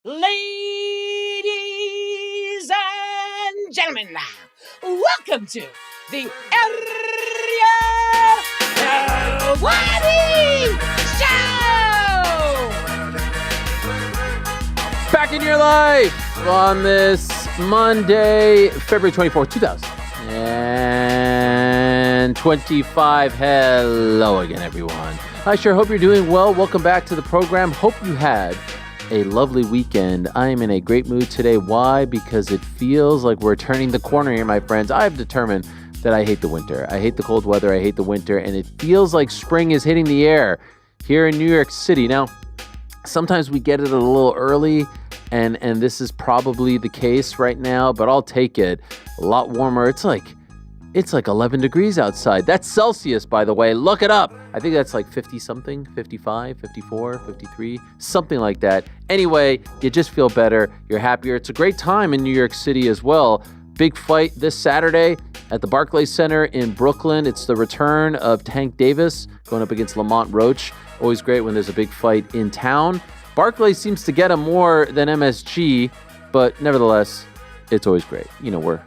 Ladies and gentlemen, welcome to the Ariel Helwani Show! Back in your life on this Monday, February 24th, 2025. Hello again, everyone. I sure hope you're doing well. Welcome back to the program. Hope you had a lovely weekend. I am in a great mood today. Why? Because it feels like we're turning the corner here, my friends. I've determined that I hate the winter. I hate the cold weather. I hate the winter. And it feels like spring is hitting the air here in New York City. Now, sometimes we get it a little early, and this is probably the case right now, but I'll take it. A lot warmer. It's like 11 degrees outside. That's Celsius, by the way. Look it up. I think that's like 50-something, 55, 54, 53, something like that. Anyway, you just feel better. You're happier. It's a great time in New York City as well. Big fight this Saturday at the Barclays Center in Brooklyn. It's the return of Tank Davis going up against Lamont Roach. Always great when there's a big fight in town. Barclays seems to get him more than MSG, but nevertheless, it's always great. You know, we're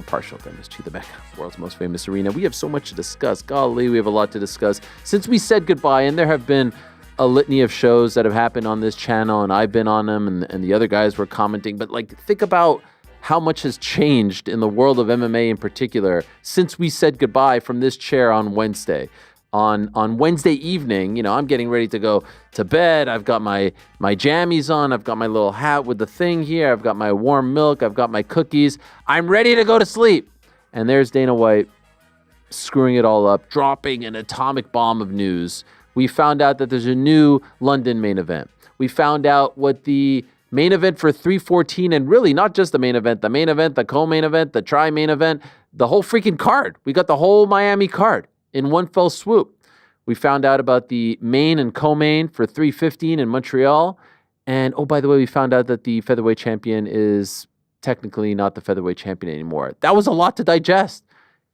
partial to MSG, the world's most famous arena. We have so much to discuss. Golly, we have a lot to discuss. Since we said goodbye, and there have been a litany of shows that have happened on this channel, and I've been on them, and the other guys were commenting, but think about how much has changed in the world of MMA in particular since we said goodbye from this chair on Wednesday. On Wednesday evening, I'm getting ready to go to bed. I've got my jammies on. I've got my little hat with the thing here. I've got my warm milk. I've got my cookies. I'm ready to go to sleep. And there's Dana White screwing it all up, dropping an atomic bomb of news. We found out that there's a new London main event. We found out what the main event for 314, and really not just the main event, the co-main event, the tri-main event, the whole freaking card. We got the whole Miami card in one fell swoop. We found out about the main and co-main for 315 in Montreal. And, oh, by the way, we found out that the featherweight champion is technically not the featherweight champion anymore. That was a lot to digest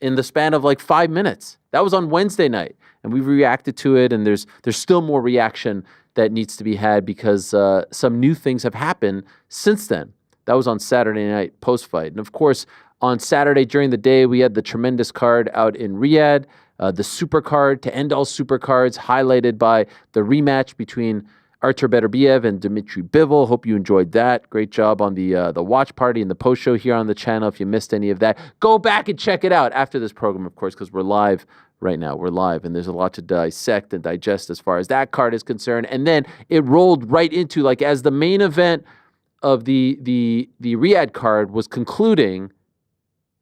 in the span of 5 minutes. That was on Wednesday night. And we reacted to it, and there's still more reaction that needs to be had because some new things have happened since then. That was on Saturday night post-fight. And, of course, on Saturday during the day, we had the tremendous card out in Riyadh. The super card to end all super cards, highlighted by the rematch between Artur Beterbiev and Dmitry Bivol. Hope you enjoyed that. Great job on the watch party and the post show here on the channel. If you missed any of that, go back and check it out after this program, of course, because we're live right now. We're live, and there's a lot to dissect and digest as far as that card is concerned. And then it rolled right into, as the main event of the Riyadh card was concluding.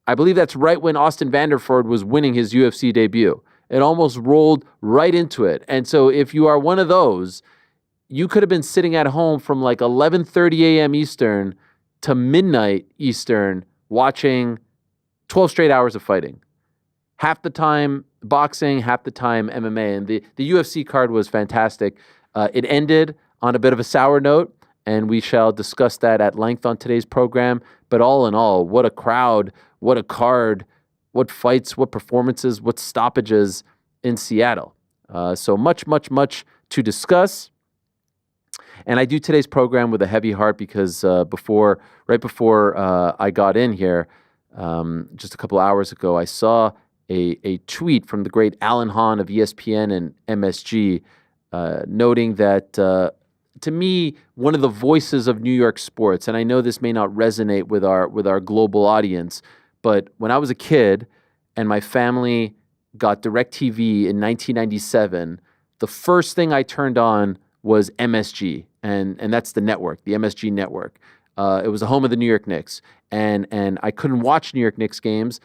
I believe that's right when Austin Vanderford was winning his UFC debut. It almost rolled right into it. And so if you are one of those, you could have been sitting at home from 11:30 a.m. Eastern to midnight Eastern watching 12 straight hours of fighting. Half the time boxing, half the time MMA. And the UFC card was fantastic. It ended on a bit of a sour note, and we shall discuss that at length on today's program. But all in all, what a crowd. What a card, what fights, what performances, what stoppages in Seattle. So much, much, much to discuss. And I do today's program with a heavy heart because right before I got in here, just a couple hours ago, I saw a tweet from the great Alan Hahn of ESPN and MSG noting that, to me, one of the voices of New York sports, and I know this may not resonate with our global audience, but when I was a kid and my family got DirecTV in 1997, the first thing I turned on was MSG, and that's the network, the MSG network. It was the home of the New York Knicks, and I couldn't watch New York Knicks games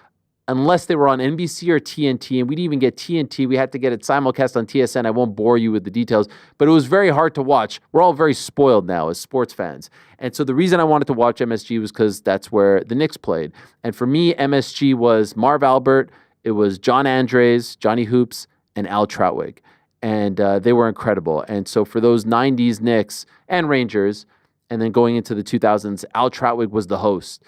unless they were on NBC or TNT, and we didn't even get TNT. We had to get it simulcast on TSN. I won't bore you with the details, but it was very hard to watch. We're all very spoiled now as sports fans. And so the reason I wanted to watch MSG was because that's where the Knicks played. And for me, MSG was Marv Albert, it was John Andres, Johnny Hoops, and Al Trautwig. And they were incredible. And so for those 90s Knicks and Rangers, and then going into the 2000s, Al Trautwig was the host.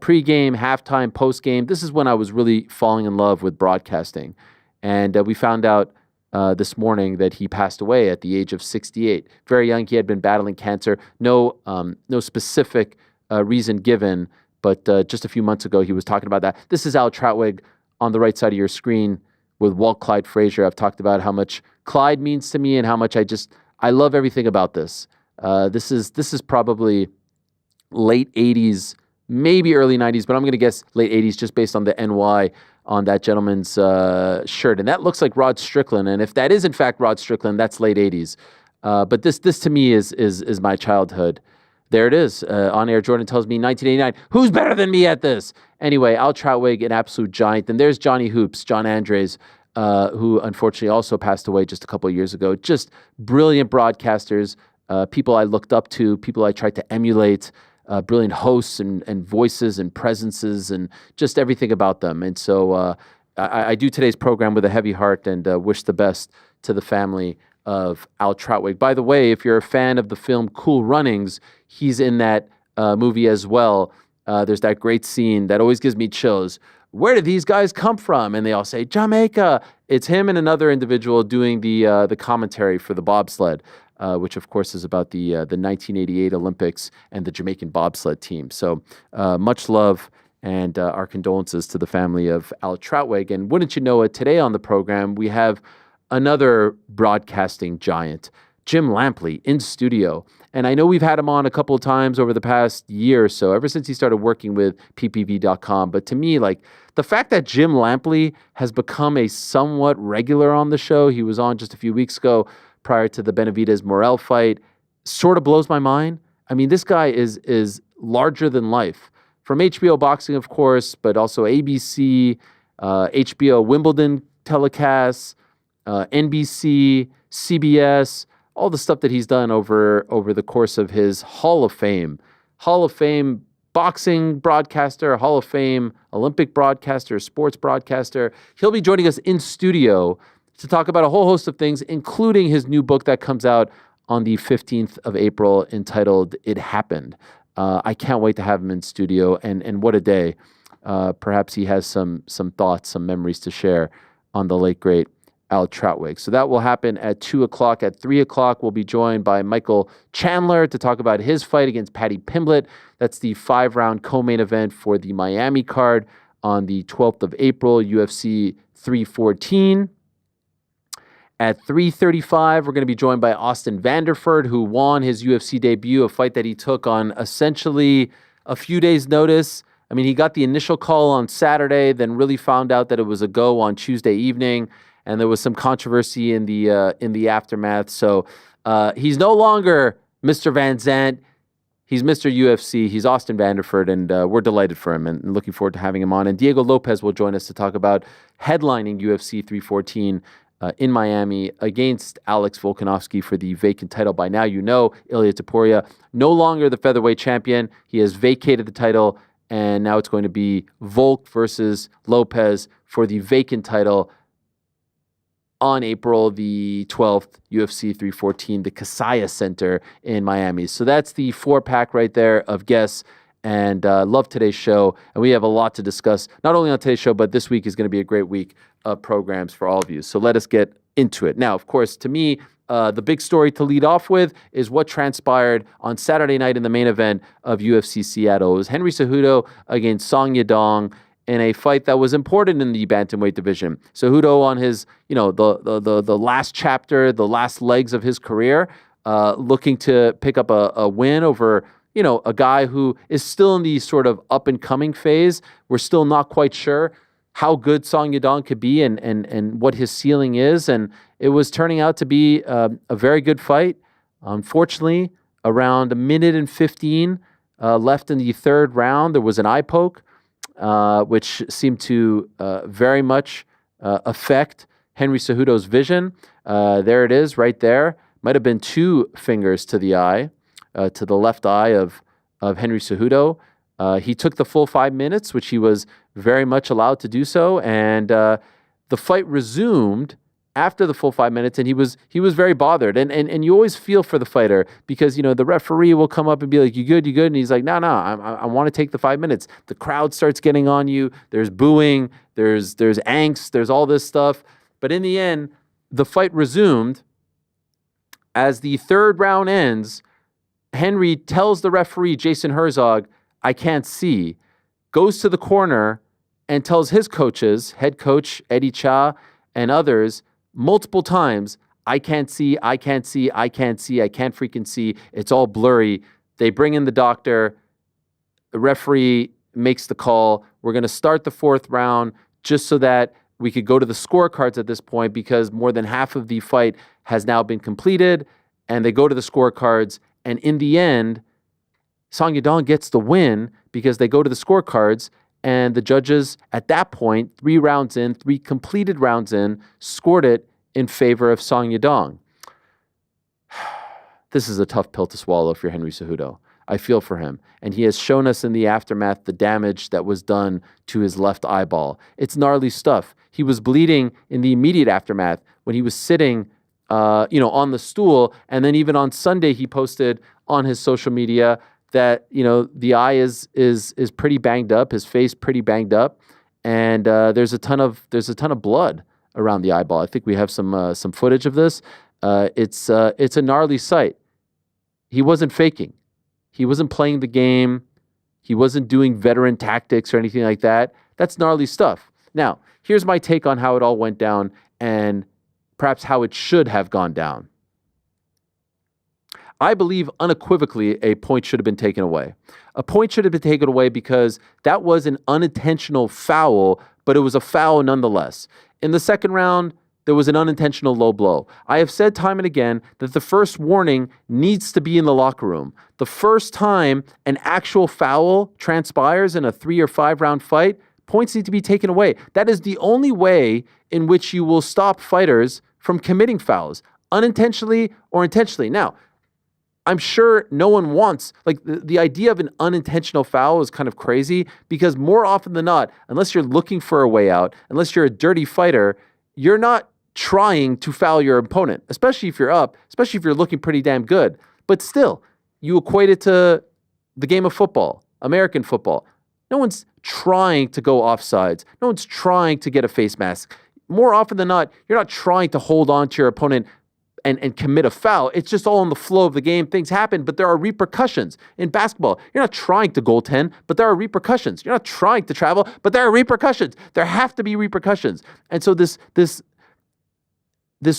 Pre-game, halftime, post-game. This is when I was really falling in love with broadcasting. And we found out this morning that he passed away at the age of 68. Very young. He had been battling cancer. No specific reason given, but just a few months ago he was talking about that. This is Al Trautwig on the right side of your screen with Walt Clyde Frazier. I've talked about how much Clyde means to me and how much I love everything about this. This is probably late 80s, maybe early 90s, but I'm going to guess late 80s just based on the NY on that gentleman's shirt. And that looks like Rod Strickland. And if that is in fact Rod Strickland, that's late 80s. But this to me is my childhood. There it is. On air, Jordan tells me 1989. Who's better than me at this? Anyway, Al Trautwig, an absolute giant. And there's Johnny Hoops, John Andres, who unfortunately also passed away just a couple of years ago. Just brilliant broadcasters, people I looked up to, people I tried to emulate, brilliant hosts and voices and presences and just everything about them. And so I do today's program with a heavy heart and wish the best to the family of Al Trautwig. By the way, if you're a fan of the film Cool Runnings, he's in that movie as well. There's that great scene that always gives me chills. Where did these guys come from? And they all say, Jamaica. It's him and another individual doing the commentary for the bobsled, which of course is about the 1988 Olympics and the Jamaican bobsled team. So much love and our condolences to the family of Al Trautwig. And wouldn't you know it, today on the program, we have another broadcasting giant, Jim Lampley, in studio. And I know we've had him on a couple of times over the past year or so, ever since he started working with ppv.com. But to me, like, the fact that Jim Lampley has become a somewhat regular on the show, he was on just a few weeks ago prior to the Benavidez-Morel fight, sort of blows my mind. I mean, this guy is larger than life. From HBO Boxing, of course, but also ABC, HBO Wimbledon telecasts, NBC, CBS, all the stuff that he's done over the course of his Hall of Fame boxing broadcaster, Hall of Fame Olympic broadcaster, sports broadcaster. He'll be joining us in studio to talk about a whole host of things, including his new book that comes out on the 15th of April entitled It Happened. I can't wait to have him in studio, and what a day. Perhaps he has some thoughts, some memories to share on the late, great Al Trautwig. So that will happen at 2 o'clock. At 3 o'clock, we'll be joined by Michael Chandler to talk about his fight against Paddy Pimblett. That's the 5-round co-main event for the Miami card on the 12th of April, UFC 314. At 3:35, we're going to be joined by Austin Vanderford, who won his UFC debut, a fight that he took on essentially a few days' notice. I mean, he got the initial call on Saturday, then really found out that it was a go on Tuesday evening, and there was some controversy in the aftermath. So he's no longer Mr. Van Zandt. He's Mr. UFC. He's Austin Vanderford, and we're delighted for him and looking forward to having him on. And Diego Lopes will join us to talk about headlining UFC 314 in Miami against Alex Volkanovski for the vacant title. By now, you know, Ilia Topuria, no longer the featherweight champion. He has vacated the title, and now it's going to be Volk versus Lopes for the vacant title on April the 12th, UFC 314, the Kasaya Center in Miami. So that's the 4-pack right there of guests. And love today's show. And we have a lot to discuss, not only on today's show, but this week is going to be a great week of programs for all of you. So let us get into it. Now, of course, to me, the big story to lead off with is what transpired on Saturday night in the main event of UFC Seattle. It was Henry Cejudo against Song Yadong in a fight that was important in the bantamweight division. Cejudo on his, the last chapter, the last legs of his career, looking to pick up a win over a guy who is still in the sort of up-and-coming phase. We're still not quite sure how good Song Yadong could be and what his ceiling is. And it was turning out to be a very good fight. Unfortunately, around 1:15 left in the third round, there was an eye poke, which seemed to very much affect Henry Cejudo's vision. There it is right there. Might have been 2 fingers to the eye. To the left eye of Henry Cejudo. He took the full 5 minutes, which he was very much allowed to do so, and the fight resumed after the full 5 minutes, and he was very bothered. And you always feel for the fighter because the referee will come up and be like, "You good? You good?" And he's like, "No, I want to take the 5 minutes." The crowd starts getting on you. There's booing. There's angst. There's all this stuff. But in the end, the fight resumed. As the third round ends, Henry tells the referee, Jason Herzog, I can't see, goes to the corner and tells his coaches, head coach Eddie Cha and others, multiple times, I can't see, I can't see, I can't see, I can't freaking see. It's all blurry. They bring in the doctor. The referee makes the call. We're going to start the fourth round just so that we could go to the scorecards at this point because more than half of the fight has now been completed, and they go to the scorecards. And in the end, Song Yadong gets the win because they go to the scorecards, and the judges at that point, 3 rounds in, 3 completed rounds in, scored it in favor of Song Yadong. This is a tough pill to swallow if you're Henry Cejudo. I feel for him. And he has shown us in the aftermath the damage that was done to his left eyeball. It's gnarly stuff. He was bleeding in the immediate aftermath when he was sitting on the stool. And then even on Sunday, he posted on his social media that, the eye is pretty banged up, his face pretty banged up. And there's a ton of blood around the eyeball. I think we have some footage of this. It's a gnarly sight. He wasn't faking. He wasn't playing the game. He wasn't doing veteran tactics or anything like that. That's gnarly stuff. Now, here's my take on how it all went down and perhaps how it should have gone down. I believe unequivocally a point should have been taken away. A point should have been taken away because that was an unintentional foul, but it was a foul nonetheless. In the second round, there was an unintentional low blow. I have said time and again that the first warning needs to be in the locker room. The first time an actual foul transpires in a 3 or 5 round fight, points need to be taken away. That is the only way in which you will stop fighters from committing fouls, unintentionally or intentionally. Now, I'm sure no one wants, the idea of an unintentional foul is kind of crazy because more often than not, unless you're looking for a way out, unless you're a dirty fighter, you're not trying to foul your opponent, especially if you're up, especially if you're looking pretty damn good. But still, you equate it to the game of football, American football. No one's trying to go offsides. No one's trying to get a face mask. More often than not, you're not trying to hold on to your opponent and commit a foul. It's just all in the flow of the game. Things happen, but there are repercussions. In basketball, you're not trying to goaltend, but there are repercussions. You're not trying to travel, but there are repercussions. There have to be repercussions. And so this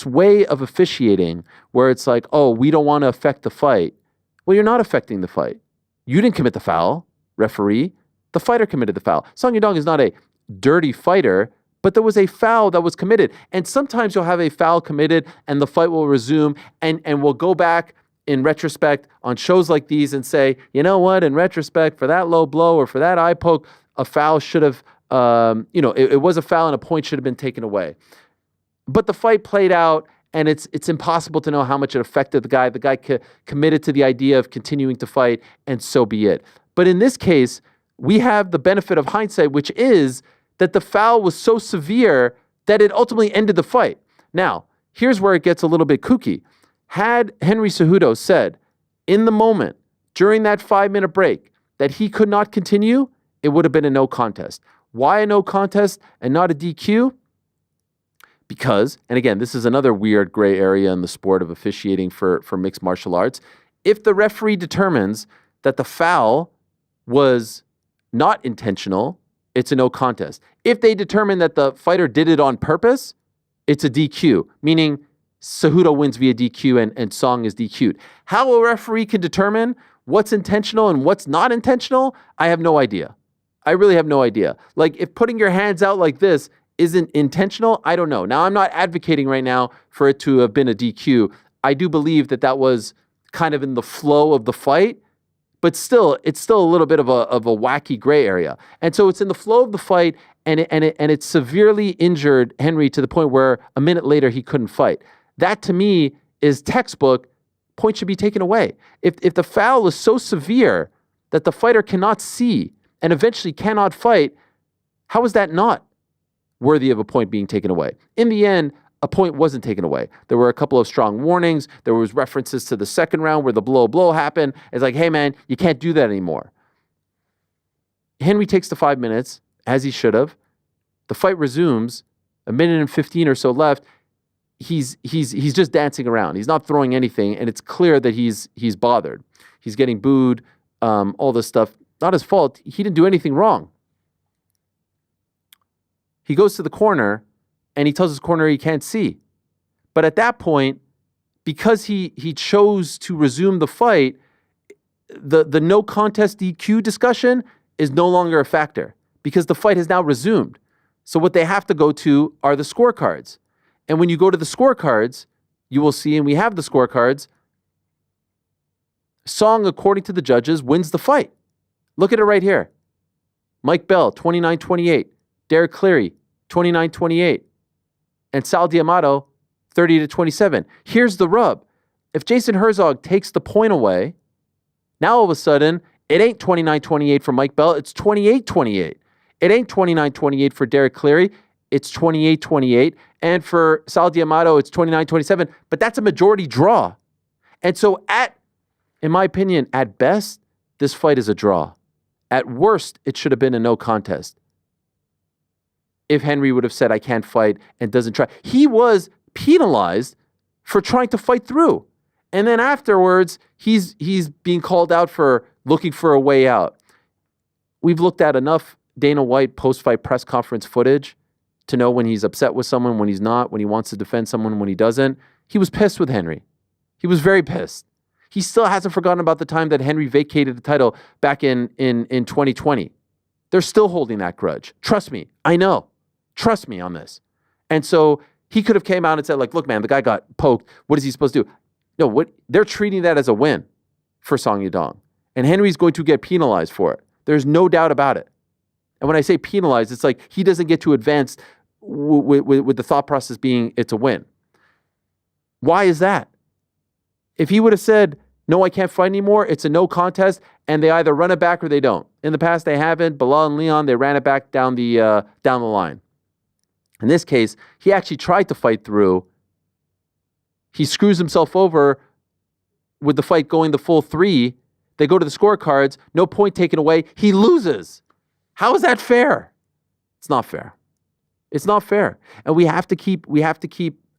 way of officiating where it's like, oh, we don't want to affect the fight. Well, you're not affecting the fight. You didn't commit the foul, referee. The fighter committed the foul. Song Yadong is not a dirty fighter, but there was a foul that was committed. And sometimes you'll have a foul committed and the fight will resume and we'll go back in retrospect on shows like these and say, you know what, in retrospect, for that low blow or for that eye poke, a foul should have, it was a foul and a point should have been taken away. But the fight played out and it's impossible to know how much it affected the guy. The guy committed to the idea of continuing to fight and so be it. But in this case, we have the benefit of hindsight, which is that the foul was so severe that it ultimately ended the fight. Now, here's where it gets a little bit kooky. Had Henry Cejudo said in the moment, during that 5-minute break, that he could not continue, it would have been a no contest. Why a no contest and not a DQ? Because, and again, this is another weird gray area in the sport of officiating for mixed martial arts. If the referee determines that the foul was not intentional, it's a no contest. If they determine that the fighter did it on purpose, it's a DQ, meaning Cejudo wins via DQ and Song is DQ'd. How a referee can determine what's intentional and what's not intentional, I have no idea. I really have no idea. Like, if putting your hands out like this isn't intentional, I don't know. Now, I'm not advocating right now for it to have been a DQ. I do believe that was kind of in the flow of the fight, but still, it's still a little bit of a wacky gray area. And so it's in the flow of the fight, and it severely injured Henry to the point where a minute later he couldn't fight. That to me is textbook. Point should be taken away. If the foul is so severe that the fighter cannot see and eventually cannot fight, how is that not worthy of a point being taken away? In the end, a point wasn't taken away. There were a couple of strong warnings. There was references to the second round where the blow happened. It's like, hey man, you can't do that anymore. Henry takes the 5 minutes, as he should have. The fight resumes, a minute and 15 or so left. he's just dancing around. He's not throwing anything, and it's clear that he's bothered. He's getting booed, all this stuff. Not his fault. He didn't do anything wrong. He goes to the corner, and he tells his corner he can't see. But at that point, because he chose to resume the fight, the no contest DQ discussion is no longer a factor because the fight has now resumed. So what they have to go to are the scorecards. And when you go to the scorecards, you will see, and we have the scorecards, Song, according to the judges, wins the fight. Look at it right here. Mike Bell, 29-28. Derek Cleary, 29-28. And Sal D'Amato, 30-27. Here's the rub. If Jason Herzog takes the point away, now all of a sudden, it ain't 29-28 for Mike Bell, it's 28-28. It ain't 29-28 for Derek Cleary, it's 28-28. And for Sal D'Amato, it's 29-27. But that's a majority draw. And so in my opinion, at best, this fight is a draw. At worst, it should have been a no contest. If Henry would have said, I can't fight and doesn't try. He was penalized for trying to fight through. And then afterwards, he's being called out for looking for a way out. We've looked at enough Dana White post-fight press conference footage to know when he's upset with someone, when he's not, when he wants to defend someone, when he doesn't. He was pissed with Henry. He was very pissed. He still hasn't forgotten about the time that Henry vacated the title back in 2020. They're still holding that grudge. Trust me. I know. Trust me on this. And so he could have came out and said, like, look, man, the guy got poked. What is he supposed to do? No, they're treating that as a win for Song Yadong. And Henry's going to get penalized for it. There's no doubt about it. And when I say penalized, it's like he doesn't get to advance with the thought process being it's a win. Why is that? If he would have said, no, I can't fight anymore, it's a no contest, and they either run it back or they don't. In the past, they haven't. Bilal and Leon, they ran it back down the line. In this case, he actually tried to fight through. He screws himself over with the fight going the full 3. They go to the scorecards, no point taken away. He loses. How is that fair? It's not fair. It's not fair. And we have to keep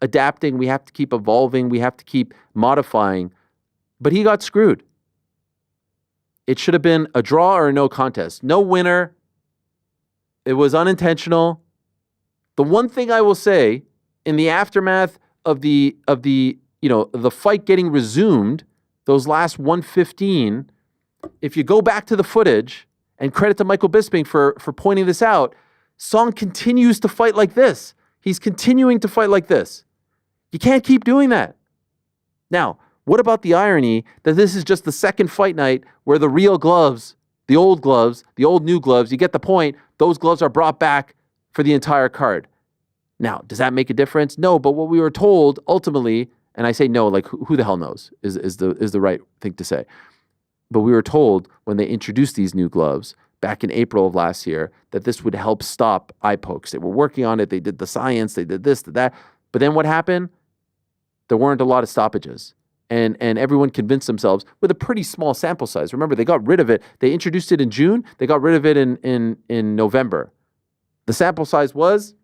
adapting, we have to keep evolving, we have to keep modifying. But he got screwed. It should have been a draw or a no contest. No winner. It was unintentional. The one thing I will say in the aftermath of the fight getting resumed, those last 115, if you go back to the footage, and credit to Michael Bisping for pointing this out, Song continues to fight like this. He's continuing to fight like this. You can't keep doing that. Now, what about the irony that this is just the second fight night where the real gloves, the old new gloves, you get the point, those gloves are brought back for the entire card. Now, does that make a difference? No, but what we were told ultimately, and I say no, like who the hell knows is the right thing to say. But we were told when they introduced these new gloves back in April of last year that this would help stop eye pokes. They were working on it. They did the science. They did this, did that. But then what happened? There weren't a lot of stoppages. And everyone convinced themselves with a pretty small sample size. Remember, they got rid of it. They introduced it in June. They got rid of it in November. The sample size was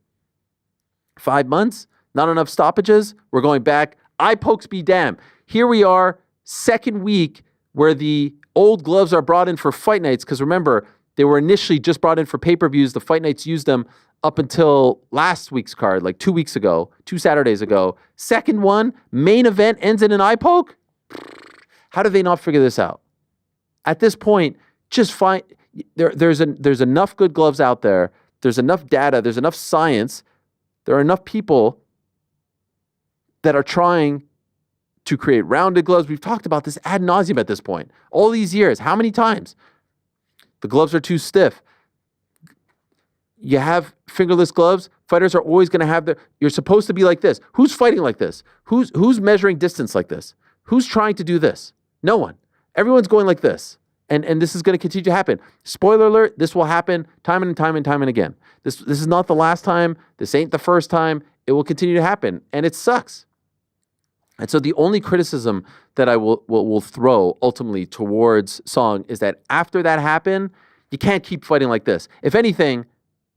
5 months. Not enough stoppages. We're going back. Eye pokes be damned. Here we are, second week, where the old gloves are brought in for fight nights. Because remember, they were initially just brought in for pay-per-views. The fight nights used them up until last week's card, like 2 weeks ago, 2 Saturdays ago. Second one, main event ends in an eye poke? How do they not figure this out? At this point, just find there's enough good gloves out there. There's enough data. There's enough science. There are enough people that are trying to create rounded gloves. We've talked about this ad nauseum at this point. All these years, how many times? The gloves are too stiff. You have fingerless gloves. Fighters are always going to have you're supposed to be like this. Who's fighting like this? Who's measuring distance like this? Who's trying to do this? No one. Everyone's going like this. And this is going to continue to happen. Spoiler alert, this will happen time and time and time and again. This is not the last time. This ain't the first time. It will continue to happen. And it sucks. And so the only criticism that I will throw ultimately towards Song is that after that happened, you can't keep fighting like this. If anything,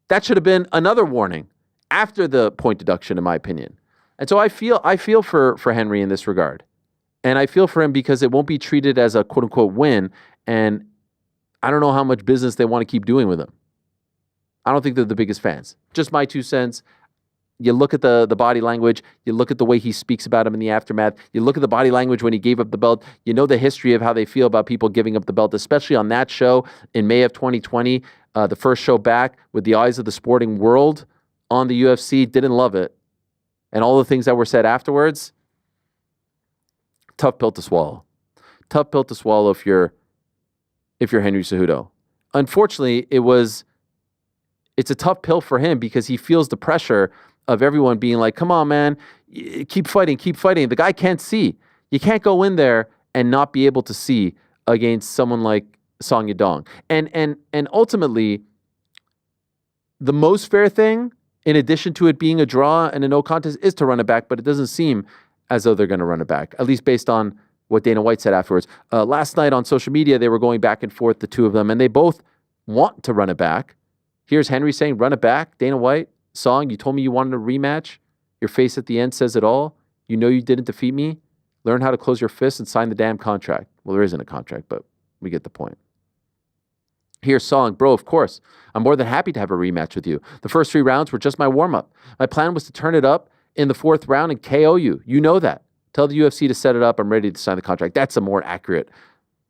that should have been another warning after the point deduction, in my opinion. And so I feel for Henry in this regard. And I feel for him because it won't be treated as a quote unquote win. And I don't know how much business they want to keep doing with him. I don't think they're the biggest fans. Just my 2 cents. You look at the body language. You look at the way he speaks about him in the aftermath. You look at the body language when he gave up the belt. You know the history of how they feel about people giving up the belt, especially on that show in May of 2020, the first show back with the eyes of the sporting world on the UFC. Didn't love it. And all the things that were said afterwards, tough pill to swallow. Tough pill to swallow if you're Henry Cejudo. Unfortunately, it's a tough pill for him because he feels the pressure of everyone being like, come on, man, keep fighting, keep fighting. The guy can't see. You can't go in there and not be able to see against someone like Song Yadong. And ultimately, the most fair thing, in addition to it being a draw and a no contest, is to run it back, but it doesn't seem as though they're going to run it back, at least based on what Dana White said afterwards. Last night on social media, they were going back and forth, the two of them, and they both want to run it back. Here's Henry saying, run it back. Dana White, Song, you told me you wanted a rematch. Your face at the end says it all. You know you didn't defeat me. Learn how to close your fists and sign the damn contract. Well, there isn't a contract, but we get the point. Here's Song, bro, of course. I'm more than happy to have a rematch with you. The first 3 rounds were just my warm-up. My plan was to turn it up in the 4th round and KO you. You know that. Tell the UFC to set it up. I'm ready to sign the contract. That's a more accurate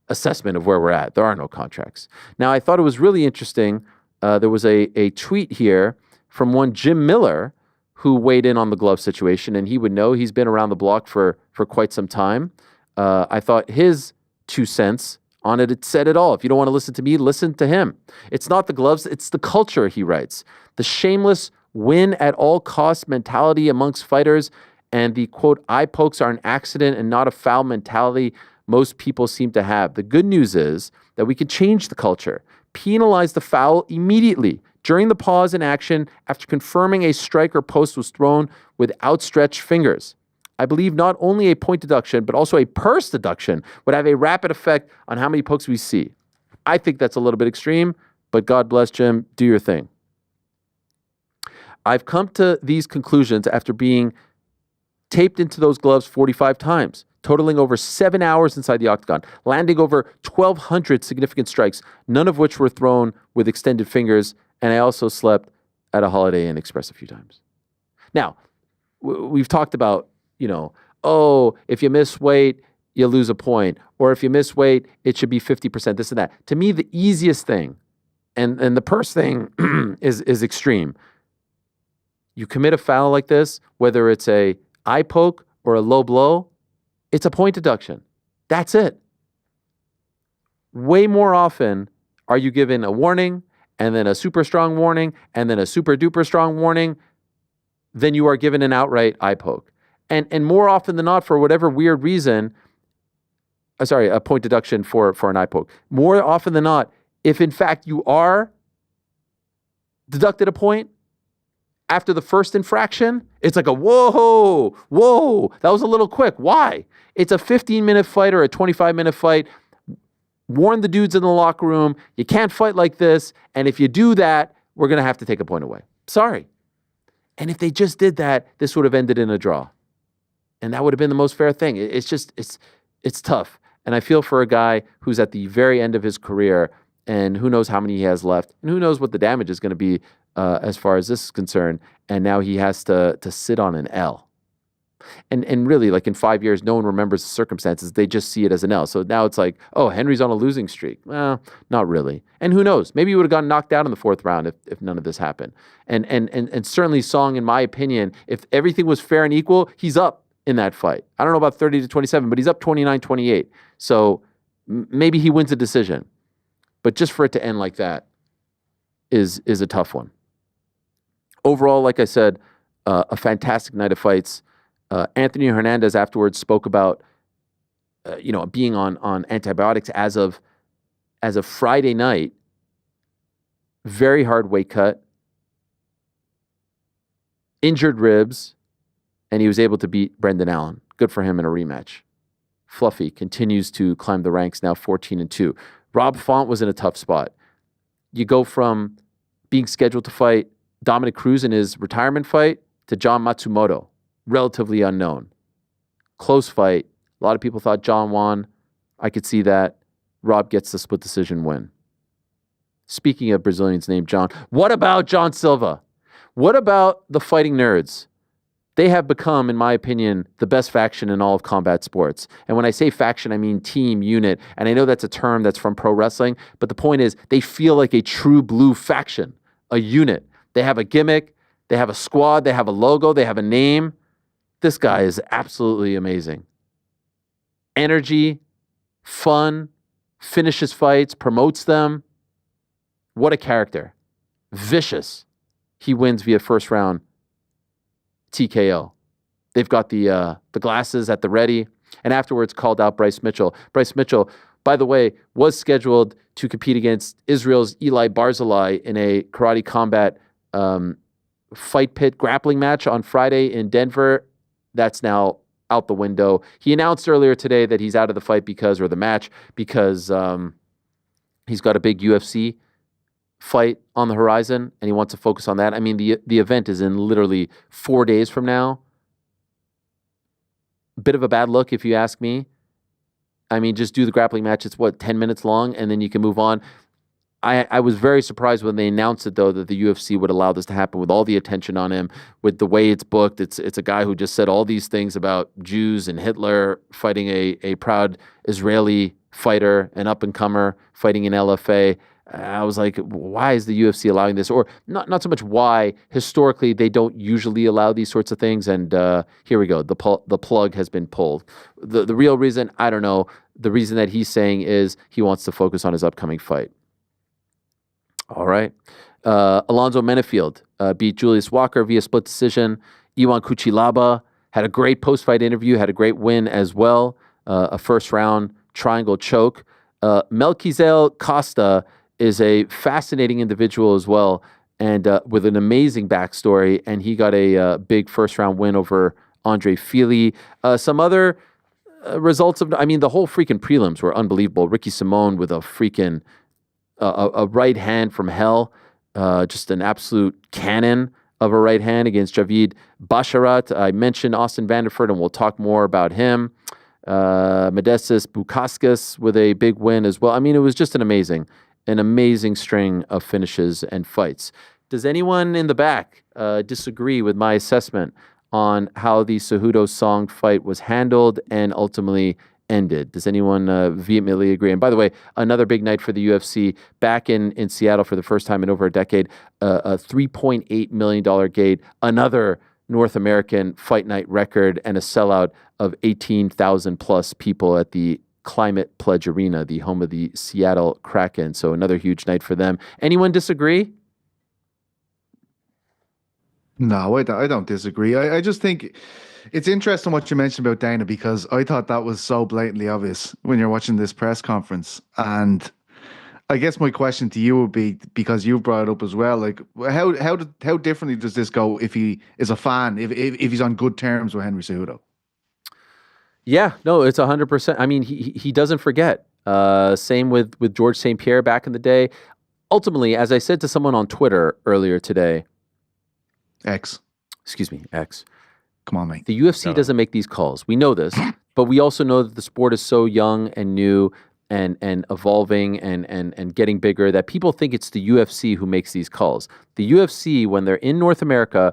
assessment of where we're at. There are no contracts. Now, I thought it was really interesting. There was a tweet here from one Jim Miller who weighed in on the glove situation, and he would know. He's been around the block for quite some time. I thought his 2 cents on it said it all. If you don't want to listen to me, listen to him. It's not the gloves, it's the culture, he writes. The shameless win at all costs mentality amongst fighters and the, quote, eye pokes are an accident and not a foul mentality most people seem to have. The good news is that we can change the culture. Penalize the foul immediately during the pause in action after confirming a strike or post was thrown with outstretched fingers. I believe not only a point deduction, but also a purse deduction would have a rapid effect on how many pokes we see. I think that's a little bit extreme, but God bless Jim, do your thing. I've come to these conclusions after being taped into those gloves 45 times, totaling over 7 hours inside the octagon, landing over 1,200 significant strikes, none of which were thrown with extended fingers, and I also slept at a Holiday Inn Express a few times. Now, we've talked about, if you miss weight, you lose a point, or if you miss weight, it should be 50%, this and that. To me, the easiest thing, and the purse thing is extreme. You commit a foul like this, whether it's a eye poke or a low blow, it's a point deduction. That's it. Way more often are you given a warning and then a super strong warning and then a super duper strong warning than you are given an outright eye poke. And more often than not, for whatever weird reason, a point deduction for an eye poke. More often than not, if in fact you are deducted a point, after the first infraction, it's like a whoa, that was a little quick. Why? It's a 15-minute fight or a 25-minute fight. Warn the dudes in the locker room, you can't fight like this, and if you do that, we're going to have to take a point away. Sorry. And if they just did that, this would have ended in a draw. And that would have been the most fair thing. It's tough. And I feel for a guy who's at the very end of his career, and who knows how many he has left, and who knows what the damage is going to be as far as this is concerned, and now he has to sit on an L. And really, like in 5 years, no one remembers the circumstances. They just see it as an L. So now it's like, oh, Henry's on a losing streak. Well, not really. And who knows? Maybe he would have gotten knocked out in the 4th round if none of this happened. And certainly Song, in my opinion, if everything was fair and equal, he's up in that fight. I don't know about 30-27, but he's up 29-28. So maybe he wins a decision. But just for it to end like that is a tough one. Overall, like I said, a fantastic night of fights. Anthony Hernandez afterwards spoke about, being on antibiotics as of Friday night. Very hard weight cut, injured ribs, and he was able to beat Brendan Allen. Good for him in a rematch. Fluffy continues to climb the ranks, now 14-2. Rob Font was in a tough spot. You go from being scheduled to fight Dominic Cruz in his retirement fight to John Matsumoto. relatively unknown. Close fight. A lot of people thought John won. I could see that. Rob gets the split decision win. Speaking of Brazilians named John, what about John Silva? What about the Fighting Nerds? They have become, in my opinion, the best faction in all of combat sports. And when I say faction, I mean team, unit. And I know that's a term that's from pro wrestling, but the point is they feel like a true blue faction, a unit. They have a gimmick, they have a squad, they have a logo, they have a name. This guy is absolutely amazing. Energy, fun, finishes fights, promotes them. What a character. Vicious. He wins via first round TKO. They've got the glasses at the ready, and afterwards called out Bryce Mitchell. Bryce Mitchell, by the way, was scheduled to compete against Israel's Eli Barzilai in a karate combat fight pit grappling match on Friday in Denver. That's now out the window. He announced earlier today that he's out of the fight because he's got a big UFC fight on the horizon, and he wants to focus on that. I mean, the event is in literally 4 days from now. Bit of a bad look, if you ask me. I mean, just do the grappling match. It's 10 minutes long, and then you can move on. I was very surprised when they announced it, though, that the UFC would allow this to happen with all the attention on him, with the way it's booked. It's a guy who just said all these things about Jews and Hitler, fighting a proud Israeli fighter, an up-and-comer, fighting in LFA. I was like, why is the UFC allowing this? Or not so much why. Historically, they don't usually allow these sorts of things. And here we go. The plug has been pulled. The real reason, I don't know. The reason that he's saying is he wants to focus on his upcoming fight. All right. Alonzo Menefield beat Julius Walker via split decision. Iwan Kuchilaba had a great post-fight interview, had a great win as well. A first-round triangle choke. Melquizael Costa is a fascinating individual as well, and with an amazing backstory, and he got a big first-round win over Andre Fili. Some other results the whole freaking prelims were unbelievable. Ricky Simone with a freaking a right hand from hell, just an absolute cannon of a right hand against Javid Basharat. I mentioned Austin Vanderford, and we'll talk more about him. Modestus Bukauskas with a big win as well. I mean, it was just an amazing string of finishes and fights. Does anyone in the back disagree with my assessment on how the Cejudo Song fight was handled and ultimately ended? Does anyone vehemently agree? And by the way, another big night for the UFC back in Seattle for the first time in over a decade, a $3.8 million gate, another North American fight night record, and a sellout of 18,000 plus people at the Climate Pledge Arena, the home of the Seattle Kraken. So another huge night for them. Anyone disagree? No, I don't disagree. I just think it's interesting what you mentioned about Dana, because I thought that was so blatantly obvious when you're watching this press conference. And I guess my question to you would be, because you brought it up as well, like how differently does this go if he is a fan, if he's on good terms with Henry Cejudo? Yeah, no, it's 100%. I mean, he doesn't forget. Same with George St. Pierre back in the day. Ultimately, as I said to someone on Twitter earlier today, X. Come on, mate. The UFC doesn't make these calls. We know this, but we also know that the sport is so young and new and evolving and getting bigger that people think it's the UFC who makes these calls. The UFC, when they're in North America,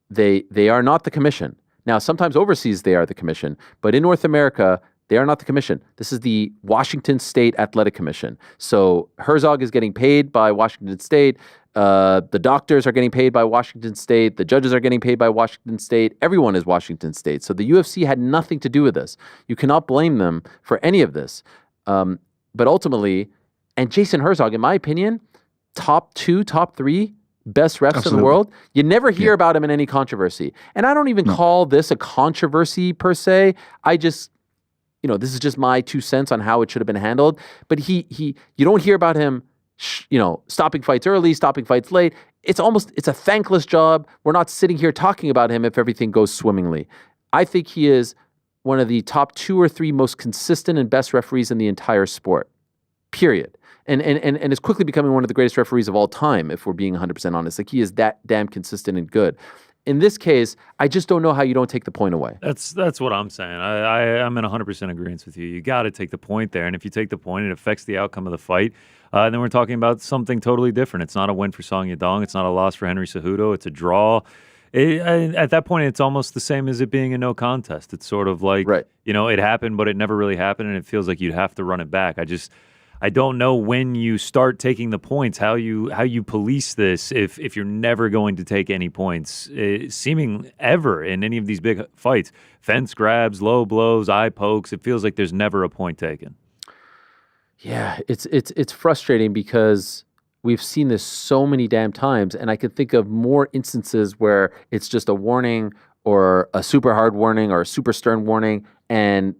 they are not the commission. Now, sometimes overseas they are the commission, but in North America, they are not the commission. This is the Washington State Athletic Commission. So Herzog is getting paid by Washington State. The doctors are getting paid by Washington State. The judges are getting paid by Washington State. Everyone is Washington State. So the UFC had nothing to do with this. You cannot blame them for any of this. But ultimately, and Jason Herzog, in my opinion, top 2, top 3 best refs in the world. You never hear about him in any controversy. And I don't even call this a controversy per se. I just, this is just my 2 cents on how it should have been handled. But you don't hear about him, stopping fights early, stopping fights late. It's a thankless job. We're not sitting here talking about him if everything goes swimmingly. I think he is one of the top 2 or 3 most consistent and best referees in the entire sport, period. And is quickly becoming one of the greatest referees of all time, if we're being 100% honest. Like, he is that damn consistent and good. in this case, I just don't know how you don't take the point away. That's what I'm saying. I'm in 100% agreement with you. You got to take the point there, and if you take the point, it affects the outcome of the fight. Then we're talking about something totally different. It's not a win for Song Yadong. It's not a loss for Henry Cejudo. It's a draw. At that point, it's almost the same as it being a no contest. It's sort of like, it happened, but it never really happened, and it feels like you'd have to run it back. I don't know when you start taking the points, how you police this if you're never going to take any points, seeming ever in any of these big fights. Fence grabs, low blows, eye pokes. It feels like there's never a point taken. Yeah, it's frustrating because we've seen this so many damn times, and I can think of more instances where it's just a warning or a super hard warning or a super stern warning, and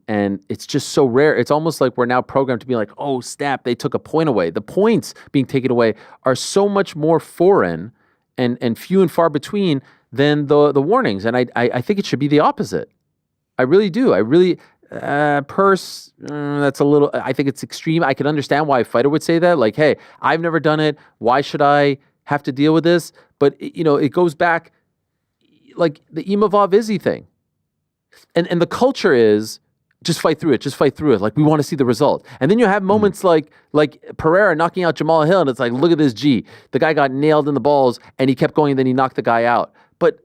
it's just so rare. It's almost like we're now programmed to be like, oh, snap, they took a point away. The points being taken away are so much more foreign and few and far between than the warnings, and I think it should be the opposite. I really do. That's a little, I think it's extreme. I can understand why a fighter would say that. Like, hey, I've never done it. Why should I have to deal with this? But, it goes back like the Imavov Izzy thing. And the culture is just fight through it. Like, we want to see the result. And then you have moments like Pereira knocking out Jamal Hill, and it's like, look at this G. The guy got nailed in the balls, and he kept going, and then he knocked the guy out. But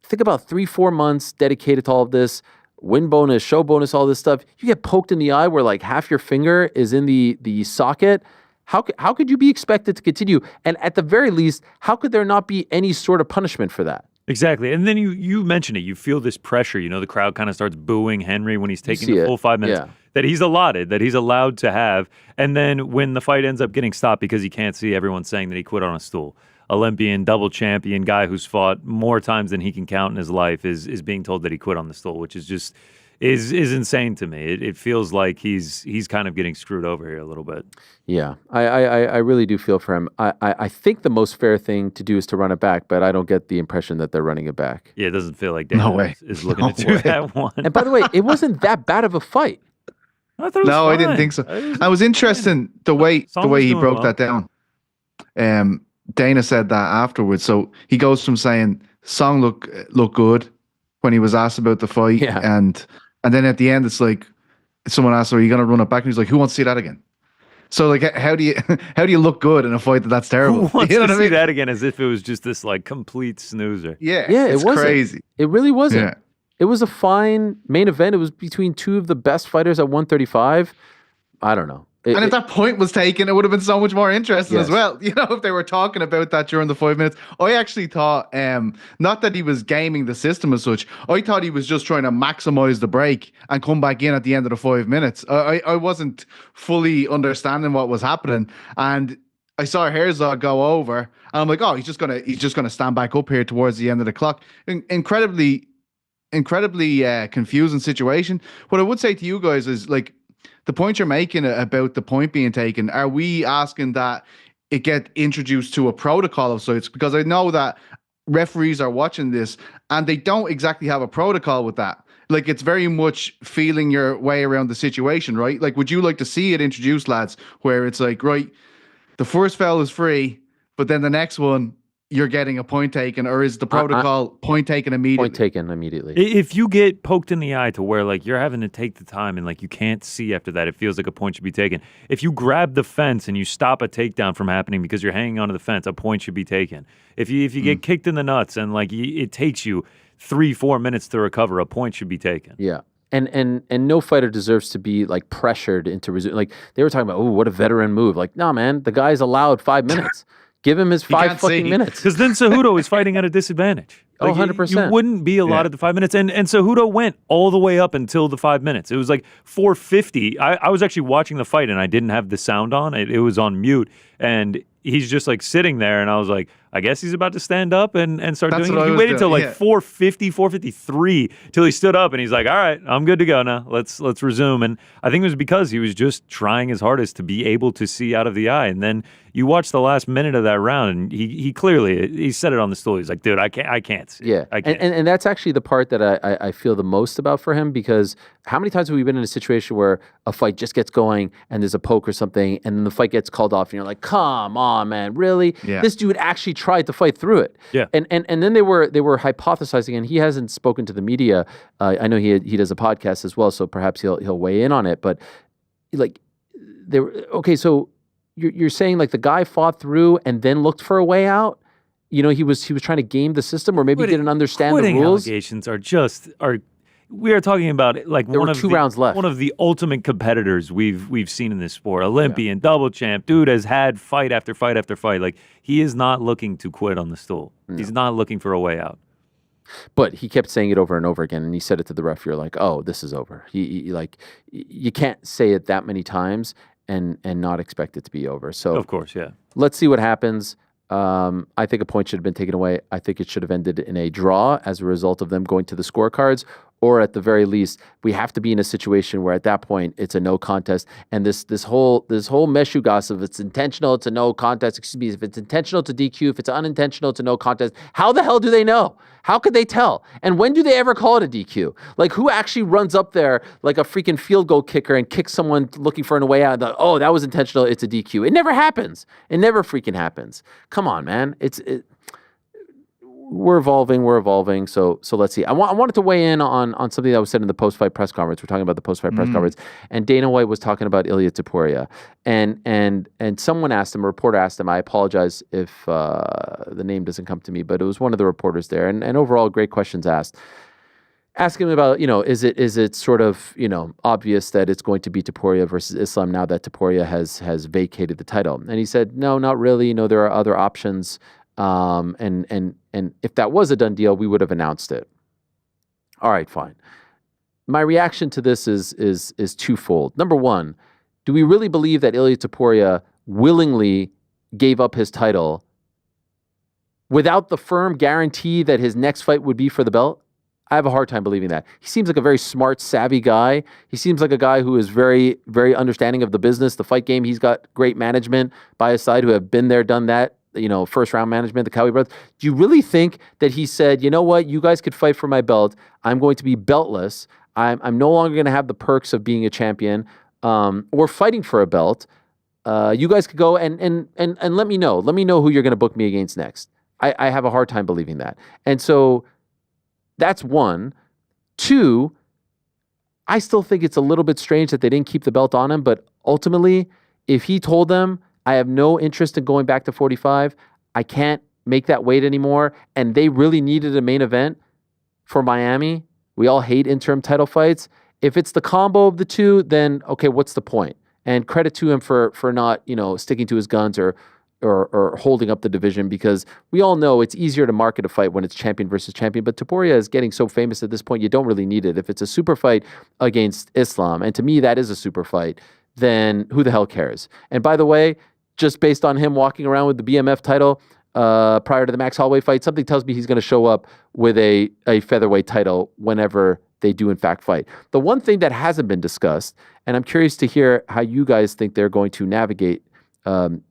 think about 3-4 months dedicated to all of this. Win bonus, show bonus, all this stuff. You get poked in the eye where like half your finger is in the socket. How could you be expected to continue? And at the very least, how could there not be any sort of punishment for that? Exactly. And then you mentioned it. You feel this pressure. The crowd kind of starts booing Henry when he's taking the full 5 minutes that he's allowed to have. And then when the fight ends up getting stopped because he can't see, everyone saying that he quit on a stool. Olympian, double champion, guy who's fought more times than he can count in his life is being told that he quit on the stool, which is just is insane to me. It feels like he's kind of getting screwed over here a little bit. Yeah, I really do feel for him. I think the most fair thing to do is to run it back, but I don't get the impression that they're running it back. Yeah, it doesn't feel like Dana is looking to do that one. And by the way, it wasn't that bad of a fight. I didn't think so. I was interested the way he broke that down. Dana said that afterwards. So he goes from saying Song look good when he was asked about the fight, and then at the end it's like someone asked, "Are you going to run it back?" And he's like, "Who wants to see that again?" So like, how do you look good in a fight that's terrible? Who wants to see that again? As if it was just this like complete snoozer. Yeah, it wasn't crazy. It really wasn't. Yeah. It was a fine main event. It was between two of the best fighters at 135. I don't know. And if that point was taken, it would have been so much more interesting as well. If they were talking about that during the 5 minutes. I actually thought, not that he was gaming the system as such. I thought he was just trying to maximize the break and come back in at the end of the 5 minutes. I wasn't fully understanding what was happening, and I saw Herzog go over, and I'm like, oh, he's just gonna stand back up here towards the end of the clock. Incredibly confusing situation. What I would say to you guys is like, the point you're making about the point being taken, are we asking that it get introduced to a protocol of sorts? Because I know that referees are watching this and they don't exactly have a protocol with that. Like, it's very much feeling your way around the situation, right? Like, would you like to see it introduced, lads, where it's like, right, the first foul is free, but then the next one, you're getting a point taken, or is the protocol point taken immediately? Point taken immediately. If you get poked in the eye to where like you're having to take the time and like you can't see after that, it feels like a point should be taken. If you grab the fence and you stop a takedown from happening because you're hanging onto the fence, a point should be taken. If you get kicked in the nuts and like it takes you 3-4 minutes to recover, a point should be taken. Yeah. And no fighter deserves to be like pressured into resuming. Like they were talking about, oh, what a veteran move. Like, nah, man, the guy's allowed 5 minutes. Give him his 5 fucking minutes. Because then Cejudo is fighting at a disadvantage. Like, 100%. You wouldn't be allotted the 5 minutes. And Cejudo went all the way up until the 5 minutes. It was like 4:50. I was actually watching the fight and I didn't have the sound on. It was on mute. And he's just like sitting there. And I was like, I guess he's about to stand up and start doing it. He waited till like 4:50, 4:53 till he stood up and he's like, all right, I'm good to go now. Let's resume. And I think it was because he was just trying his hardest to be able to see out of the eye. And then you watch the last minute of that round and he clearly, he said it on the stool. He's like, dude, I can't Yeah, I can't. and that's actually the part that I feel the most about for him, because how many times have we been in a situation where a fight just gets going and there's a poke or something, and then the fight gets called off, and you're like, come on, man, really? Yeah. This dude actually tried to fight through it. Yeah. And then they were hypothesizing, and he hasn't spoken to the media. I know he does a podcast as well, so perhaps he'll weigh in on it. But like, so you're saying like the guy fought through and then looked for a way out. He was trying to game the system, or maybe he didn't understand the rules. Allegations are. We are talking about like There were 2 rounds left. One of the ultimate competitors we've seen in this sport. Olympian, double champ, dude has had fight after fight after fight. Like, he is not looking to quit on the stool. No. He's not looking for a way out. But he kept saying it over and over again, and he said it to the ref. You're like, oh, this is over. You can't say it that many times and not expect it to be over. So of course, yeah. Let's see what happens. I think a point should have been taken away. I think it should have ended in a draw as a result of them going to the scorecards, or at the very least, we have to be in a situation where at that point it's a no contest. And this whole Meshu gossip, if it's intentional, it's a no contest. Excuse me, if it's intentional, it's a DQ. If it's unintentional, it's a no contest. How the hell do they know? How could they tell? And when do they ever call it a DQ? Like, who actually runs up there like a freaking field goal kicker and kicks someone looking for a way out? Oh, that was intentional. It's a DQ. It never happens. It never freaking happens. Come on, man. We're evolving. So let's see. I wanted to weigh in on something that was said in the post-fight press conference. We're talking about the post-fight press conference, and Dana White was talking about Ilia Topuria, and someone asked him, a reporter asked him. I apologize if the name doesn't come to me, but it was one of the reporters there, and overall great questions asked. Ask him about, is it sort of, obvious that it's going to be Topuria versus Islam now that Topuria has vacated the title? And he said, no, not really. There are other options. And if that was a done deal, we would have announced it. All right, fine. My reaction to this is twofold. Number one, do we really believe that Ilia Topuria willingly gave up his title without the firm guarantee that his next fight would be for the belt? I have a hard time believing that. He seems like a very smart, savvy guy. He seems like a guy who is very, very understanding of the business, the fight game. He's got great management by his side who have been there, done that. First round management, the Cowie brothers. Do you really think that he said, you know what, you guys could fight for my belt. I'm going to be beltless. I'm no longer going to have the perks of being a champion or fighting for a belt. You guys could go and let me know. Let me know who you're going to book me against next. I have a hard time believing that. And so that's one. Two, I still think it's a little bit strange that they didn't keep the belt on him, but ultimately, if he told them, I have no interest in going back to 45, I can't make that weight anymore, and they really needed a main event for Miami, we all hate interim title fights. If it's the combo of the two, then okay, what's the point? And credit to him for not, sticking to his guns or holding up the division, because we all know it's easier to market a fight when it's champion versus champion. But Topuria is getting so famous at this point, you don't really need it. If it's a super fight against Islam, and to me that is a super fight, then who the hell cares? And by the way, just based on him walking around with the BMF title prior to the Max Holloway fight, something tells me he's going to show up with a featherweight title whenever they do in fact fight. The one thing that hasn't been discussed, and I'm curious to hear how you guys think they're going to navigate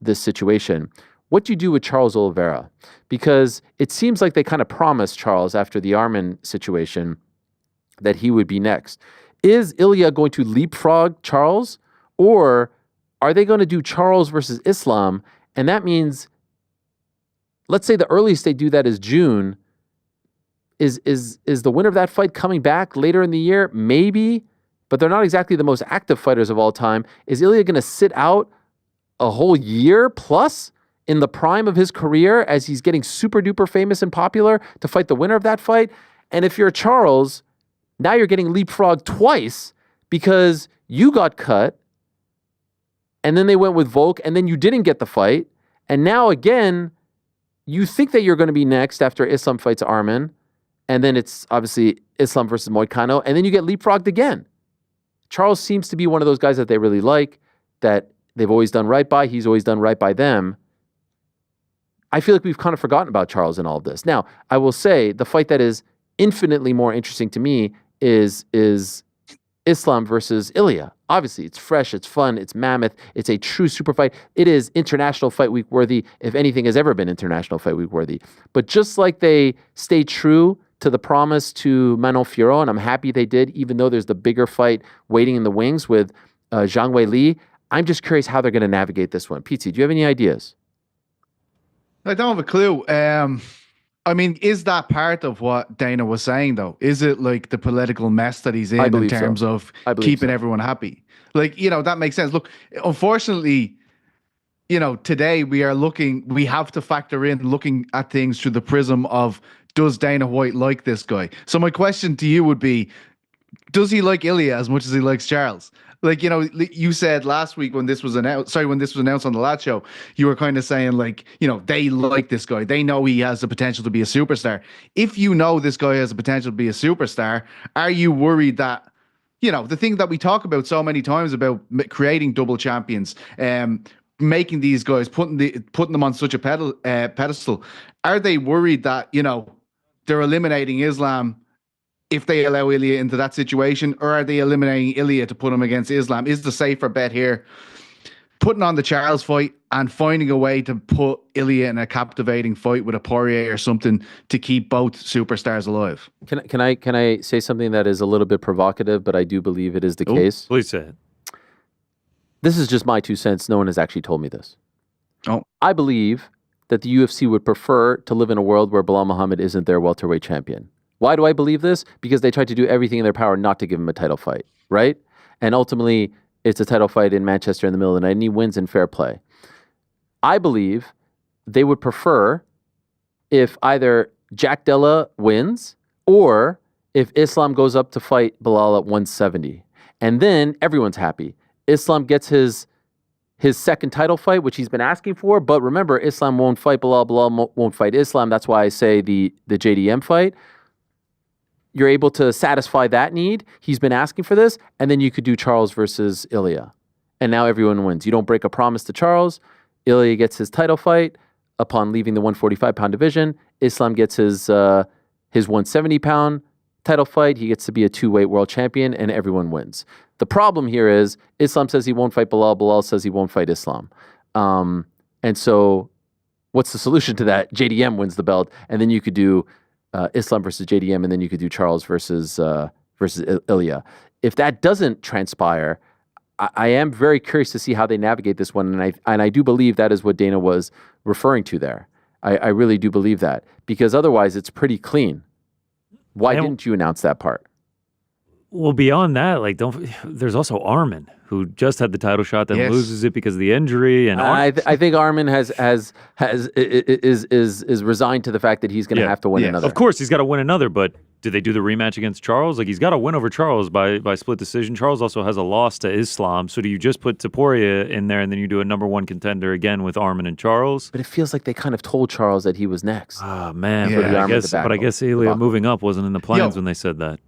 this situation. What do you do with Charles Oliveira? Because it seems like they kind of promised Charles after the Arman situation that he would be next. Is Ilia going to leapfrog Charles, or are they going to do Charles versus Islam? And that means, let's say the earliest they do that is June. Is the winner of that fight coming back later in the year? Maybe, but they're not exactly the most active fighters of all time. Is Ilia going to sit out a whole year plus in the prime of his career as he's getting super duper famous and popular to fight the winner of that fight? And if you're Charles, now you're getting leapfrogged twice because you got cut, and then they went with Volk, and then you didn't get the fight. And now again, you think that you're going to be next after Islam fights Arman, and then it's obviously Islam versus Moicano, and then you get leapfrogged again. Charles seems to be one of those guys that they really like, that they've always done right by. He's always done right by them. I feel like we've kind of forgotten about Charles in all of this. Now, I will say the fight that is infinitely more interesting to me is Islam versus Ilia. Obviously, it's fresh, it's fun, it's mammoth, it's a true super fight. It is International Fight Week worthy, if anything has ever been International Fight Week worthy. But just like they stayed true to the promise to Manon Fiorot, and I'm happy they did, even though there's the bigger fight waiting in the wings with Zhang Wei Li, I'm just curious how they're going to navigate this one. Pete, do you have any ideas? I don't have a clue. I mean, is that part of what Dana was saying, though? Is it like the political mess that he's in terms of keeping everyone happy? Like, that makes sense. Look, unfortunately, today we have to factor in looking at things through the prism of, does Dana White like this guy? So my question to you would be, does he like Ilya as much as he likes Charles? Like, you said last week when this was announced on the Lad Show, you were kind of saying like, they like this guy. They know he has the potential to be a superstar. If you know this guy has the potential to be a superstar, are you worried that, the thing that we talk about so many times about creating double champions, making these guys, putting them on such a pedestal, are they worried that, they're eliminating Islam if they allow Ilya into that situation, or are they eliminating Ilya to put him against Islam? Is the safer bet here putting on the Charles fight and finding a way to put Ilya in a captivating fight with a Poirier or something to keep both superstars alive? Can I say something that is a little bit provocative, but I do believe it is the case? Please say it. This is just my 2 cents. No one has actually told me this. Oh, I believe that the UFC would prefer to live in a world where Bilal Muhammad isn't their welterweight champion. Why do I believe this? Because they tried to do everything in their power not to give him a title fight, right? And ultimately, it's a title fight in Manchester in the middle of the night, and he wins in fair play. I believe they would prefer if either Jack Della wins or if Islam goes up to fight Bilal at 170. And then everyone's happy. Islam gets his second title fight, which he's been asking for. But remember, Islam won't fight Bilal. Bilal won't fight Islam. That's why I say the JDM fight. You're able to satisfy that need. He's been asking for this. And then you could do Charles versus Ilya. And now everyone wins. You don't break a promise to Charles. Ilya gets his title fight upon leaving the 145-pound division. Islam gets his 170-pound title fight. He gets to be a two-weight world champion, and everyone wins. The problem here is Islam says he won't fight Bilal. Bilal says he won't fight Islam. And so what's the solution to that? JDM wins the belt, and then you could do Islam versus JDM, and then you could do Charles versus Ilya. If that doesn't transpire, I am very curious to see how they navigate this one, and I do believe that is what Dana was referring to there. I really do believe that, because otherwise it's pretty clean. Why didn't you announce that part? Well, beyond that, there's also Armin, who just had the title shot, then loses it because of the injury. And I think Armin is resigned to the fact that he's going to have to win another. Of course, he's got to win another. But do they do the rematch against Charles? He's got to win over Charles by split decision. Charles also has a loss to Islam. So do you just put Taporia in there and then you do a number one contender again with Armin and Charles? But it feels like they kind of told Charles that he was next. Oh man, I guess Ilya moving up wasn't in the plans when they said that.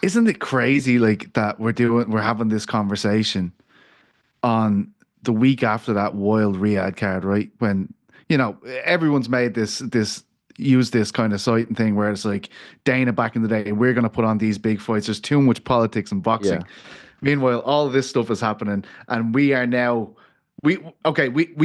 Isn't it crazy that we're having this conversation on the week after that wild Riyadh card, right? When, everyone's made this kind of site and thing where it's like Dana back in the day, we're going to put on these big fights. There's too much politics and boxing. Yeah. Meanwhile, all this stuff is happening, and we are now we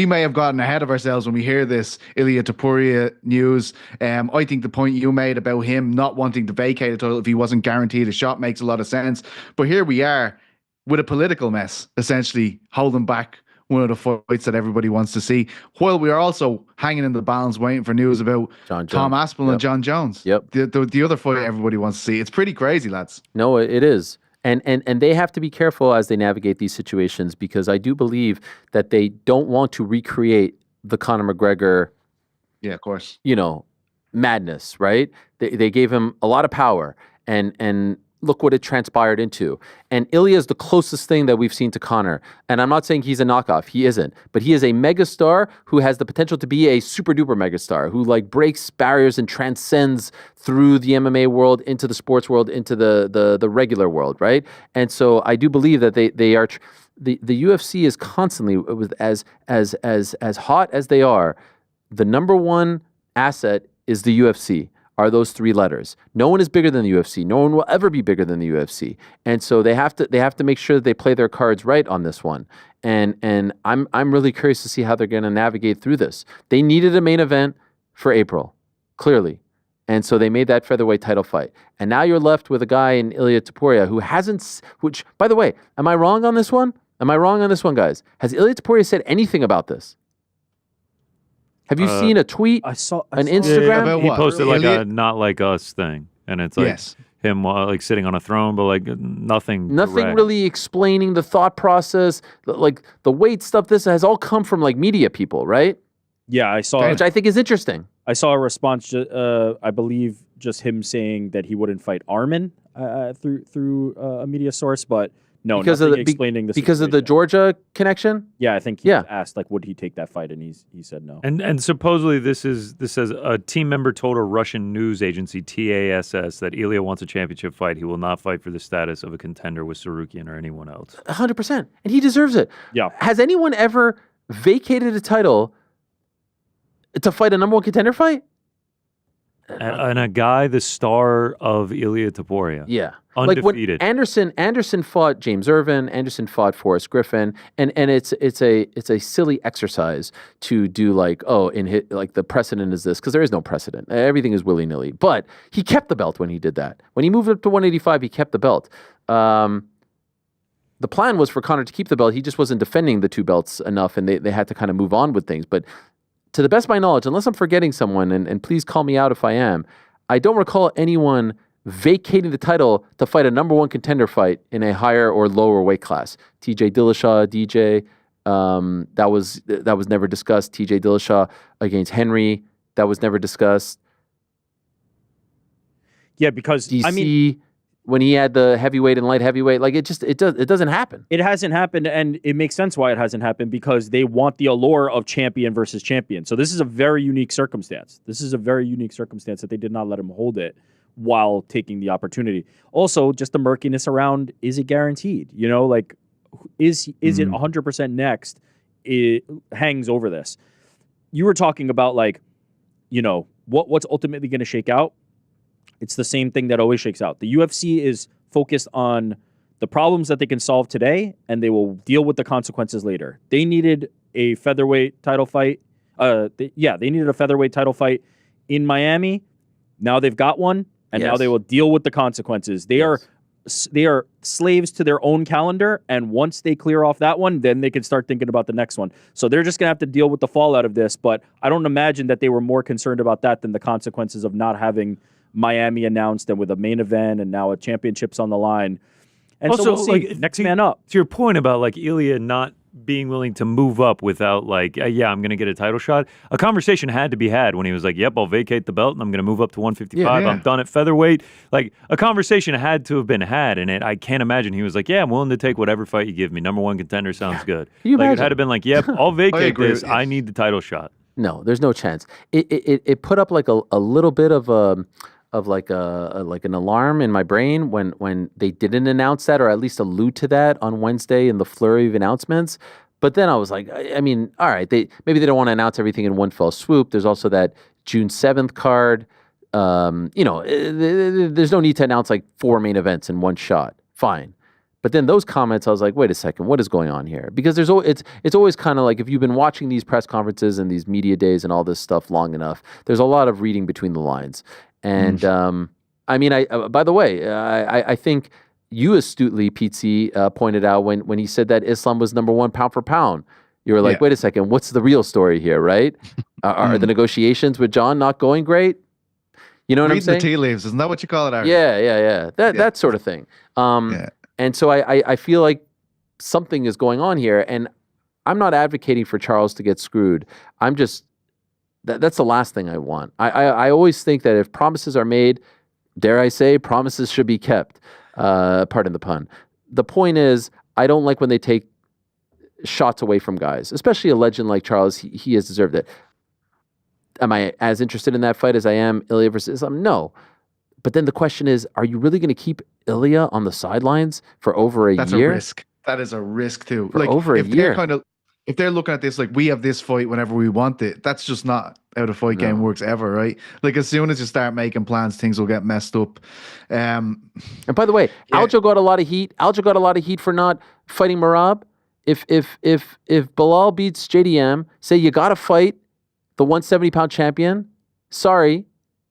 may have gotten ahead of ourselves when we hear this Ilya Taporia news. I think the point you made about him not wanting to vacate a title if he wasn't guaranteed a shot makes a lot of sense. But here we are with a political mess, essentially holding back one of the fights that everybody wants to see, while we are also hanging in the balance waiting for news about Tom Aspinall and John Jones. Yep. The other fight everybody wants to see. It's pretty crazy, lads. No, it is. And they have to be careful as they navigate these situations, because I do believe that they don't want to recreate the Conor McGregor, of course, madness, right? They gave him a lot of power, and look what it transpired into. And Ilya is the closest thing that we've seen to Conor. And I'm not saying he's a knockoff. He isn't. But he is a megastar who has the potential to be a super duper megastar, who breaks barriers and transcends through the MMA world into the sports world, into the regular world, right? And so I do believe that they are the UFC is constantly, with as hot as they are, the number one asset is the UFC. are those three letters. No one is bigger than the UFC. No one will ever be bigger than the UFC. And so they have to make sure that they play their cards right on this one. And I'm really curious to see how they're going to navigate through this. They needed a main event for April, clearly. And so they made that featherweight title fight. And now you're left with a guy in Ilia Topuria who hasn't, which, by the way, am I wrong on this one? Am I wrong on this one, guys? Has Ilia Topuria said anything about this? Have you seen a tweet? I saw an Instagram? About He what? posted like Elliot? a not like us thing, and it's like Yes. him like sitting on a throne, but like nothing. Nothing direct. really explaining the thought process. Like the weight stuff, this has all come from like media people, right? Yeah, I saw. Which I think is interesting. I saw a response. I believe just him saying that he wouldn't fight Armin through a media source, but no, Because nothing of the, explaining the because of the situation. Georgia connection. Yeah, I think he Yeah. asked like, would he take that fight, and he said no. And supposedly this says a team member told a Russian news agency TASS that Ilya wants a championship fight. He will not fight for the status of a contender with Sarukian or anyone else. 100%. And he deserves it. Yeah. Has anyone ever vacated a title to fight a number one contender fight? And a guy the star of Ilia Topuria. Yeah. Undefeated. Like when Anderson fought James Irvin, Anderson fought Forrest Griffin, and it's a silly exercise to do like, like the precedent is this, because there is no precedent. Everything is willy-nilly. But he kept the belt when he did that. When he moved up to 185, he kept the belt. The plan was for Conor to keep the belt. He just wasn't defending the two belts enough, and they had to kind of move on with things. But to the best of my knowledge, unless I'm forgetting someone, and please call me out if I am, I don't recall anyone vacating the title to fight a number one contender fight in a higher or lower weight class. TJ Dillashaw, DJ, that was never discussed. TJ Dillashaw against Henry, that was never discussed. Yeah, because DC, I mean, when he had the heavyweight and light heavyweight, like it doesn't happen. it hasn't happened, and it makes sense why it hasn't happened, because they want the allure of champion versus champion. So this is a very unique circumstance. This is a very unique circumstance that they did not let him hold it while taking the opportunity. Also, just the murkiness around, is it guaranteed? You know, like, is it 100% next? It hangs over this. You were talking about, like, you know, what's ultimately going to shake out. It's the same thing that always shakes out. The UFC is focused on the problems that they can solve today, and they will deal with the consequences later. They needed a featherweight title fight. They needed a featherweight title fight in Miami. Now they've got one, and now Yes. they will deal with the consequences. They are slaves to their own calendar, and once they clear off that one, then they can start thinking about the next one. So they're just going to have to deal with the fallout of this, but I don't imagine that they were more concerned about that than the consequences of not having Miami announced and with a main event and now a championship's on the line. And Also, so we'll see. like, Next man up. To your point about like Ilya not being willing to move up without like, I'm going to get a title shot. A conversation had to be had when he was like, yep, I'll vacate the belt and I'm going to move up to 155. Yeah. I'm done at featherweight. Like a conversation had to have been had, and I can't imagine he was like, I'm willing to take whatever fight you give me. Number one contender sounds good. Can you like imagine? it had to have been like, yep, I'll vacate agree this. with you. I need the title shot. No, there's no chance. It put up like a little bit of an alarm in my brain when they didn't announce that, or at least allude to that on Wednesday in the flurry of announcements. But then I was like, I mean, all right, maybe they don't want to announce everything in one fell swoop. There's also that June 7th card. There's no need to announce like 4 main events in one shot. Fine. But then those comments, I was like, wait a second, what is going on here? Because it's always kind of like, if you've been watching these press conferences and these media days and all this stuff long enough, there's a lot of reading between the lines. And I mean, by the way, I think you astutely, Pete C, pointed out when he said that Islam was number one pound for pound. You were like, wait a second, what's the real story here, right? Are the negotiations with John not going great? You know what I'm Reading the saying? tea leaves, isn't that what you call it, Aaron? Yeah. That sort of thing. And so I feel like something is going on here, and I'm not advocating for Charles to get screwed. I'm just that's the last thing I want. I always think that if promises are made, dare I say, promises should be kept. Pardon the pun. The point is, I don't like when they take shots away from guys, especially a legend like Charles. He has deserved it. Am I as interested in that fight as I am Ilya versus Islam? No. But then the question is, are you really going to keep Ilya on the sidelines for over a That's year? a risk. That is a risk too. For over a if year. they're kind of if they're looking at this like we have this fight whenever we want it, that's just not how the fight game works ever, right? Like as soon as you start making plans, things will get messed up. And by the way, Aljo got a lot of heat. Aljo got a lot of heat for not fighting Marab. If Bilal beats JDM, say you got to fight the 170-pound champion. Sorry,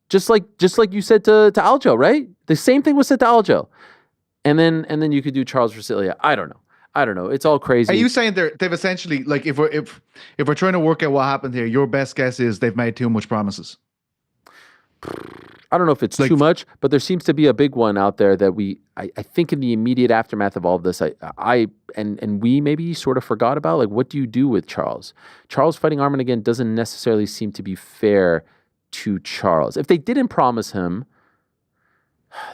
just like you said to Aljo, right? The same thing was said to Aljo, and then you could do Charles Brasilia. I don't know. It's all crazy. Are you saying they've essentially, like, if we're trying to work out what happened here, your best guess is they've made too much promises? I don't know if it's too much, but there seems to be a big one out there that I think in the immediate aftermath of all of this, and we maybe sort of forgot about, like, what do you do with Charles? Charles fighting Arman again doesn't necessarily seem to be fair to Charles. If they didn't promise him,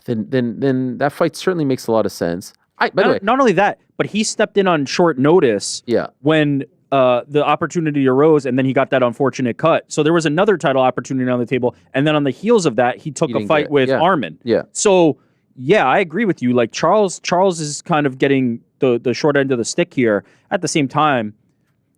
then that fight certainly makes a lot of sense. By the way, not only that, but he stepped in on short notice when the opportunity arose, and then he got that unfortunate cut. So there was another title opportunity on the table, and then on the heels of that, he took a fight with Arman. Yeah. So, I agree with you. Like, Charles is kind of getting the short end of the stick here. At the same time,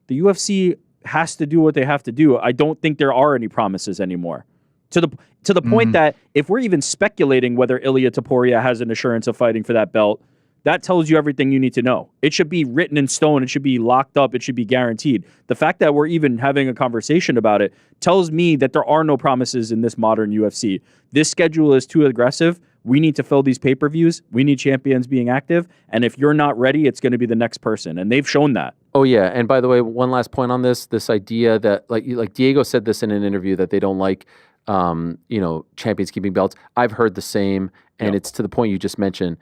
the UFC has to do what they have to do. I don't think there are any promises anymore. To the point that if we're even speculating whether Ilia Topuria has an assurance of fighting for that belt, that tells you everything you need to know. It should be written in stone. It should be locked up. It should be guaranteed. The fact that we're even having a conversation about it tells me that there are no promises in this modern UFC. This schedule is too aggressive. We need to fill these pay-per-views. We need champions being active. And if you're not ready, it's going to be the next person. And they've shown that. Oh, yeah. And by the way, one last point on this idea that, like Diego said this in an interview, that they don't like champions keeping belts. I've heard the same. And it's to the point you just mentioned.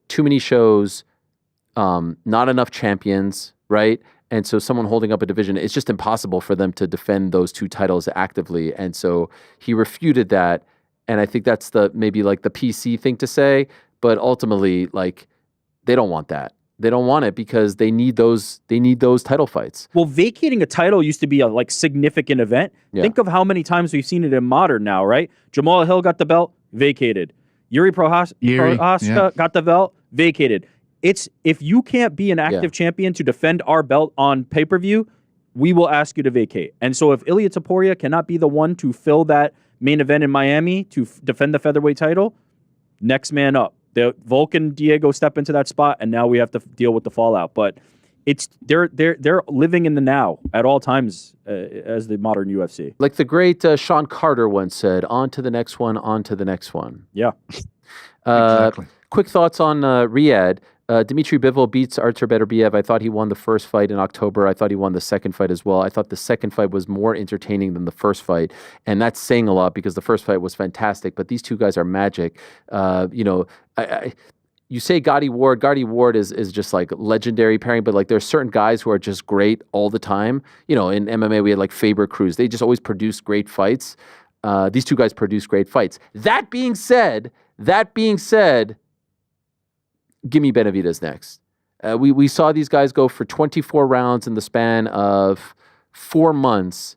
Too many shows, not enough champions, right? And so someone holding up a division, it's just impossible for them to defend those two titles actively. And so he refuted that. And I think that's maybe the PC thing to say. But ultimately, they don't want that. They don't want it because they need those title fights. Well, vacating a title used to be a significant event. Yeah. Think of how many times we've seen it in modern now, right? Jamal Hill got the belt, vacated. Yuri Prohaska got the belt, vacated. It's if you can't be an active champion to defend our belt on pay-per-view, we will ask you to vacate. And so if Ilia Topuria cannot be the one to fill that main event in Miami to defend the featherweight title, next man up. The Volk and Diego step into that spot, and now we have to deal with the fallout. But they're living in the now at all times as the modern UFC. Like the great Sean Carter once said, on to the next one, on to the next one. Yeah. Exactly. Quick thoughts on Riyadh. Dmitry Bivol beats Artur Beterbiev. I thought he won the first fight in October. I thought he won the second fight as well. I thought the second fight was more entertaining than the first fight. And that's saying a lot because the first fight was fantastic. But these two guys are magic. You say Gotti Ward. Gotti Ward is just legendary pairing, but there's certain guys who are just great all the time. In MMA we had Faber Cruz. They just always produce great fights. These two guys produce great fights. That being said, give me Benavidez next. We saw these guys go for 24 rounds in the span of 4 months.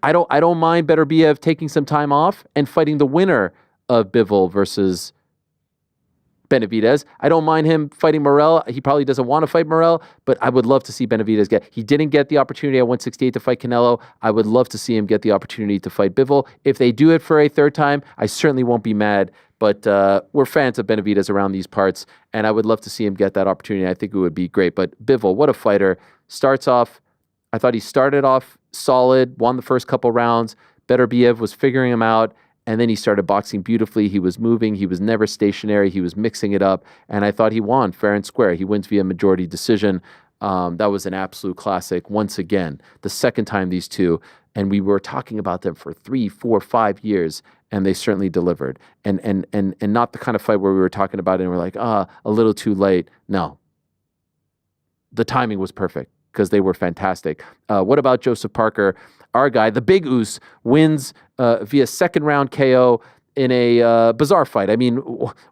I don't mind Beterbiev taking some time off and fighting the winner of Bivol versus Benavidez. I don't mind him fighting Morel. He probably doesn't want to fight Morel, but I would love to see Benavidez He didn't get the opportunity at 168 to fight Canelo. I would love to see him get the opportunity to fight Bivol. If they do it for a third time, I certainly won't be mad. But we're fans of Benavidez around these parts, and I would love to see him get that opportunity. I think it would be great. But Bivol, what a fighter. I thought he started off solid, won the first couple rounds. Beterbiev was figuring him out, and then he started boxing beautifully. He was moving. He was never stationary. He was mixing it up, and I thought he won fair and square. He wins via majority decision. That was an absolute classic once again. The second time these two, and we were talking about them for 3, 4, 5 years, and they certainly delivered. And not the kind of fight where we were talking about it and we're like, a little too late. No. The timing was perfect because they were fantastic. What about Joseph Parker? Our guy, the Big Oos, wins via second round KO in a bizarre fight. I mean,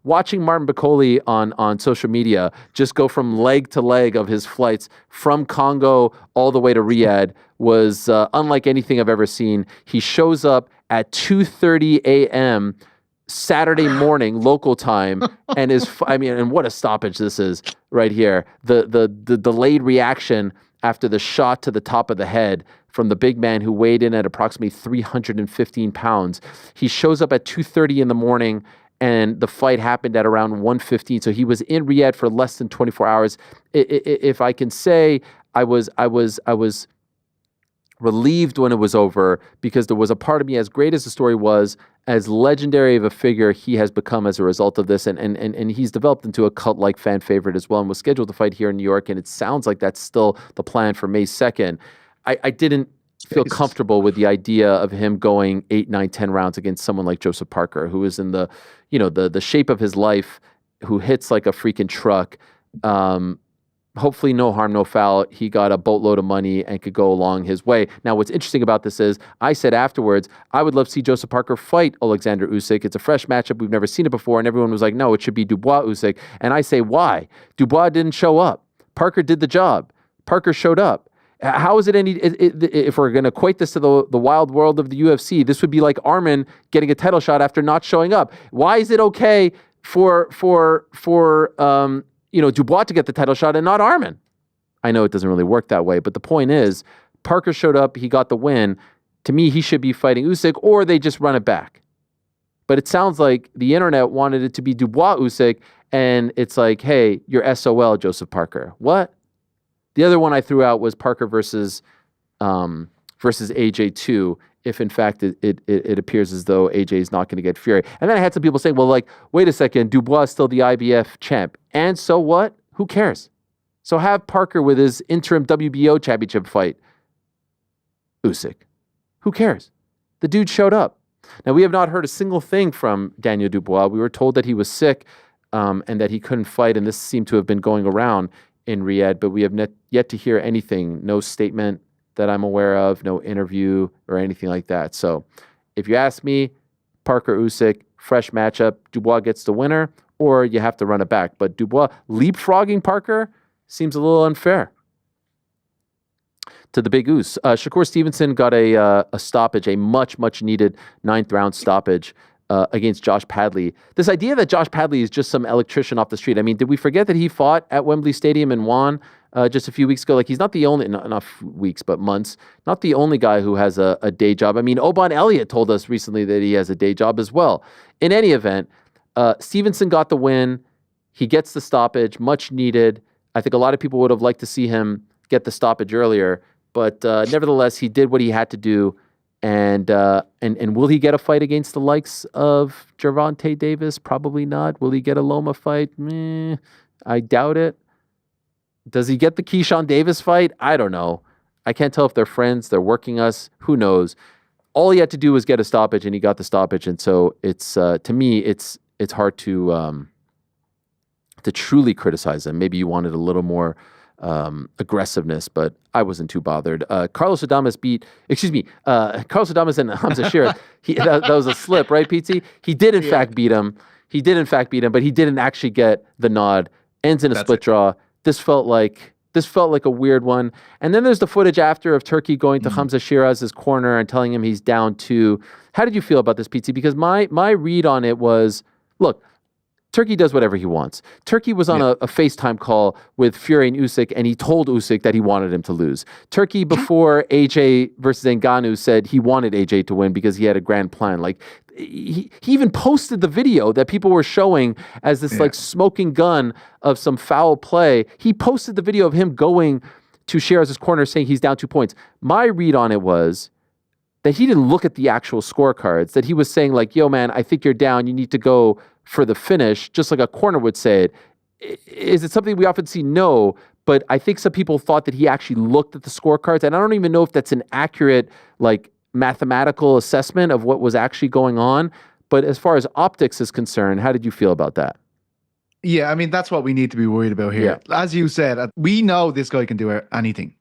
watching Martin Bacoli on social media just go from leg to leg of his flights from Congo all the way to Riyadh was unlike anything I've ever seen. He shows up at 2:30 a.m. Saturday morning local time and and what a stoppage this is right here. The delayed reaction after the shot to the top of the head from the big man who weighed in at approximately 315 pounds. He shows up at 2:30 in the morning, and the fight happened at around 1:15. So he was in Riyadh for less than 24 hours. If I can say, I was relieved when it was over, because there was a part of me, as great as the story was, as legendary of a figure he has become as a result of this, and he's developed into a cult-like fan favorite as well, and was scheduled to fight here in New York, and it sounds like that's still the plan for May 2nd. I didn't feel comfortable with the idea of him going 8, 9, 10 rounds against someone like Joseph Parker, who is in the shape of his life, who hits like a freaking truck. Hopefully no harm, no foul. He got a boatload of money and could go along his way. Now, what's interesting about this is, I said afterwards, I would love to see Joseph Parker fight Alexander Usyk. It's a fresh matchup. We've never seen it before. And everyone was like, no, it should be Dubois Usyk. And I say, why? Dubois didn't show up. Parker did the job. Parker showed up. How is it if we're going to equate this to the wild world of the UFC, this would be like Arman getting a title shot after not showing up. Why is it okay for Dubois to get the title shot and not Arman? I know it doesn't really work that way, but the point is, Parker showed up, he got the win. To me, he should be fighting Usyk, or they just run it back. But it sounds like the internet wanted it to be Dubois Usyk, and it's like, hey, you're SOL, Joseph Parker. What? The other one I threw out was Parker versus AJ2, if in fact it appears as though AJ is not going to get Fury. And then I had some people saying, well, like, wait a second, Dubois is still the IBF champ. And so what? Who cares? So have Parker with his interim WBO championship fight Usyk. Who cares? The dude showed up. Now, we have not heard a single thing from Daniel Dubois. We were told that he was sick and that he couldn't fight, and this seemed to have been going around in Riyadh, but we have yet to hear anything, no statement that I'm aware of, no interview or anything like that. So if you ask me, Parker Usyk, fresh matchup, Dubois gets the winner, or you have to run it back. But Dubois leapfrogging Parker seems a little unfair. To the Big Oos, Shakur Stevenson got a stoppage, a much needed 9th round stoppage against Josh Padley. This idea that Josh Padley is just some electrician off the street. I mean, did we forget that he fought at Wembley Stadium and won just a few weeks ago? Like, he's not the only, not weeks, but months, not the only guy who has a day job. I mean, Oban Elliott told us recently that he has a day job as well. In any event, Stevenson got the win. He gets the stoppage, much needed. I think a lot of people would have liked to see him get the stoppage earlier, but nevertheless, he did what he had to do. And will he get a fight against the likes of Gervonta Davis? Probably not. Will he get a Loma fight? I doubt it. Does he get the Keyshawn Davis fight? I don't know. I can't tell if they're friends, they're working us. Who knows? All he had to do was get a stoppage, and he got the stoppage. And so it's to me, it's hard to truly criticize him. Maybe you wanted a little more aggressiveness, but I wasn't too bothered. Carlos Adames Carlos Adames and Hamza Shearer. That was a slip, right, PT? He did in fact beat him. But he didn't actually get the nod. Ends in a split draw. This felt like a weird one. And then there's the footage after of Turkey going to Hamza Shiraz's corner and telling him he's down 2. How did you feel about this, PT? Because my read on it was, look, Turkey does whatever he wants. Turkey was on a FaceTime call with Fury and Usyk, and he told Usyk that he wanted him to lose. Turkey, before AJ versus Ngannou, said he wanted AJ to win because he had a grand plan. Like, he even posted the video that people were showing as this like smoking gun of some foul play. He posted the video of him going to Shiraz's corner saying he's down 2 points. My read on it was that he didn't look at the actual scorecards, that he was saying like, yo, man, I think you're down. You need to go for the finish, just like a corner would say it. Is it something we often see? No, but I think some people thought that he actually looked at the scorecards, and I don't even know if that's an accurate like mathematical assessment of what was actually going on. But as far as optics is concerned, how did you feel about that? Yeah, I mean, that's what we need to be worried about here. Yeah. As you said, we know this guy can do anything.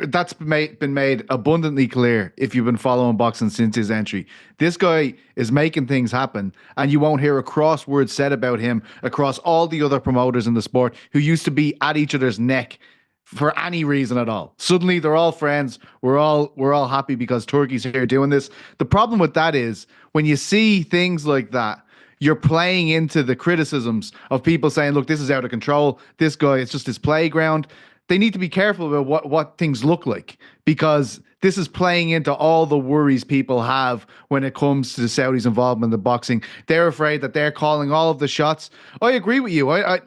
That's been made abundantly clear if you've been following boxing since his entry. This guy is making things happen, and you won't hear a cross word said about him across all the other promoters in the sport who used to be at each other's neck for any reason at all. Suddenly they're all friends. We're all happy because Turkey's here doing this. The problem with that is when you see things like that, you're playing into the criticisms of people saying, look, this is out of control. This guy, it's just his playground. they need to be careful about what things look like, because this is playing into all the worries people have when it comes to the Saudis' involvement in boxing. They're afraid that they're calling all of the shots. I agree with you. I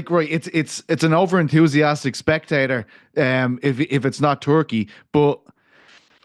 right. It's an over enthusiastic spectator. If it's not Turkey, but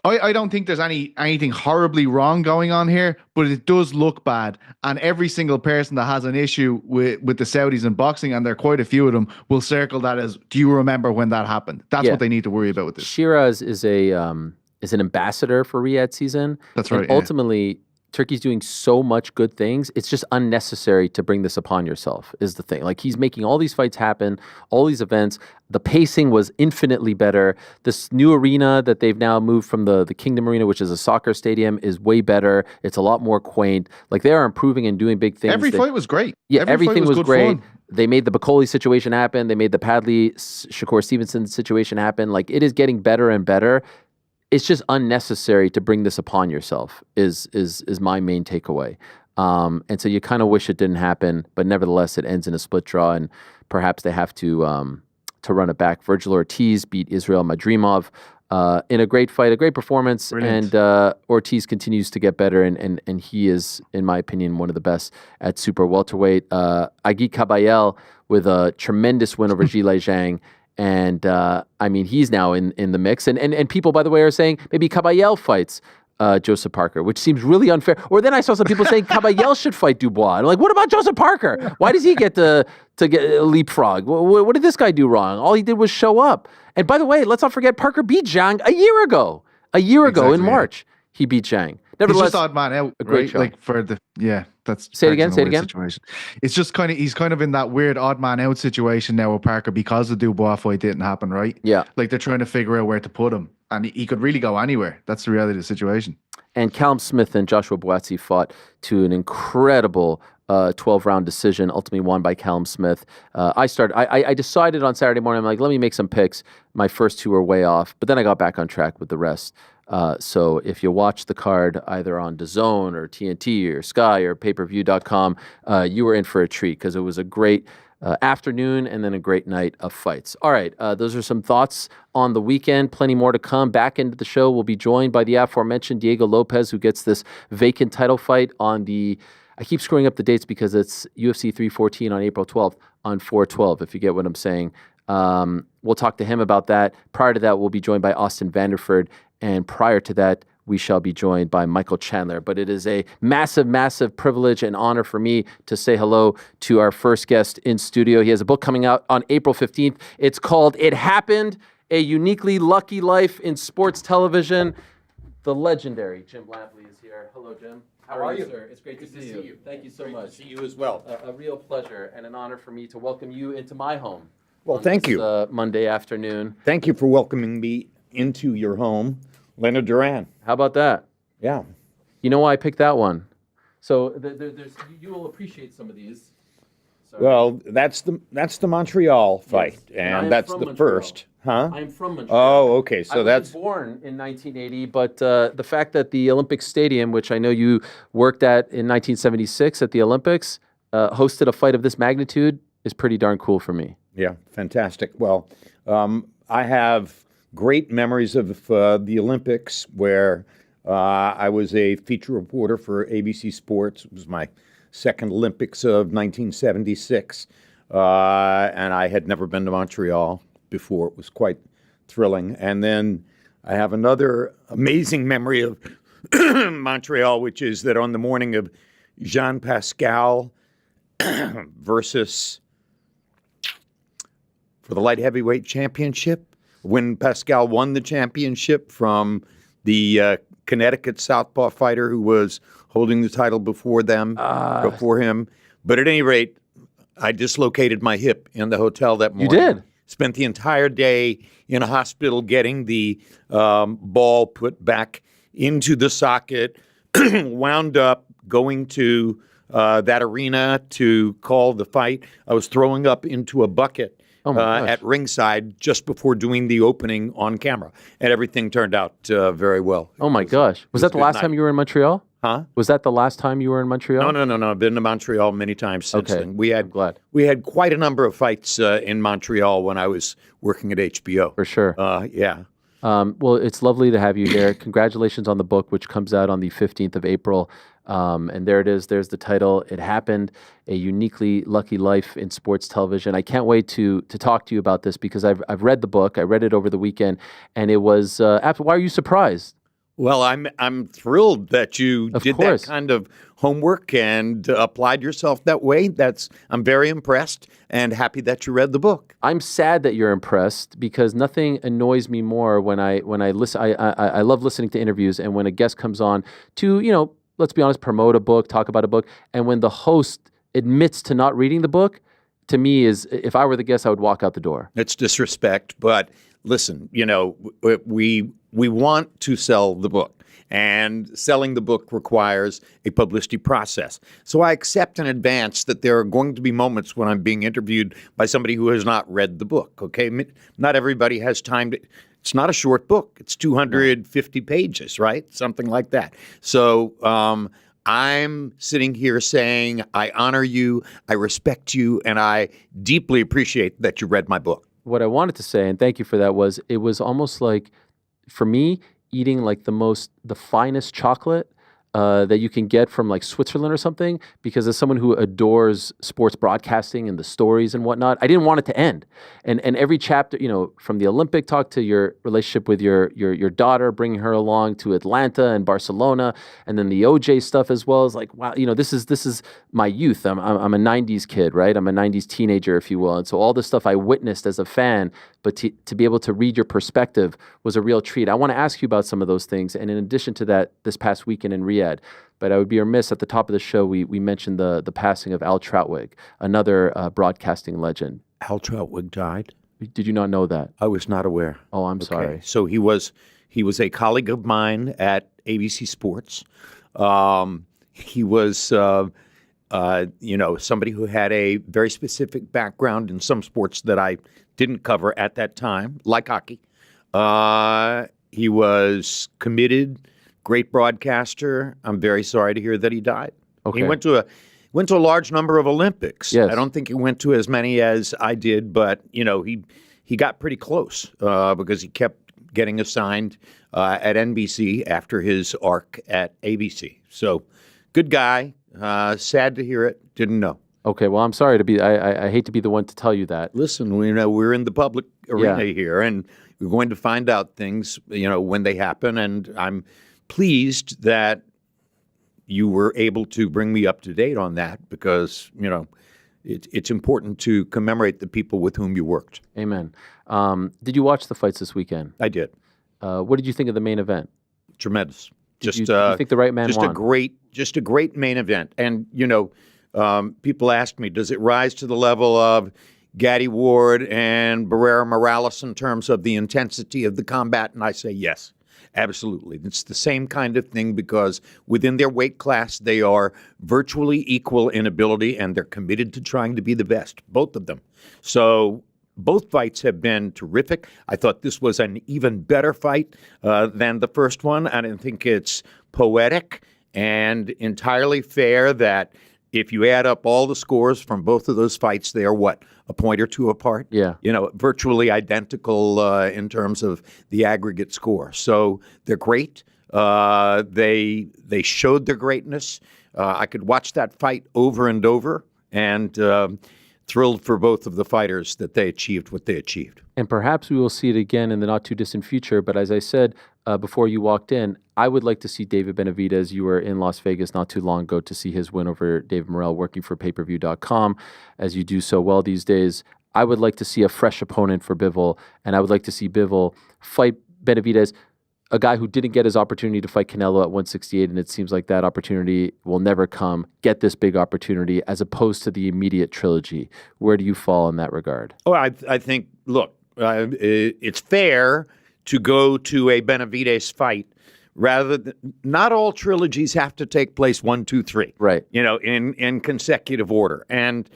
I don't think there's anything horribly wrong going on here, but it does look bad. And every single person that has an issue with the Saudis in boxing, and there are quite a few of them, will circle that as, do you remember when that happened? That's what they need to worry about with this. Shiraz is an ambassador for Riyadh season. That's right. And ultimately, Turkey's doing so much good things. It's just unnecessary to bring this upon yourself, is the thing. Like, he's making all these fights happen, all these events. The pacing was infinitely better. This new arena that they've now moved from the Kingdom Arena, which is a soccer stadium, is way better. It's a lot more quaint. Like, they are improving and doing big things. Every fight was great. Yeah, everything was great. Fun. They made the Bacoli situation happen. They made the Padley, Shakur Stevenson situation happen. Like, it is getting better and better. It's just unnecessary to bring this upon yourself is my main takeaway. And so you kind of wish it didn't happen, but nevertheless, it ends in a split draw, and perhaps they have to run it back. Virgil Ortiz beat Israel Madrimov in a great fight, a great performance. Brilliant. And Ortiz continues to get better, and he is, in my opinion, one of the best at super welterweight. Agi Kabayel with a tremendous win over Zhilei Zhang. And I mean, he's now in the mix. And people, by the way, are saying maybe Kabayel fights Joseph Parker, which seems really unfair. Or then I saw some people saying Kabayel should fight Dubois. And I'm like, what about Joseph Parker? Why does he get to get a leapfrog? What did this guy do wrong? All he did was show up. And by the way, let's not forget, Parker beat Zhang a year ago. Exactly, in March, he beat Zhang. Nevertheless, it's just odd man out, right? Show. Like for the that's say it again. Situation. It's just he's kind of in that weird odd man out situation now with Parker because the Dubois fight didn't happen, right? Yeah, like they're trying to figure out where to put him, and he could really go anywhere. That's the reality of the situation. And Callum Smith and Joshua Buatsi fought to an incredible 12-round decision, ultimately won by Callum Smith. I decided on Saturday morning, I'm like, let me make some picks. My first two were way off, but then I got back on track with the rest. So if you watch the card either on DAZN or TNT or Sky or payperview.com, you were in for a treat because it was a great afternoon and then a great night of fights. All right, those are some thoughts on the weekend. Plenty more to come. Back into the show, we'll be joined by the aforementioned Diego Lopes, who gets this vacant title fight on the... I keep screwing up the dates because it's UFC 314 on April 12th on 4/12, if you get what I'm saying. We'll talk to him about that. Prior to that, we'll be joined by Austin Vanderford. And prior to that, we shall be joined by Michael Chandler. But it is a massive, massive privilege and honor for me to say hello to our first guest in studio. He has a book coming out on April 15th. It's called It Happened, A Uniquely Lucky Life in Sports Television. The legendary Jim Lampley is here. Hello, Jim. How are you, sir? It's great to see you. Thank you so much. To see you as well. A real pleasure and an honor for me to welcome you into my home. Well, thank you. Monday afternoon. Thank you for welcoming me into your home, Leonard Duran. How about that? Yeah. You know why I picked that one? So you will appreciate some of these. Sorry. Well, that's the Montreal fight, yes. And that's the Montreal. First, huh? I'm from Montreal. Oh, okay. So I was born in 1980, but the fact that the Olympic Stadium, which I know you worked at in 1976 at the Olympics, hosted a fight of this magnitude is pretty darn cool for me. Yeah, fantastic. Well, I have great memories of the Olympics where I was a feature reporter for ABC Sports. It was my second Olympics of 1976, and I had never been to Montreal before. It was quite thrilling. And then I have another amazing memory of Montreal, which is that on the morning of Jean Pascal versus for the light heavyweight championship, when Pascal won the championship from the Connecticut southpaw fighter who was holding the title before him. But at any rate, I dislocated my hip in the hotel that morning. You did? Spent the entire day in a hospital getting the ball put back into the socket, wound up going to that arena to call the fight. I was throwing up into a bucket at ringside just before doing the opening on camera. And everything turned out very well. Oh, my gosh. Was that the last time you were in Montreal? Huh? Was that the last time you were in Montreal? No. I've been to Montreal many times since Okay. then. We I'm glad. had quite a number of fights in Montreal when I was working at HBO. For sure. Yeah. Well, it's lovely to have you here. Congratulations on the book, which comes out on the 15th of April. And there it is. There's the title. It Happened, A Uniquely Lucky Life in Sports Television. I can't wait to talk to you about this because I've read the book. I read it over the weekend, and it was. Why are you surprised? Well, I'm thrilled that you did course. that kind of homework and applied yourself that way. I'm very impressed and happy that you read the book. I'm sad that you're impressed because nothing annoys me more when I listen. I love listening to interviews, and when a guest comes on to let's be honest, promote a book, talk about a book, and when the host admits to not reading the book, to me is if I were the guest, I would walk out the door. It's disrespect, but listen, we want to sell the book, and selling the book requires a publicity process. So I accept in advance that there are going to be moments when I'm being interviewed by somebody who has not read the book, okay? Not everybody has time to. It's not a short book. It's 250 pages, right? Something like that. So I'm sitting here saying I honor you, I respect you, and I deeply appreciate that you read my book. What I wanted to say, and thank you for that, was it was almost like, for me, eating like the finest chocolate that you can get from like Switzerland or something, because as someone who adores sports broadcasting and the stories and whatnot, I didn't want it to end. And every chapter, from the Olympic talk to your relationship with your daughter, bringing her along to Atlanta and Barcelona, and then the OJ stuff as well, is like, wow, this is my youth. I'm a 90s kid, right? I'm a 90s teenager, if you will. And so all the stuff I witnessed as a fan, but to be able to read your perspective was a real treat. I want to ask you about some of those things. And in addition to that, this past weekend in Riyadh, but I would be remiss at the top of the show, we mentioned the passing of Al Trautwig, another broadcasting legend. Al Trautwig died? Did you not know that? I was not aware. Oh, I'm sorry. So he was a colleague of mine at ABC Sports. He was somebody who had a very specific background in some sports that I didn't cover at that time, like hockey. He was committed, great broadcaster. I'm very sorry to hear that he died. Okay. He went to a large number of Olympics. Yes. I don't think he went to as many as I did, but he got pretty close because he kept getting assigned at NBC after his arc at ABC. So, good guy. Sad to hear it. Didn't know. Okay, well, I'm sorry to be. I hate to be the one to tell you that. Listen, we're in the public arena here, and we're going to find out things, when they happen. And I'm pleased that you were able to bring me up to date on that because it's important to commemorate the people with whom you worked. Amen. Did you watch the fights this weekend? I did. What did you think of the main event? Tremendous. Did you think the right man just won? a great main event. And people ask me, does it rise to the level of Gaddy Ward and Barrera Morales in terms of the intensity of the combat? And I say yes, absolutely. It's the same kind of thing because within their weight class, they are virtually equal in ability and they're committed to trying to be the best, both of them. So both fights have been terrific. I thought this was an even better fight than the first one. I don't think it's poetic and entirely fair that if you add up all the scores from both of those fights, they are a point or two apart? Yeah. Virtually identical in terms of the aggregate score. So they're great. They showed their greatness. I could watch that fight over and over and thrilled for both of the fighters that they achieved what they achieved. And perhaps we will see it again in the not too distant future. But as I said before you walked in, I would like to see David Benavidez. You were in Las Vegas not too long ago to see his win over David Morrell, working for payperview.com, as you do so well these days. I would like to see a fresh opponent for Bivol, and I would like to see Bivol fight Benavidez, a guy who didn't get his opportunity to fight Canelo at 168, and it seems like that opportunity will never come, get this big opportunity, as opposed to the immediate trilogy. Where do you fall in that regard? Oh, I think, look, it's fair to go to a Benavidez fight rather than, not all trilogies have to take place 1, 2, 3. Right. In consecutive order. And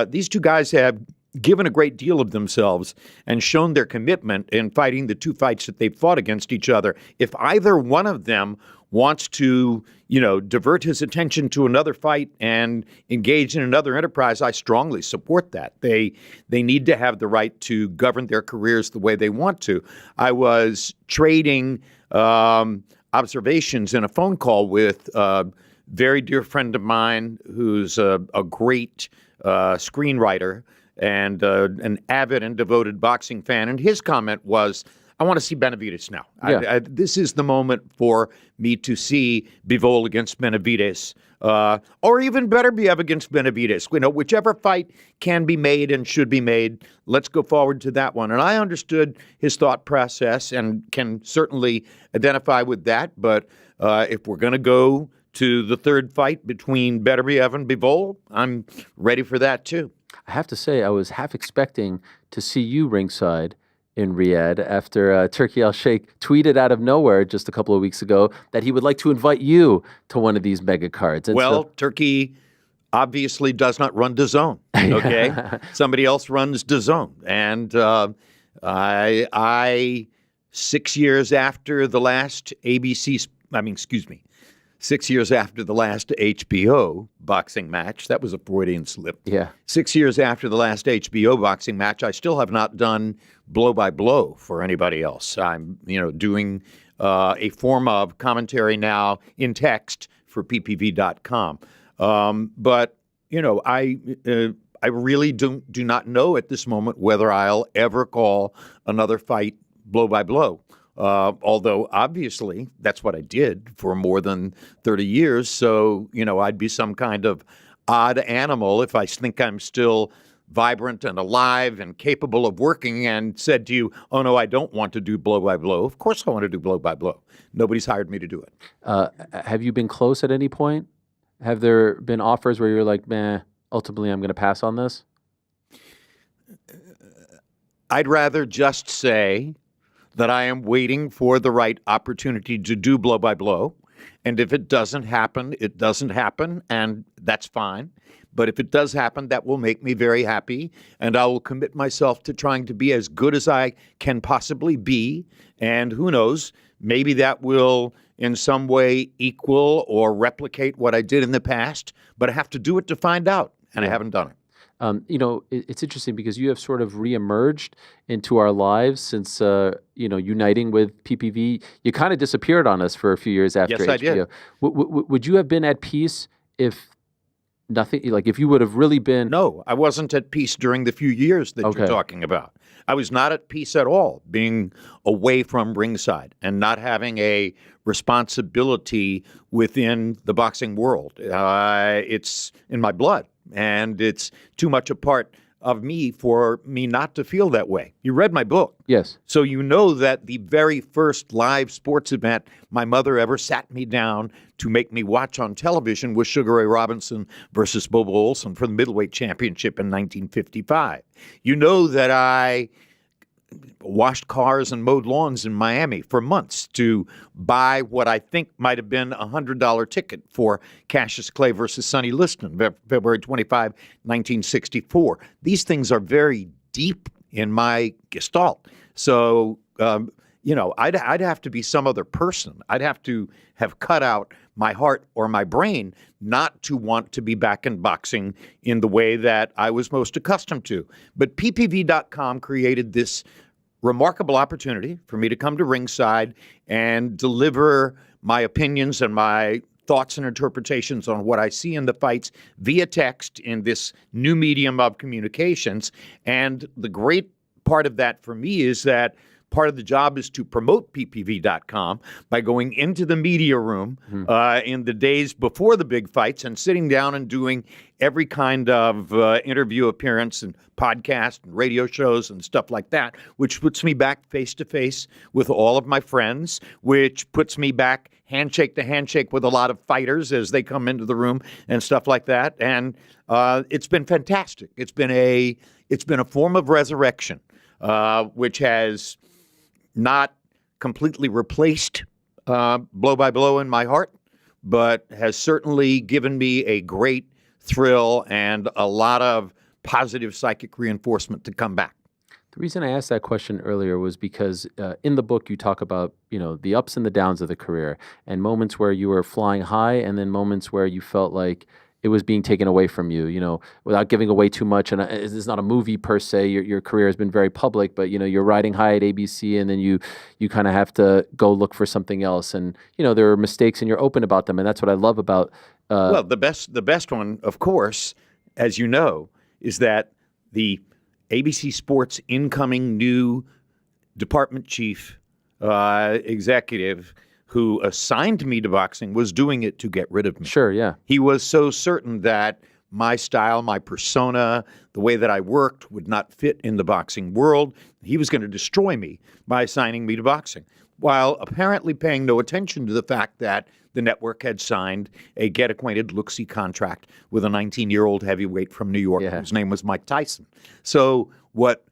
these two guys have given a great deal of themselves and shown their commitment in fighting the two fights that they've fought against each other. If either one of them wants to, divert his attention to another fight and engage in another enterprise, I strongly support that. They need to have the right to govern their careers the way they want to. I was trading observations in a phone call with a very dear friend of mine who's a great screenwriter and an avid and devoted boxing fan. And his comment was, I want to see Benavidez now. Yeah. This is the moment for me to see Bivol against Benavidez, or even better, Biev against Benavidez. Whichever fight can be made and should be made, let's go forward to that one. And I understood his thought process and can certainly identify with that. But if we're going to go to the third fight between Beterbiev and Bivol, I'm ready for that too. I have to say, I was half expecting to see you ringside in Riyadh after Turki Al-Sheikh tweeted out of nowhere just a couple of weeks ago that he would like to invite you to one of these mega cards. And Turkey obviously does not run DAZN, okay? Somebody else runs DAZN. And I 6 years after the last 6 years after the last HBO boxing match, that was a Freudian slip. Yeah. 6 years after the last HBO boxing match, I still have not done blow by blow for anybody else. I'm, doing a form of commentary now in text for ppv.com. But, I really do not know at this moment whether I'll ever call another fight blow by blow. Although obviously that's what I did for more than 30 years. So, I'd be some kind of odd animal if I think I'm still vibrant and alive and capable of working and said to you, oh, no, I don't want to do blow by blow. Of course I want to do blow by blow. Nobody's hired me to do it. Have you been close at any point? Have there been offers where you're like, man, ultimately I'm going to pass on this? I'd rather just say that I am waiting for the right opportunity to do blow by blow. And if it doesn't happen, it doesn't happen, and that's fine. But if it does happen, that will make me very happy, and I will commit myself to trying to be as good as I can possibly be. And who knows, maybe that will in some way equal or replicate what I did in the past, but I have to do it to find out, and I haven't done it. It's interesting because you have sort of reemerged into our lives since, uniting with PPV. You kind of disappeared on us for a few years after Yes, I HBO. did. Would you have been at peace if nothing, like if you would have really been? No, I wasn't at peace during the few years that you're talking about. I was not at peace at all being away from ringside and not having a responsibility within the boxing world. It's in my blood. And it's too much a part of me for me not to feel that way. You read my book. Yes. So you know that the very first live sports event my mother ever sat me down to make me watch on television was Sugar Ray Robinson versus Bobo Olson for the middleweight championship in 1955. You know that I washed cars and mowed lawns in Miami for months to buy what I think might have been a $100 ticket for Cassius Clay versus Sonny Liston, February 25, 1964. These things are very deep in my gestalt. So, I'd have to be some other person. I'd have to have cut out my heart or my brain not to want to be back in boxing in the way that I was most accustomed to. But ppv.com created this remarkable opportunity for me to come to ringside and deliver my opinions and my thoughts and interpretations on what I see in the fights via text in this new medium of communications. And the great part of that for me is that part of the job is to promote ppv.com by going into the media room in the days before the big fights and sitting down and doing every kind of interview appearance and podcast and radio shows and stuff like that, which puts me back face to face with all of my friends, which puts me back handshake to handshake with a lot of fighters as they come into the room and stuff like that. And it's been fantastic. It's been a form of resurrection, which has not completely replaced blow by blow in my heart, but has certainly given me a great thrill and a lot of positive psychic reinforcement to come back. The reason I asked that question earlier was because in the book you talk about, the ups and the downs of the career and moments where you were flying high and then moments where you felt like it was being taken away from you, without giving away too much. And it's not a movie per se. Your career has been very public, but you're riding high at ABC, and then you kind of have to go look for something else. And there are mistakes, and you're open about them, and that's what I love about. Well, the best one, of course, as you know, is that the ABC Sports incoming new department chief executive who assigned me to boxing was doing it to get rid of me. Sure, yeah. He was so certain that my style, my persona, the way that I worked would not fit in the boxing world. He was going to destroy me by assigning me to boxing, while apparently paying no attention to the fact that the network had signed a get-acquainted, look-see contract with a 19-year-old heavyweight from New York whose name was Mike Tyson. So what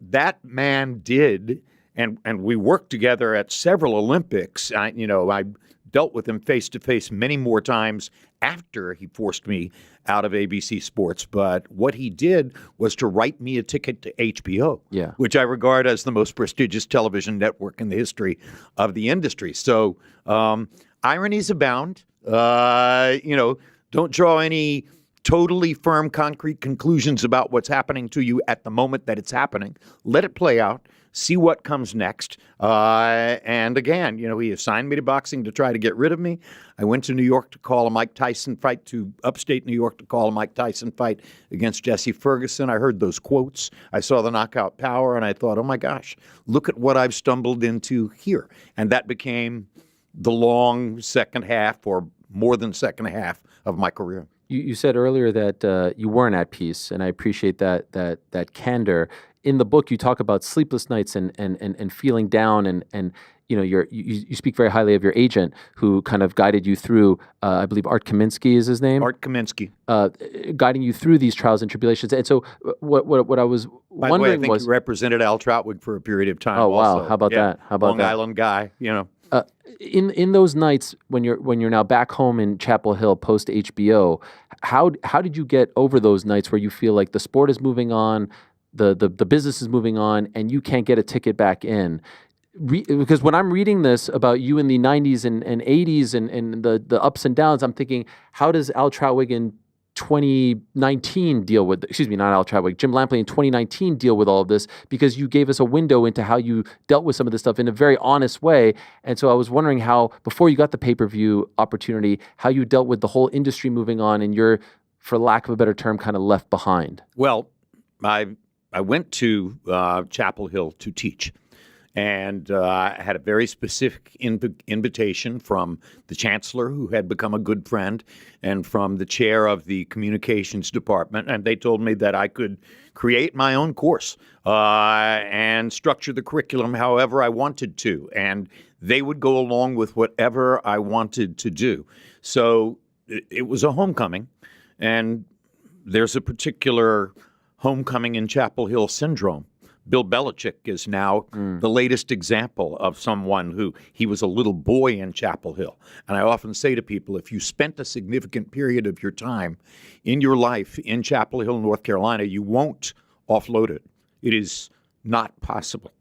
that man did, and we worked together at several Olympics. I dealt with him face-to-face many more times after he forced me out of ABC Sports. But what he did was to write me a ticket to HBO, which I regard as the most prestigious television network in the history of the industry. So ironies abound. Don't draw any totally firm, concrete conclusions about what's happening to you at the moment that it's happening. Let it play out. See what comes next. And again, he assigned me to boxing to try to get rid of me. I went to New York to call a Mike Tyson fight, to upstate New York to call a Mike Tyson fight against Jesse Ferguson. I heard those quotes. I saw the knockout power, and I thought, oh my gosh, look at what I've stumbled into here. And that became the long second half, or more than second half, of my career. You said earlier that you weren't at peace, and I appreciate that candor. In the book, you talk about sleepless nights and feeling down, and you speak very highly of your agent, who kind of guided you through. I believe Art Kaminsky is his name. Art Kaminsky, guiding you through these trials and tribulations. And so, what I was By wondering the way, I think was, you represented Al Troutwig for a period of time. Oh wow, also. how about that? How about Long that? Island guy, In those nights when you're now back home in Chapel Hill post HBO, how did you get over those nights where you feel like the sport is moving on, the business is moving on, and you can't get a ticket back in? Because when I'm reading this about you in the 90s and 80s and the ups and downs, I'm thinking, how does Al Troutwig in 2019 deal with, not Al Troutwig, Jim Lampley in 2019 deal with all of this? Because you gave us a window into how you dealt with some of this stuff in a very honest way. And so I was wondering how, before you got the pay-per-view opportunity, how you dealt with the whole industry moving on and you're, for lack of a better term, kind of left behind. Well, I went to Chapel Hill to teach. And I had a very specific invitation from the chancellor, who had become a good friend, and from the chair of the communications department. And they told me that I could create my own course and structure the curriculum however I wanted to. And they would go along with whatever I wanted to do. So it was a homecoming. And there's a particular homecoming in Chapel Hill syndrome. Bill Belichick is now the latest example of someone who, he was a little boy in Chapel Hill. And I often say to people, if you spent a significant period of your time in your life in Chapel Hill, North Carolina, you won't offload it. It is not possible.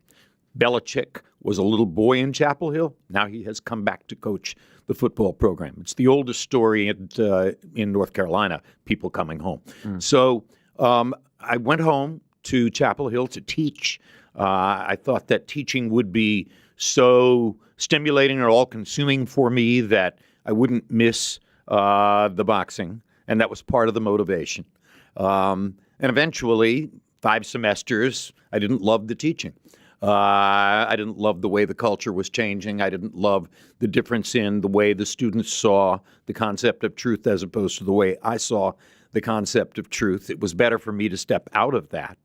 Belichick was a little boy in Chapel Hill. Now he has come back to coach the football program. It's the oldest story in North Carolina, people coming home. So I went home to Chapel Hill to teach. I thought that teaching would be so stimulating or all-consuming for me that I wouldn't miss the boxing, and that was part of the motivation. And eventually, 5 semesters, I didn't love the teaching. I didn't love the way the culture was changing. I didn't love the difference in the way the students saw the concept of truth as opposed to the way I saw the concept of truth. It was better for me to step out of that.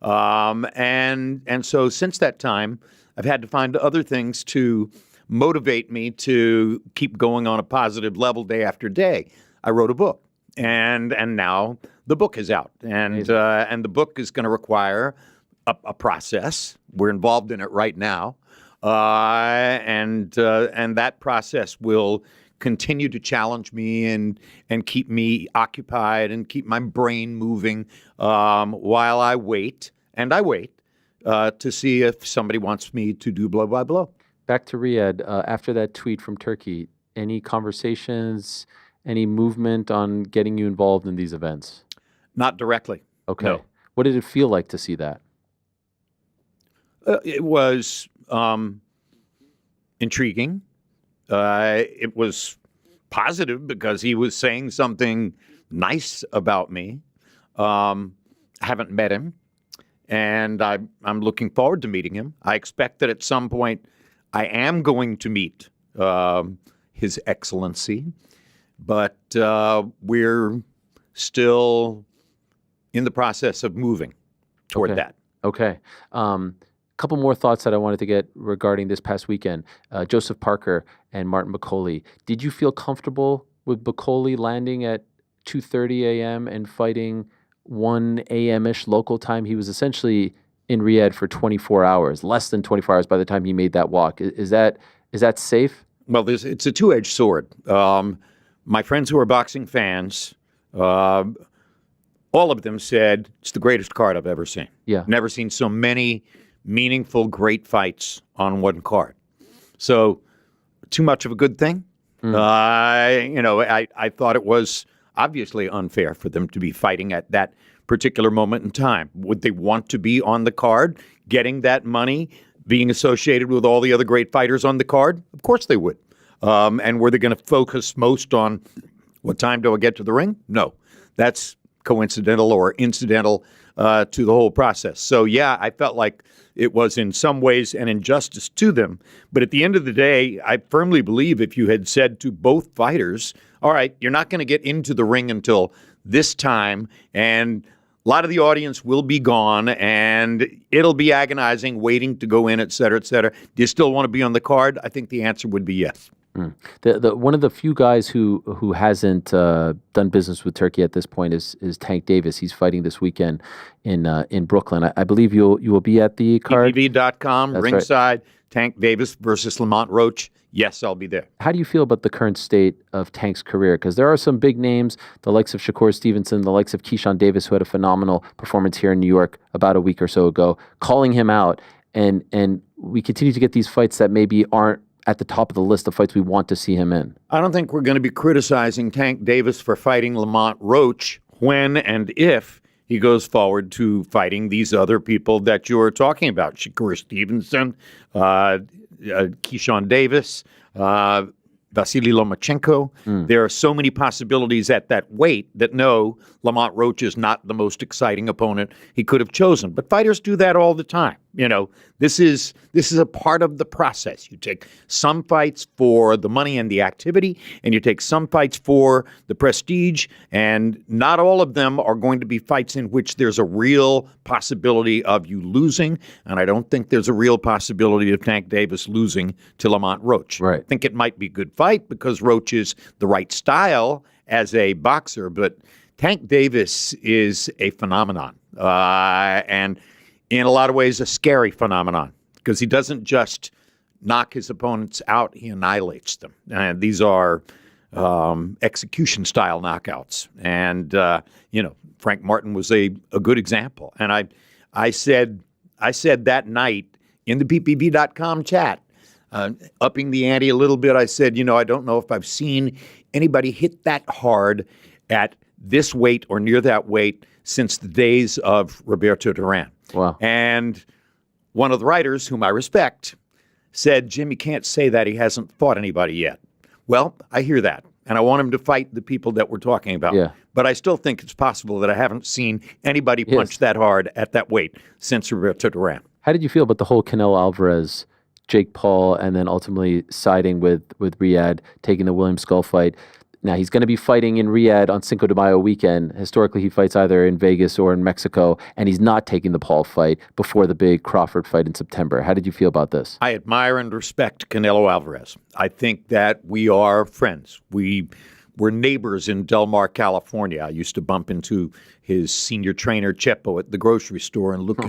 And so since that time, I've had to find other things to motivate me to keep going on a positive level day after day. I wrote a book, and now the book is out, and the book is going to require a process. We're involved in it right now, and that process will continue to challenge me and keep me occupied and keep my brain moving while I wait. And I wait to see if somebody wants me to do blow by blow. Back to Riyadh, after that tweet from Turkey, any conversations, any movement on getting you involved in these events? Not directly. Okay. No. What did it feel like to see that? It was intriguing. It was positive because he was saying something nice about me. I haven't met him, and I'm looking forward to meeting him. I expect that at some point I am going to meet His Excellency, but we're still in the process of moving toward that. Okay. Couple more thoughts that I wanted to get regarding this past weekend. Joseph Parker and Martin McCauley. Did you feel comfortable with McCauley landing at 2:30 a.m. and fighting 1 a.m.-ish local time? He was essentially in Riyadh for 24 hours, less than 24 hours by the time he made that walk. Is that safe? Well, it's a two-edged sword. My friends who are boxing fans, all of them said it's the greatest card I've ever seen. Yeah. Never seen so many meaningful, great fights on one card. So, too much of a good thing? I thought it was obviously unfair for them to be fighting at that particular moment in time. Would they want to be on the card, getting that money, being associated with all the other great fighters on the card? Of course they would. And were they going to focus most on what time do I get to the ring? No. That's coincidental or incidental to the whole process. So, yeah, I felt like it was in some ways an injustice to them. But at the end of the day, I firmly believe if you had said to both fighters, all right, you're not going to get into the ring until this time, and a lot of the audience will be gone, and it'll be agonizing waiting to go in, et cetera, et cetera. Do you still want to be on the card? I think the answer would be yes. The one of the few guys who hasn't done business with Turkey at this point is Tank Davis. He's fighting this weekend in Brooklyn. I believe you will be at the card. PPV.com, That's ringside, right. Tank Davis versus Lamont Roach. Yes, I'll be there. How do you feel about the current state of Tank's career? Because there are some big names, the likes of Shakur Stevenson, the likes of Keyshawn Davis, who had a phenomenal performance here in New York about a week or so ago, calling him out. And we continue to get these fights that maybe aren't at the top of the list of fights we want to see him in. I don't think we're going to be criticizing Tank Davis for fighting Lamont Roach when and if he goes forward to fighting these other people that you're talking about. Shakur Stevenson, Keyshawn Davis, Vasily Lomachenko. There are so many possibilities at that weight that no, Lamont Roach is not the most exciting opponent he could have chosen. But fighters do that all the time. You know, this is a part of the process. You take some fights for the money and the activity, and you take some fights for the prestige, and not all of them are going to be fights in which there's a real possibility of you losing, and I don't think there's a real possibility of Tank Davis losing to Lamont Roach. Right. I think it might be a good fight because Roach is the right style as a boxer, but Tank Davis is a phenomenon, and in a lot of ways, a scary phenomenon because he doesn't just knock his opponents out, he annihilates them. And these are execution-style knockouts. And, Frank Martin was a good example. And I said that night in the PPV.com chat, upping the ante a little bit, I said, I don't know if I've seen anybody hit that hard at this weight or near that weight since the days of Roberto Duran. Wow. And one of the writers, whom I respect, said, Jim, you can't say that. He hasn't fought anybody yet. Well, I hear that. And I want him to fight the people that we're talking about. Yeah. But I still think it's possible that I haven't seen anybody punch that hard at that weight since Roberto Duran. How did you feel about the whole Canelo Alvarez, Jake Paul, and then ultimately siding with Riyadh, taking the William Skull fight? Now, he's going to be fighting in Riyadh on Cinco de Mayo weekend. Historically, he fights either in Vegas or in Mexico, and he's not taking the Paul fight before the big Crawford fight in September. How did you feel about this? I admire and respect Canelo Alvarez. I think that we are friends. We were neighbors in Del Mar, California. I used to bump into his senior trainer, Chepo, at the grocery store and look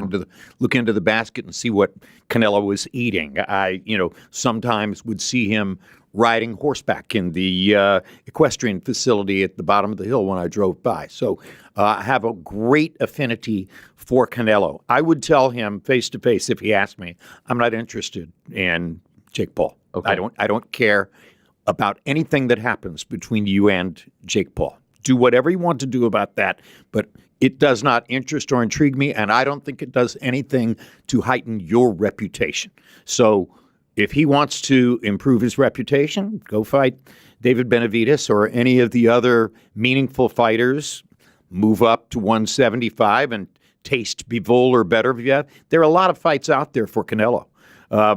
into the basket and see what Canelo was eating. I, sometimes would see him riding horseback in the equestrian facility at the bottom of the hill when I drove by. So I have a great affinity for Canelo. I would tell him face to face if he asked me, I'm not interested in Jake Paul. Okay. I don't care about anything that happens between you and Jake Paul. Do whatever you want to do about that, but it does not interest or intrigue me, and I don't think it does anything to heighten your reputation. So if he wants to improve his reputation, go fight David Benavidez or any of the other meaningful fighters. Move up to 175 and taste Bivol or Beterbiev. There are a lot of fights out there for Canelo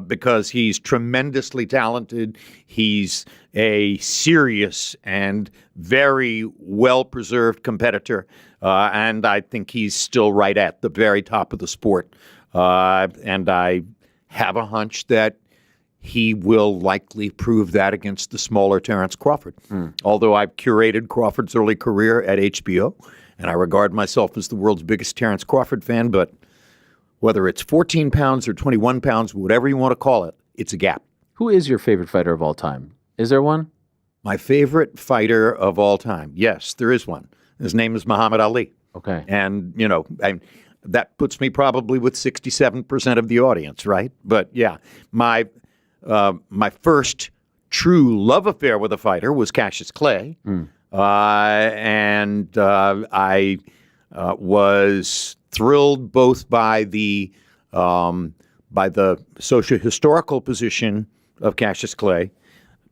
because he's tremendously talented. He's a serious and very well-preserved competitor, and I think he's still right at the very top of the sport. And I have a hunch that he will likely prove that against the smaller Terence Crawford. Although I've curated Crawford's early career at HBO, and I regard myself as the world's biggest Terence Crawford fan, but whether it's 14 pounds or 21 pounds, whatever you want to call it, it's a gap. Who is your favorite fighter of all time? Is there one? My favorite fighter of all time. Yes, there is one. His name is Muhammad Ali. Okay. And, that puts me probably with 67% of the audience, right? But yeah, my first true love affair with a fighter was Cassius Clay. And I was thrilled both by the socio-historical position of Cassius Clay,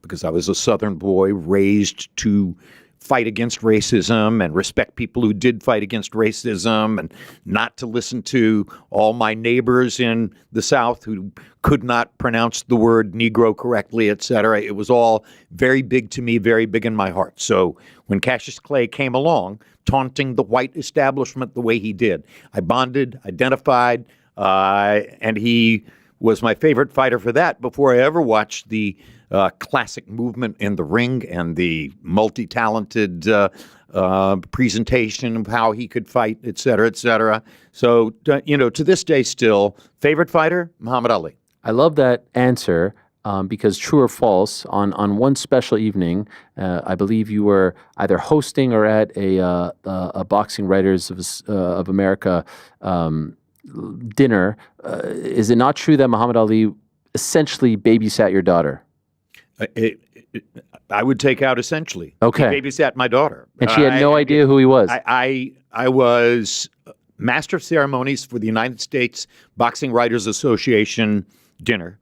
because I was a Southern boy raised to fight against racism and respect people who did fight against racism and not to listen to all my neighbors in the South who could not pronounce the word Negro correctly, et cetera. It was all very big to me, very big in my heart. So when Cassius Clay came along, taunting the white establishment the way he did, I bonded, identified, and he was my favorite fighter for that before I ever watched the classic movement in the ring and the multi-talented presentation of how he could fight, et cetera, et cetera. So, to this day still, favorite fighter, Muhammad Ali. I love that answer because true or false, on one special evening, I believe you were either hosting or at a Boxing Writers of America dinner. Is it not true that Muhammad Ali essentially babysat your daughter? I would take out essentially. Okay. He babysat my daughter. And she had no idea who he was. I was master of ceremonies for the United States Boxing Writers Association dinner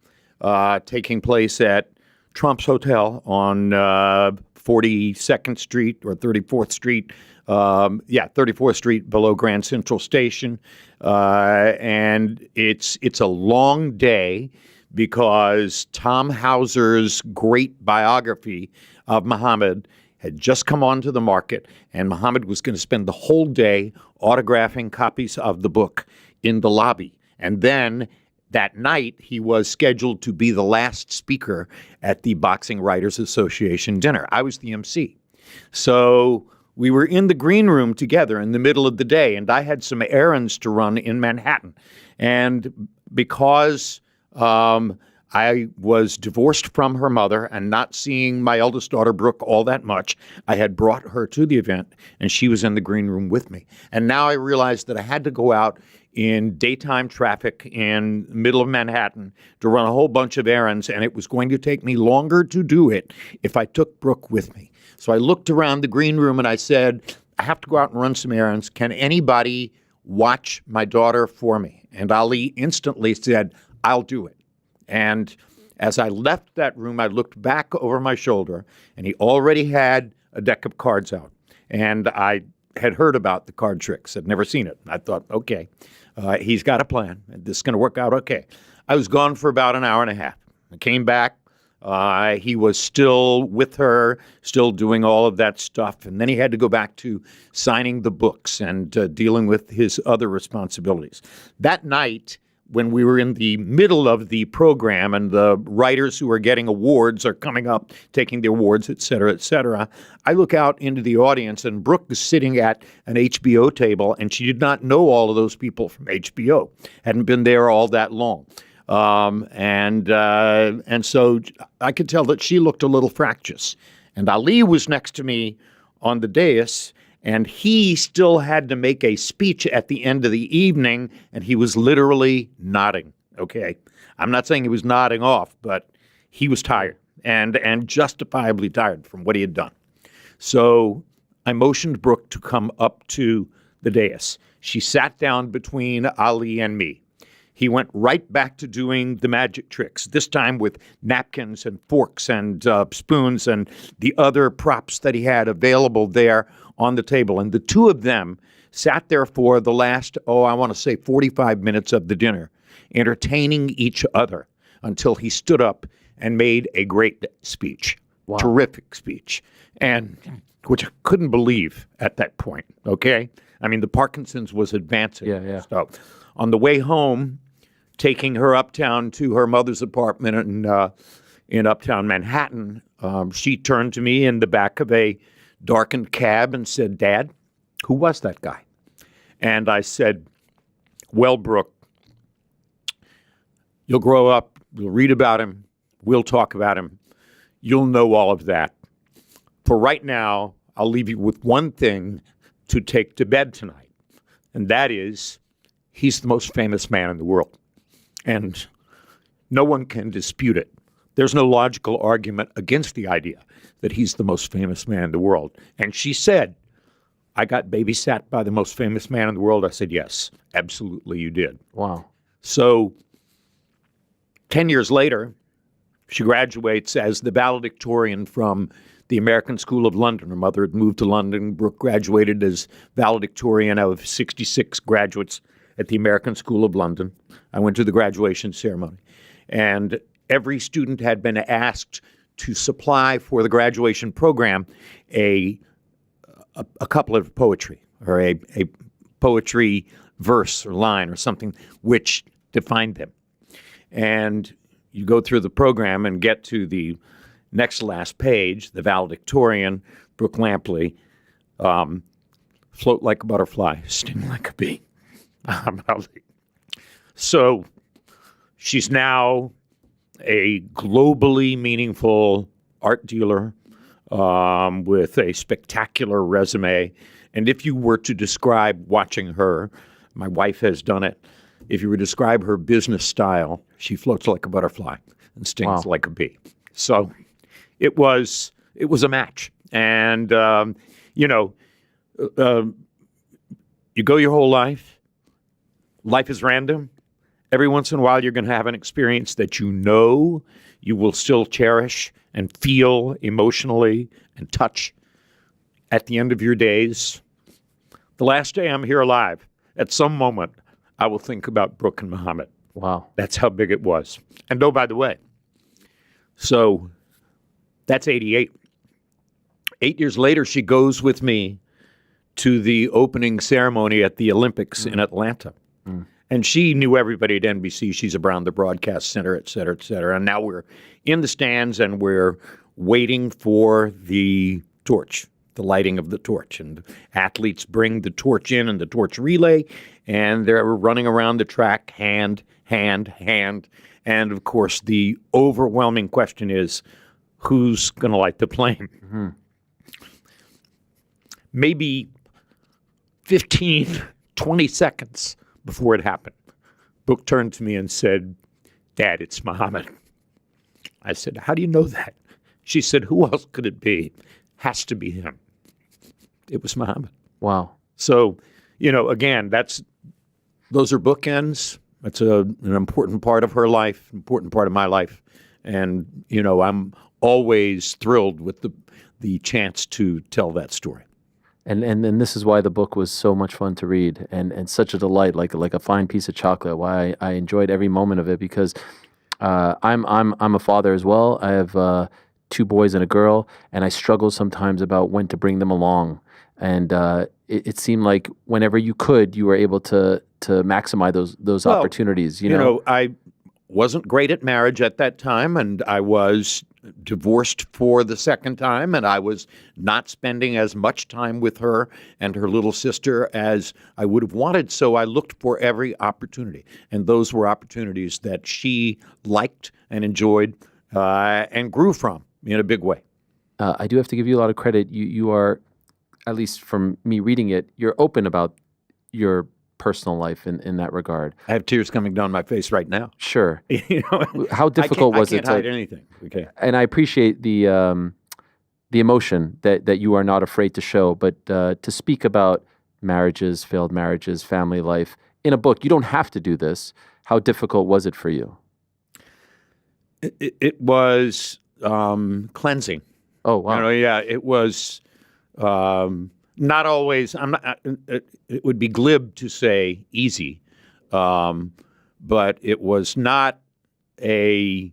taking place at Trump's Hotel on 42nd Street or 34th Street. 34th Street below Grand Central Station. And it's a long day because Tom Hauser's great biography of Muhammad had just come onto the market, and Muhammad was going to spend the whole day autographing copies of the book in the lobby. And then that night, he was scheduled to be the last speaker at the Boxing Writers Association dinner. I was the MC. So we were in the green room together in the middle of the day, and I had some errands to run in Manhattan. And because I was divorced from her mother and not seeing my eldest daughter, Brooke, all that much, I had brought her to the event, and she was in the green room with me. And now I realized that I had to go out in daytime traffic in the middle of Manhattan to run a whole bunch of errands, and it was going to take me longer to do it if I took Brooke with me. So I looked around the green room and I said, I have to go out and run some errands. Can anybody watch my daughter for me? And Ali instantly said, I'll do it. And as I left that room, I looked back over my shoulder, and he already had a deck of cards out. And I had heard about the card tricks. I'd never seen it. I thought, okay, he's got a plan. This is going to work out okay. I was gone for about an hour and a half. I came back. He was still with her, still doing all of that stuff. And then he had to go back to signing the books and dealing with his other responsibilities. That night, when we were in the middle of the program and the writers who are getting awards are coming up, taking their awards, et cetera, I look out into the audience, and Brooke is sitting at an HBO table, and she did not know all of those people from HBO, hadn't been there all that long. And so I could tell that she looked a little fractious. And Ali was next to me on the dais, and he still had to make a speech at the end of the evening, and he was literally nodding. Okay, I'm not saying he was nodding off, but he was tired and justifiably tired from what he had done. So I motioned Brooke to come up to the dais. She sat down between Ali and me. He went right back to doing the magic tricks, this time with napkins and forks and spoons and the other props that he had available there on the table. And the two of them sat there for the last, I want to say 45 minutes of the dinner, entertaining each other until he stood up and made a great speech. Wow. Terrific speech. And which I couldn't believe at that point, okay? I mean, the Parkinson's was advancing. Yeah. So on the way home, taking her uptown to her mother's apartment in uptown Manhattan, she turned to me in the back of a darkened cab and said, "Dad, who was that guy?" And I said, "Well, Brooke, you'll grow up, you'll read about him, we'll talk about him, you'll know all of that. For right now, I'll leave you with one thing to take to bed tonight, and that is he's the most famous man in the world. And no one can dispute it. There's no logical argument against the idea that he's the most famous man in the world." And she said, "I got babysat by the most famous man in the world." I said, "Yes, absolutely you did." Wow. So 10 years later, she graduates as the valedictorian from the American School of London. Her mother had moved to London. Brooke graduated as valedictorian of 66 graduates at the American School of London. I went to the graduation ceremony. And every student had been asked to supply for the graduation program a couplet of poetry, or a poetry verse or line or something which defined them. And you go through the program and get to the next last page, the valedictorian, Brooke Lampley, float like a butterfly, sting like a bee. So she's now a globally meaningful art dealer with a spectacular resume. And if you were to describe watching her, my wife has done it, if you were to describe her business style, she floats like a butterfly and stings like a bee. So it was a match. And, you go your whole life. Life is random. Every once in a while, you're going to have an experience that you will still cherish and feel emotionally and touch at the end of your days. The last day I'm here alive, at some moment, I will think about Brooke and Muhammad. Wow. That's how big it was. And by the way, so that's 88. 8 years later, she goes with me to the opening ceremony at the Olympics in Atlanta. And she knew everybody at NBC. She's around the broadcast center, et cetera, et cetera. And now we're in the stands and we're waiting for the torch, the lighting of the torch. And athletes bring the torch in and the torch relay, and they're running around the track, hand. And of course, the overwhelming question is, who's going to light the flame? Mm-hmm. Maybe 15, 20 seconds before it happened, Brooke turned to me and said, "Dad, it's Muhammad." I said, "How do you know that?" She said, "Who else could it be? Has to be him." It was Muhammad. Wow. So, again, those are bookends. That's an important part of her life, important part of my life. And, I'm always thrilled with the chance to tell that story. And this is why the book was so much fun to read and such a delight, like a fine piece of chocolate. Why I enjoyed every moment of it, because I'm a father as well. I have 2 boys and a girl, and I struggle sometimes about when to bring them along. And it seemed like whenever you could, you were able to maximize those opportunities. You know, I wasn't great at marriage at that time, and I was divorced for the second time, and I was not spending as much time with her and her little sister as I would have wanted. So I looked for every opportunity, and those were opportunities that she liked and enjoyed and grew from in a big way. I do have to give you a lot of credit. You are, at least from me reading it, you're open about your personal life in that regard. I have tears coming down my face right now. Sure. You know, How difficult was I it can't hide anything. Okay. And I appreciate the emotion that you are not afraid to show, but to speak about marriages, failed marriages, family life in a book, you don't have to do this. How difficult was it for you? It was cleansing. Oh, wow. You know, yeah, it was not always. It would be glib to say easy, but it was not a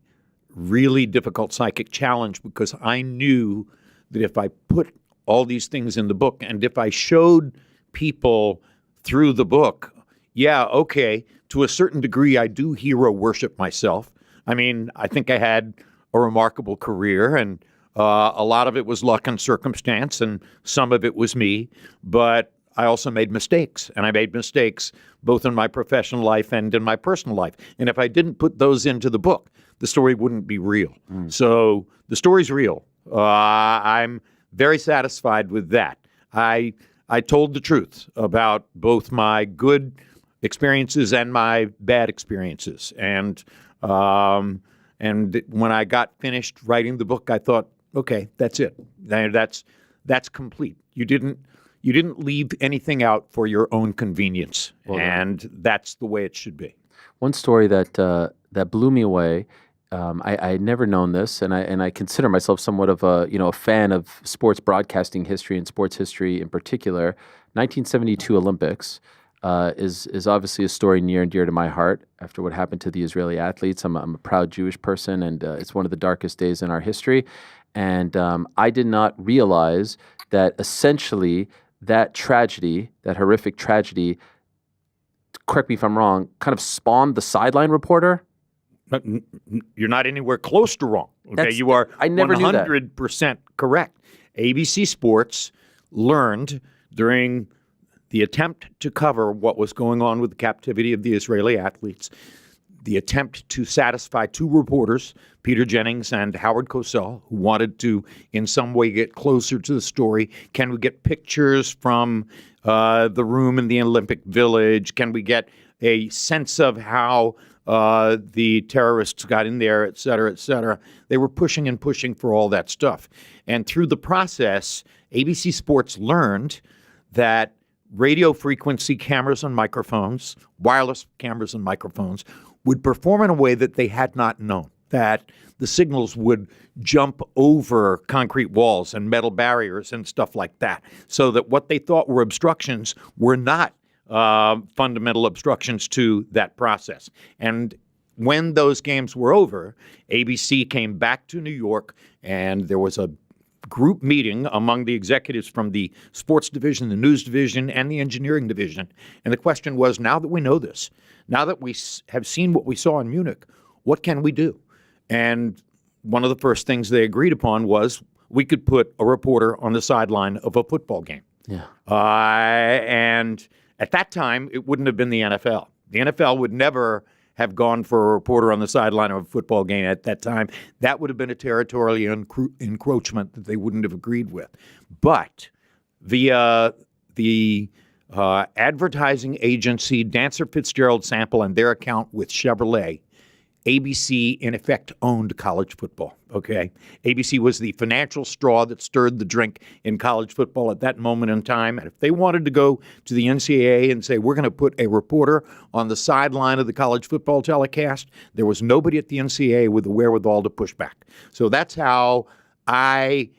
really difficult psychic challenge because I knew that if I put all these things in the book and if I showed people through the book, yeah, okay, to a certain degree, I do hero worship myself. I mean, I think I had a remarkable career, and a lot of it was luck and circumstance, and some of it was me. But I also made mistakes, and I made mistakes both in my professional life and in my personal life. And if I didn't put those into the book, the story wouldn't be real. So the story's real. I'm very satisfied with that. I told the truth about both my good experiences and my bad experiences. And when I got finished writing the book, I thought, okay, that's it. That's complete. You didn't leave anything out for your own convenience, and that's the way it should be. One story that blew me away. I had never known this, and I consider myself somewhat of a fan of sports broadcasting history and sports history in particular. 1972 Olympics is obviously a story near and dear to my heart. After what happened to the Israeli athletes, I'm a proud Jewish person, and it's one of the darkest days in our history. And I did not realize that essentially that tragedy, that horrific tragedy, correct me if I'm wrong, kind of spawned the sideline reporter. You're not anywhere close to wrong. Okay, you are I never 100% correct. ABC Sports learned during the attempt to cover what was going on with the captivity of the Israeli athletes, the attempt to satisfy two reporters, Peter Jennings and Howard Cosell, who wanted to in some way get closer to the story. Can we get pictures from the room in the Olympic Village? Can we get a sense of how the terrorists got in there, et cetera, et cetera? They were pushing and pushing for all that stuff. And through the process, ABC Sports learned that radio frequency cameras and microphones, wireless cameras and microphones, would perform in a way that they had not known, that the signals would jump over concrete walls and metal barriers and stuff like that, so that what they thought were obstructions were not fundamental obstructions to that process. And when those games were over, ABC came back to New York, and there was a group meeting among the executives from the sports division, the news division, and the engineering division. And the question was, now that we know this, now that we have seen what we saw in Munich, what can we do? And one of the first things they agreed upon was we could put a reporter on the sideline of a football game. Yeah. And at that time, it wouldn't have been the NFL. The NFL would never have gone for a reporter on the sideline of a football game at that time. That would have been a territorial encroachment that they wouldn't have agreed with. But via the advertising agency, Dancer Fitzgerald Sample, and their account with Chevrolet, ABC, in effect, owned college football, okay? ABC was the financial straw that stirred the drink in college football at that moment in time. And if they wanted to go to the NCAA and say, we're going to put a reporter on the sideline of the college football telecast, there was nobody at the NCAA with the wherewithal to push back. So that's how I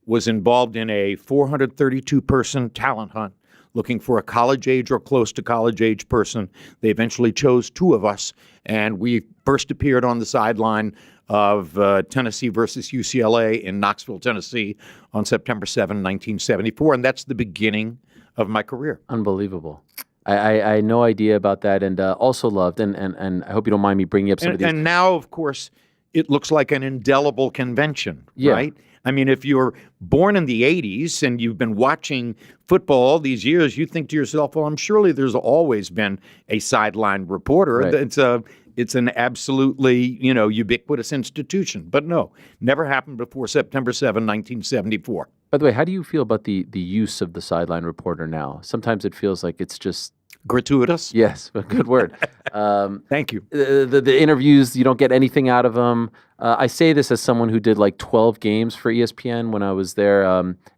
was involved in a 432-person talent hunt looking for a college-age or close to college-age person. They eventually chose two of us, and we first appeared on the sideline of Tennessee versus UCLA in Knoxville, Tennessee on September 7, 1974, and that's the beginning of my career. Unbelievable. I had no idea about that, and also loved, and I hope you don't mind me bringing up some of these. And now, of course, it looks like an indelible convention, Yeah. right? I mean, if you're born in the 80s and you've been watching football all these years, you think to yourself, well, surely there's always been a sideline reporter. Right. It's an absolutely, ubiquitous institution. But no, never happened before September 7, 1974. By the way, how do you feel about the use of the sideline reporter now? Sometimes it feels like it's just Gratuitous? yes, a good word. Thank you. The interviews, you don't get anything out of them. I say this as someone who did like 12 games for ESPN when I was there,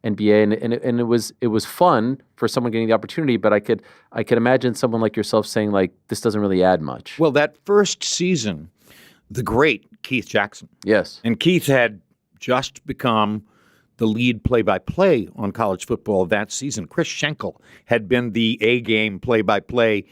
NBA, and it was fun for someone getting the opportunity. But I could imagine someone like yourself saying like this doesn't really add much. Well, that first season, the great Keith Jackson. Yes, And Keith had just become the lead play-by-play on college football that season. Chris Schenkel had been the A-game play-by-play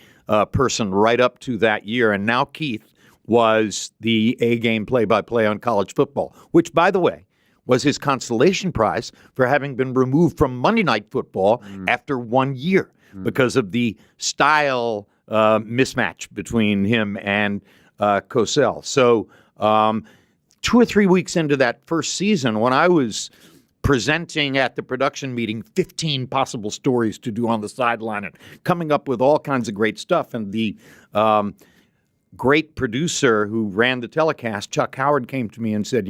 person right up to that year, and now Keith was the A-game play-by-play on college football, which, by the way, was his consolation prize for having been removed from Monday Night Football after 1 year because of the style mismatch between him and Cosell. So 2 or 3 weeks into that first season, when I was presenting at the production meeting 15 possible stories to do on the sideline and coming up with all kinds of great stuff. And the great producer who ran the telecast, Chuck Howard, came to me and said,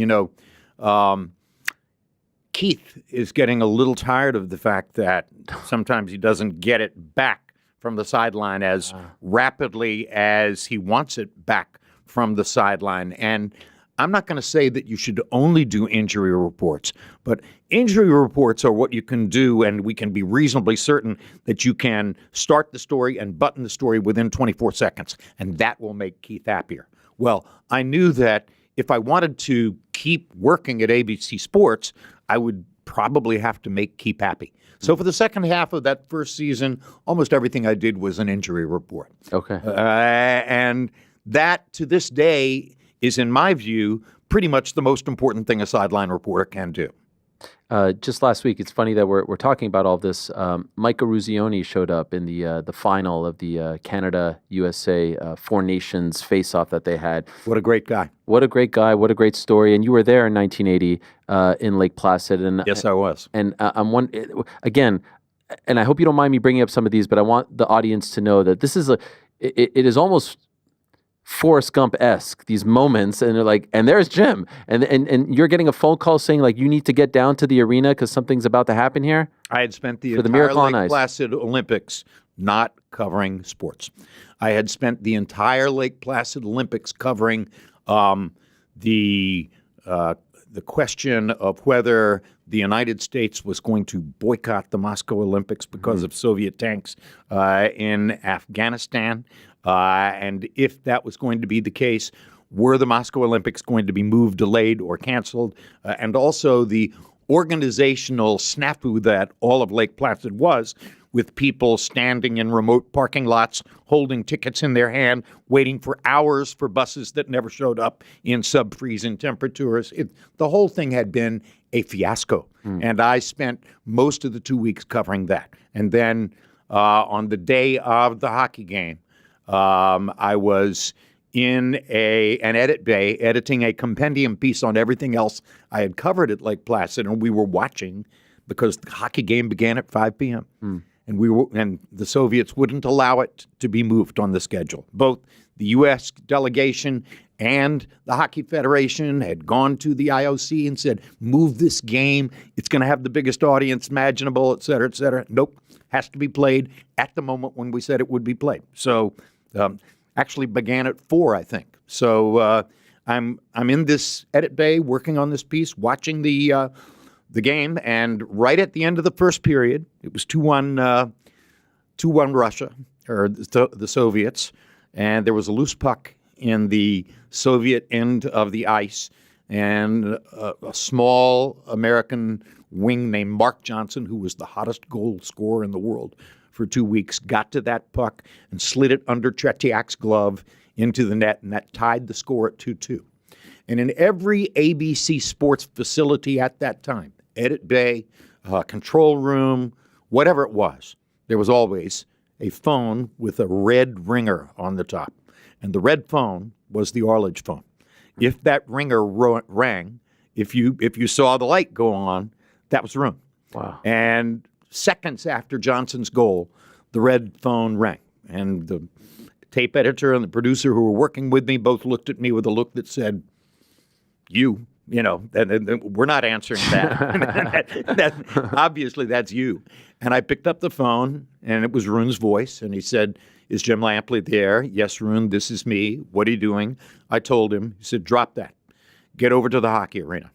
Keith is getting a little tired of the fact that sometimes he doesn't get it back from the sideline as rapidly as he wants it back from the sideline. And I'm not going to say that you should only do injury reports, but injury reports are what you can do, and we can be reasonably certain that you can start the story and button the story within 24 seconds, and that will make Keith happier. Well, I knew that if I wanted to keep working at ABC Sports, I would probably have to make Keith happy. So for the second half of that first season, almost everything I did was an injury report. okay. And that, to this day, is, in my view, pretty much the most important thing a sideline reporter can do. Just last week, it's funny that we're talking about all this. Mike Eruzione showed up in the final of the Canada-USA Four Nations face-off that they had. What a great guy. What a great guy. What a great story. And you were there in 1980 in Lake Placid. And Yes, I was. And again, and I hope you don't mind me bringing up some of these, but I want the audience to know that this is it is almost Forrest Gump-esque, these moments, and they're like, and there's Jim, and you're getting a phone call saying like you need to get down to the arena because something's about to happen here. I had spent the For the entire Miracle on Lake Ice. Placid Olympics not covering sports. I had spent the entire Lake Placid Olympics covering the question of whether the United States was going to boycott the Moscow Olympics because of Soviet tanks in Afghanistan. And if that was going to be the case, were the Moscow Olympics going to be moved, delayed, or canceled? And also the organizational snafu that all of Lake Placid was, with people standing in remote parking lots, holding tickets in their hand, waiting for hours for buses that never showed up in sub-freezing temperatures. The whole thing had been a fiasco. And I spent most of the 2 weeks covering that. And then on the day of the hockey game, I was in an edit bay editing a compendium piece on everything else I had covered at Lake Placid, and we were watching because the hockey game began at 5 p.m. And the Soviets wouldn't allow it to be moved on the schedule. Both the U.S. delegation and the Hockey Federation had gone to the IOC and said, move this game. It's going to have the biggest audience imaginable, et cetera, et cetera. Nope. Has to be played at the moment when we said it would be played. So actually began at 4, I think. So I'm in this edit bay working on this piece, watching the game, and right at the end of the first period, it was 2-1 Russia, or the Soviets, and there was a loose puck in the Soviet end of the ice, and a small American wing named Mark Johnson, who was the hottest goal scorer in the world for 2 weeks, got to that puck and slid it under Tretiak's glove into the net, and that tied the score at 2-2. And in every ABC Sports facility at that time, edit bay, control room, whatever it was, there was always a phone with a red ringer on the top. And the red phone was the Arledge phone. if that ringer rang, if you saw the light go on, that was Roone. Wow. And seconds after Johnson's goal, the red phone rang. And the tape editor and the producer who were working with me both looked at me with a look that said, we're not answering that. Obviously, that's you. And I picked up the phone, and it was Roone's voice, and he said, "Is Jim Lampley there?" "Yes, Roone, this is me. What are you doing?" I told him. He said, "Drop that. Get over to the hockey arena."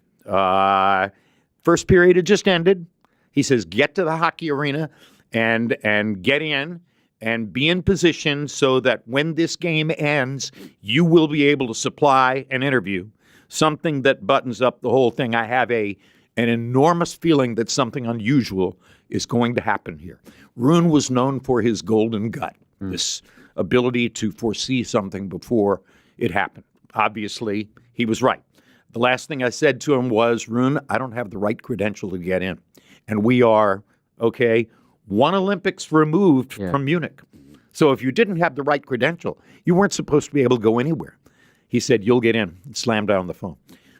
First period had just ended. He says, "Get to the hockey arena and get in and be in position so that when this game ends, you will be able to supply an interview, something that buttons up the whole thing. I have an enormous feeling that something unusual is going to happen here." Roone was known for his golden gut, this ability to foresee something before it happened. Obviously, he was right. The last thing I said to him was, "Roone, I don't have the right credential to get in." And we are, one Olympics removed from Munich. So if you didn't have the right credential, you weren't supposed to be able to go anywhere. He said, "You'll get in," and slammed down the phone.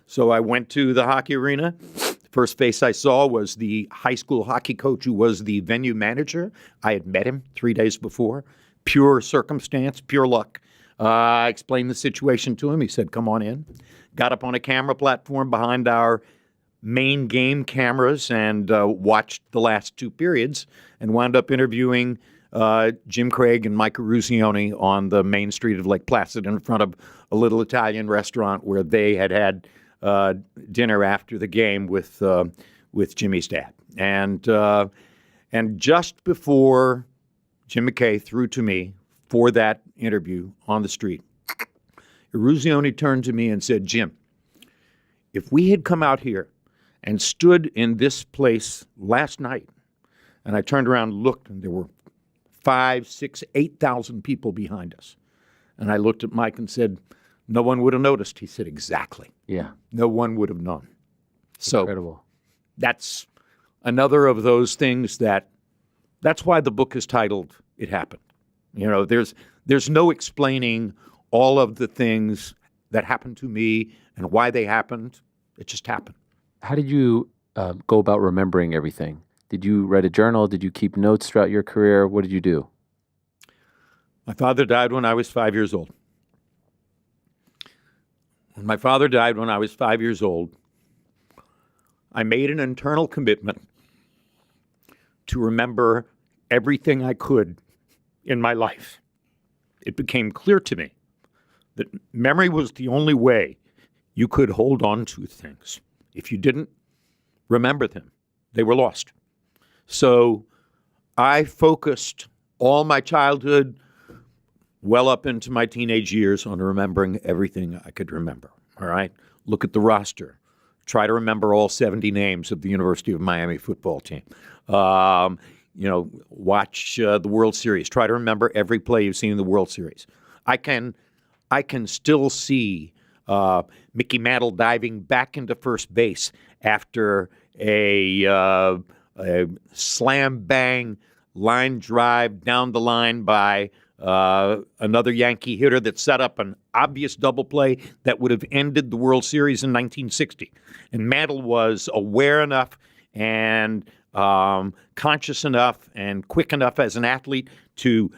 So I went to the hockey arena. First face I saw was the high school hockey coach who was the venue manager. I had met him 3 days before. Pure circumstance, pure luck. I explained the situation to him. He said, "Come on in." Got up on a camera platform behind our main game cameras and watched the last 2 periods and wound up interviewing Jim Craig and Mike Eruzione on the main street of Lake Placid in front of a little Italian restaurant where they had dinner after the game with Jimmy's dad. And just before Jim McKay threw to me for that interview on the street, Eruzione turned to me and said, "Jim, if we had come out here and stood in this place last night," and I turned around and looked, and there were 5, 6, 8,000 people behind us. And I looked at Mike and said, "No one would have noticed." He said, "Exactly. Yeah. No one would have known." So Incredible. that's another of those things that's why the book is titled "It Happened." There's no explaining all of the things that happened to me and why they happened. It just happened. How did you go about remembering everything? Did you write a journal? Did you keep notes throughout your career? What did you do? My father died when I was 5 years old. When my father died when I was 5 years old, I made an internal commitment to remember everything I could in my life. It became clear to me that memory was the only way you could hold on to things. If you didn't remember them, they were lost. So I focused all my childhood, well up into my teenage years, on remembering everything I could remember. All right? Look at the roster. Try to remember all 70 names of the University of Miami football team. Watch the World Series. Try to remember every play you've seen in the World Series. I can still see Mickey Mantle diving back into first base after a slam bang line drive down the line by another Yankee hitter that set up an obvious double play that would have ended the World Series in 1960. And Mantle was aware enough and conscious enough and quick enough as an athlete to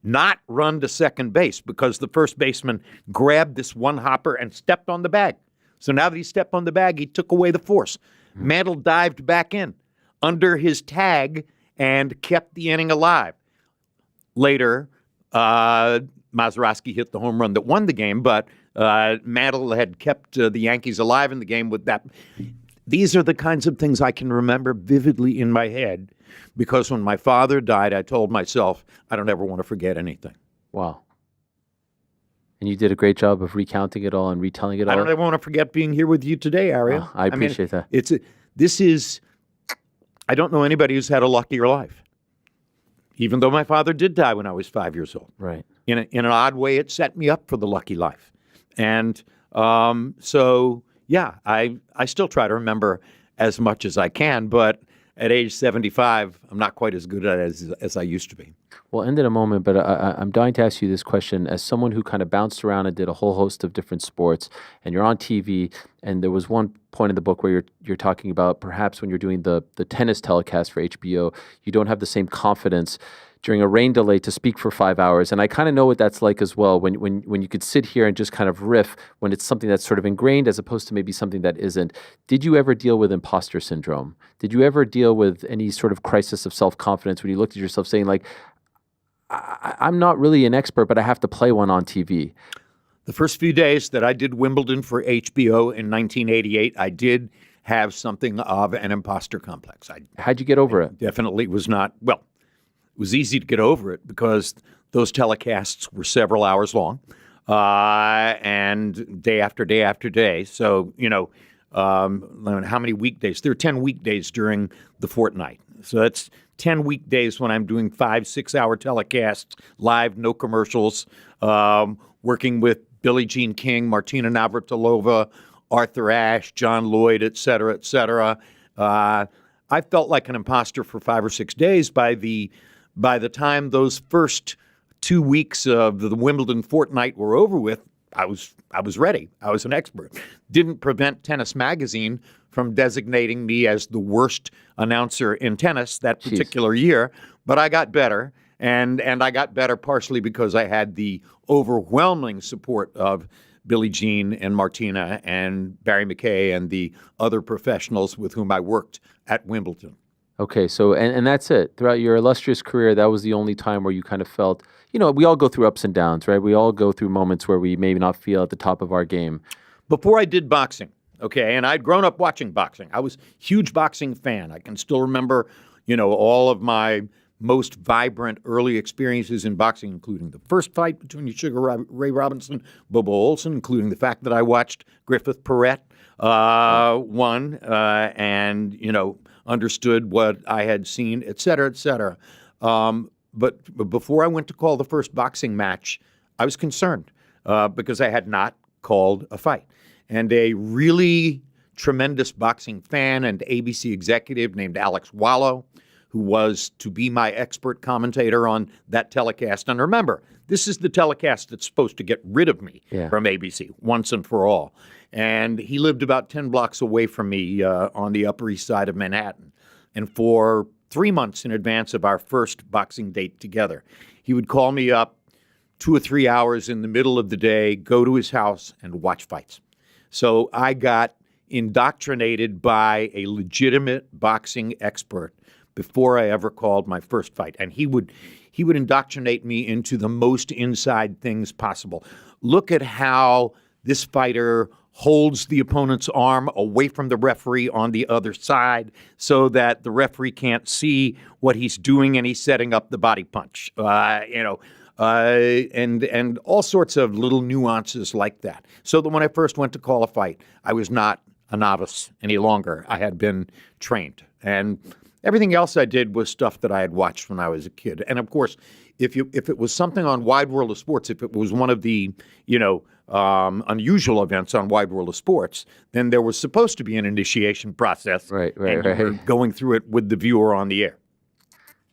not run to second base because the first baseman grabbed this one hopper and stepped on the bag. So now that he stepped on the bag, he took away the force. Mantle dived back in under his tag and kept the inning alive. Later, Mazeroski hit the home run that won the game, but Mantle had kept the Yankees alive in the game with that. These are the kinds of things I can remember vividly in my head because when my father died, I told myself, I don't ever want to forget anything. Wow. And you did a great job of recounting it all and retelling it all. I don't ever want to forget being here with you today, Ariel. Oh, I appreciate that. I don't know anybody who's had a luckier life. Even though my father did die when I was 5 years old. Right. In an odd way, it set me up for the lucky life. And so, yeah, I still try to remember as much as I can, but at age 75, I'm not quite as good at it as I used to be. We'll end in a moment, but I'm dying to ask you this question. As someone who kind of bounced around and did a whole host of different sports, and you're on TV, and there was one point in the book where you're talking about perhaps when you're doing the tennis telecast for HBO, you don't have the same confidence during a rain delay to speak for 5 hours. And I kind of know what that's like as well, when you could sit here and just kind of riff when it's something that's sort of ingrained as opposed to maybe something that isn't. Did you ever deal with imposter syndrome? Did you ever deal with any sort of crisis of self-confidence when you looked at yourself saying like, I'm not really an expert, but I have to play one on TV? The first few days that I did Wimbledon for HBO in 1988, I did have something of an imposter complex. How'd you get over it? Definitely was not, well, it was easy to get over it because those telecasts were several hours long and day after day after day. So, how many weekdays? There are 10 weekdays during the fortnight. So that's 10 weekdays when I'm doing 5-6 hour telecasts, live, no commercials, working with Billie Jean King, Martina Navratilova, Arthur Ashe, John Lloyd, et cetera, et cetera. I felt like an imposter for 5 or 6 days. By the time those first 2 weeks of the Wimbledon fortnight were over with, I was ready. I was an expert. Didn't prevent Tennis Magazine from designating me as the worst announcer in tennis that particular year, but I got better, and I got better partially because I had the overwhelming support of Billie Jean and Martina and Barry McKay and the other professionals with whom I worked at Wimbledon. Okay, so and that's it. Throughout your illustrious career, that was the only time where you kind of felt, we all go through ups and downs, right? We all go through moments where we maybe not feel at the top of our game. Before I did boxing, okay, and I'd grown up watching boxing. I was a huge boxing fan. I can still remember, all of my most vibrant early experiences in boxing, including the first fight between Sugar Ray Robinson, Bubba Olson, including the fact that I watched Griffith Perrette won and, understood what I had seen, et cetera, et cetera. But before I went to call the first boxing match, I was concerned because I had not called a fight. And a really tremendous boxing fan and ABC executive named Alex Wallow, who was to be my expert commentator on that telecast. And remember, this is the telecast that's supposed to get rid of me from ABC once and for all. And he lived about 10 blocks away from me on the Upper East Side of Manhattan. And for 3 months in advance of our first boxing date together, he would call me up 2 or 3 hours in the middle of the day, go to his house, and watch fights. So I got indoctrinated by a legitimate boxing expert before I ever called my first fight. And he would indoctrinate me into the most inside things possible. Look at how this fighter holds the opponent's arm away from the referee on the other side so that the referee can't see what he's doing and he's setting up the body punch, and all sorts of little nuances like that. So that when I first went to call a fight, I was not a novice any longer. I had been trained. And everything else I did was stuff that I had watched when I was a kid. And of course, if it was something on Wide World of Sports, if it was one of the, unusual events on Wide World of Sports, then there was supposed to be an initiation process. Right. You're going through it with the viewer on the air.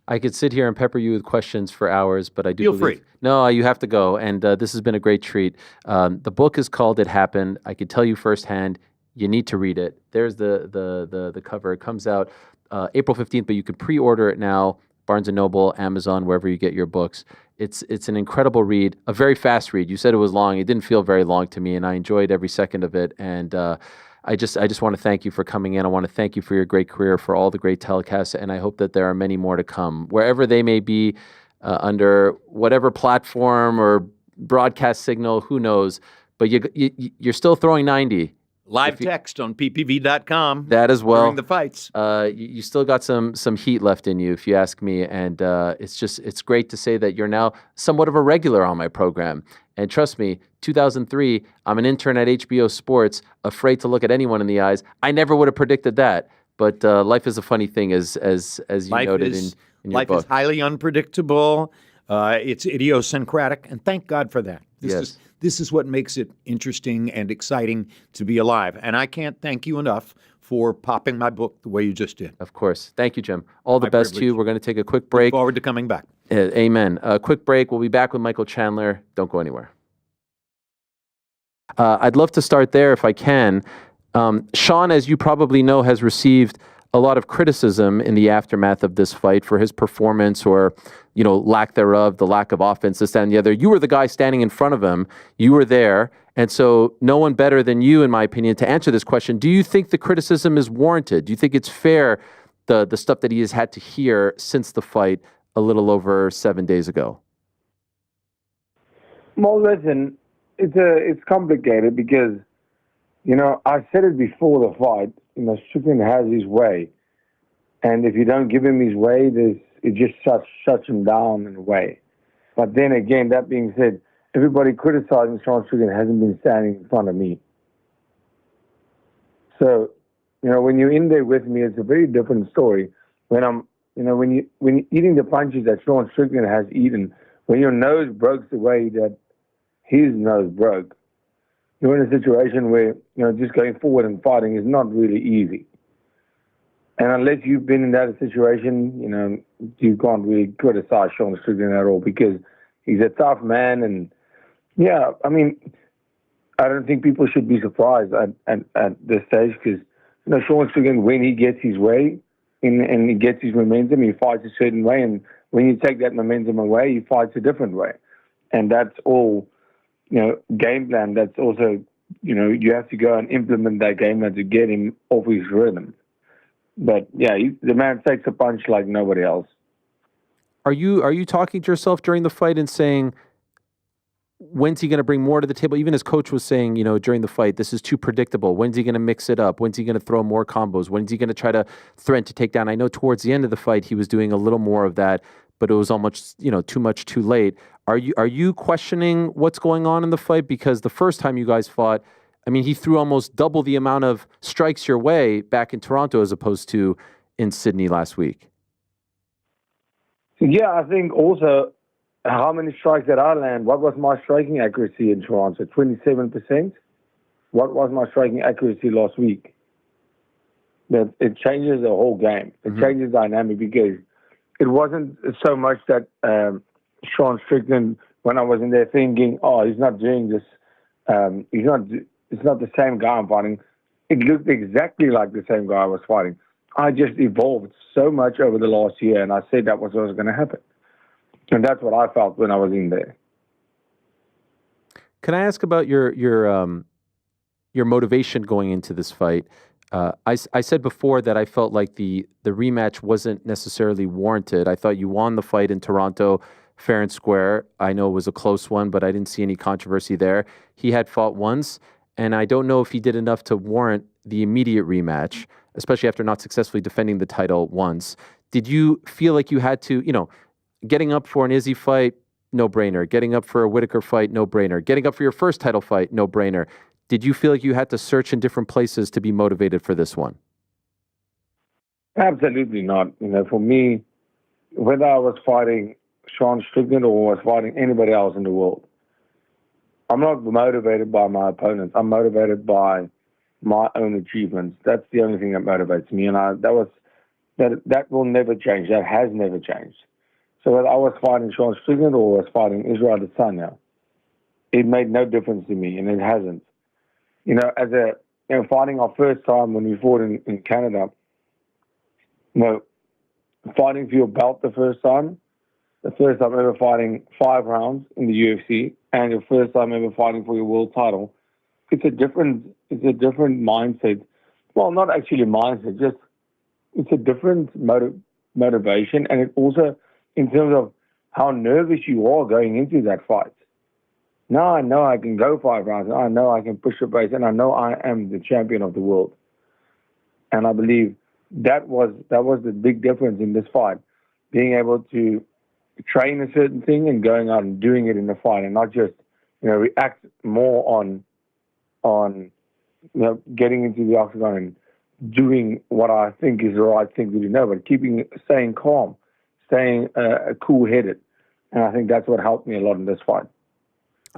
I could sit here and pepper you with questions for hours, but I do Feel free. No, you have to go. And this has been a great treat. The book is called It Happened. I could tell you firsthand, you need to read it. There's the cover. It comes out April 15th, but you can pre-order it now. Barnes & Noble, Amazon, wherever you get your books. It's an incredible read, a very fast read. You said it was long. It didn't feel very long to me, and I enjoyed every second of it. And I just want to thank you for coming in. I want to thank you for your great career, for all the great telecasts, and I hope that there are many more to come. Wherever they may be, under whatever platform or broadcast signal, who knows. But you're still throwing 90. Live text on ppv.com. That as well. During the fights. You still got some heat left in you, if you ask me. And it's great to say that you're now somewhat of a regular on my program. And trust me, 2003, I'm an intern at HBO Sports, afraid to look at anyone in the eyes. I never would have predicted that. But life is a funny thing, as you noted in your life book. Life is highly unpredictable. It's idiosyncratic, and thank God for that. This is what makes it interesting and exciting to be alive. And I can't thank you enough for popping my book the way you just did. Of course. Thank you, Jim. All the My best to you. privilege. We're going to take a quick Look break. forward to coming back. Amen. A quick break. We'll be back with Michael Chandler. Don't go anywhere. I'd love to start there if I can. Sean, as you probably know, has received a lot of criticism in the aftermath of this fight for his performance or, lack thereof, the lack of offense, this, that, and the other. You were the guy standing in front of him. You were there. And so no one better than you, in my opinion, to answer this question. Do you think the criticism is warranted? Do you think it's fair, the stuff that he has had to hear since the fight a little over 7 days ago? Well, listen, it's complicated because, I said it before the fight, Strickland has his way. And if you don't give him his way, it just shuts him down in a way. But then again, that being said, everybody criticizing Sean Strickland hasn't been standing in front of me. So, when you're in there with me, it's a very different story. When when you're eating the punches that Sean Strickland has eaten, when your nose broke the way that his nose broke, you're in a situation where, just going forward and fighting is not really easy. And unless you've been in that situation, you can't really criticize Sean Strickland at all because he's a tough man. And, yeah, I mean, I don't think people should be surprised at this stage because, Sean Strickland, when he gets his way and he gets his momentum, he fights a certain way. And when you take that momentum away, he fights a different way. And that's all, game plan. That's also, you have to go and implement that game plan to get him off his rhythm. But, yeah, the man takes a punch like nobody else. Are you talking to yourself during the fight and saying, when's he going to bring more to the table? Even his coach was saying, during the fight, this is too predictable. When's he going to mix it up? When's he going to throw more combos? When's he going to try to threaten to take down? I know towards the end of the fight, he was doing a little more of that, but it was almost, too much too late. Are you questioning what's going on in the fight? Because the first time you guys fought, he threw almost double the amount of strikes your way back in Toronto as opposed to in Sydney last week. Yeah, I think also how many strikes did I land? What was my striking accuracy in Toronto? 27%? What was my striking accuracy last week? That it changes the whole game. It changes the dynamic because it wasn't so much that Sean Strickland, when I was in there thinking, he's not doing this, it's not the same guy I'm fighting. It looked exactly like the same guy I was fighting. I just evolved so much over the last year, and I said that was what was going to happen. And that's what I felt when I was in there. Can I ask about your motivation going into this fight? I said before that I felt like the rematch wasn't necessarily warranted. I thought you won the fight in Toronto fair and square. I know it was a close one, but I didn't see any controversy there. He had fought once, and I don't know if he did enough to warrant the immediate rematch, especially after not successfully defending the title once. Did you feel like you had to, getting up for an Izzy fight, no-brainer. Getting up for a Whitaker fight, no-brainer. Getting up for your first title fight, no-brainer. Did you feel like you had to search in different places to be motivated for this one? Absolutely not. For me, whether I was fighting Sean Strickland or was fighting anybody else in the world, I'm not motivated by my opponents. I'm motivated by my own achievements. That's the only thing that motivates me. And that will never change. That has never changed. So whether I was fighting Sean Strickland or was fighting Israel Adesanya, it made no difference to me, and it hasn't. As fighting our first time when we fought in Canada, fighting for your belt the first time ever fighting 5 rounds in the UFC, and your first time ever fighting for your world title, it's a different mindset. Well, not actually a mindset, just it's a different motivation, and it also in terms of how nervous you are going into that fight. Now I know I can go 5 rounds, I know I can push the pace, and I know I am the champion of the world. And I believe that was the big difference in this fight, being able to train a certain thing and going out and doing it in the fight, and not just react more on getting into the octagon and doing what I think is the right thing to do. No, but staying calm, staying cool-headed, and I think that's what helped me a lot in this fight.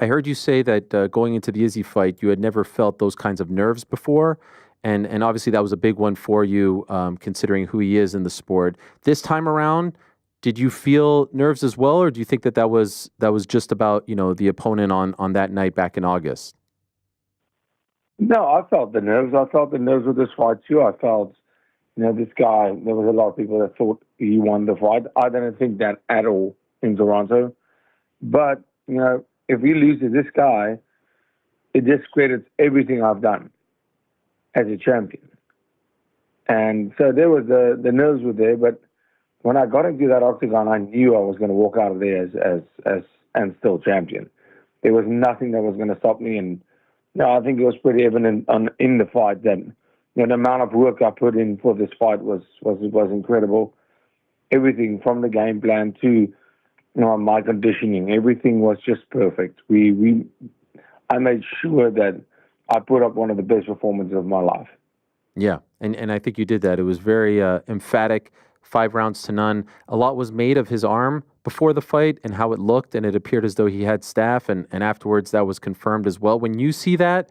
I heard you say that going into the Izzy fight, you had never felt those kinds of nerves before. And obviously that was a big one for you, considering who he is in the sport. This time around, did you feel nerves as well, or do you think that was just about the opponent on that night back in August? No, I felt the nerves. I felt the nerves with this fight too. I felt, this guy. There was a lot of people that thought he won the fight. I didn't think that at all in Toronto. But if he loses this guy, it discredits everything I've done as a champion. And so there was the nerves were there, but when I got into that octagon, I knew I was going to walk out of there as and still champion. There was nothing that was going to stop me, and I think it was pretty evident in the fight that the amount of work I put in for this fight was incredible. Everything from the game plan to my conditioning, everything was just perfect. I made sure that I put up one of the best performances of my life. Yeah, and I think you did that. It was very emphatic, 5 rounds to none. A lot was made of his arm before the fight and how it looked, and it appeared as though he had staph, and afterwards that was confirmed as well. When you see that,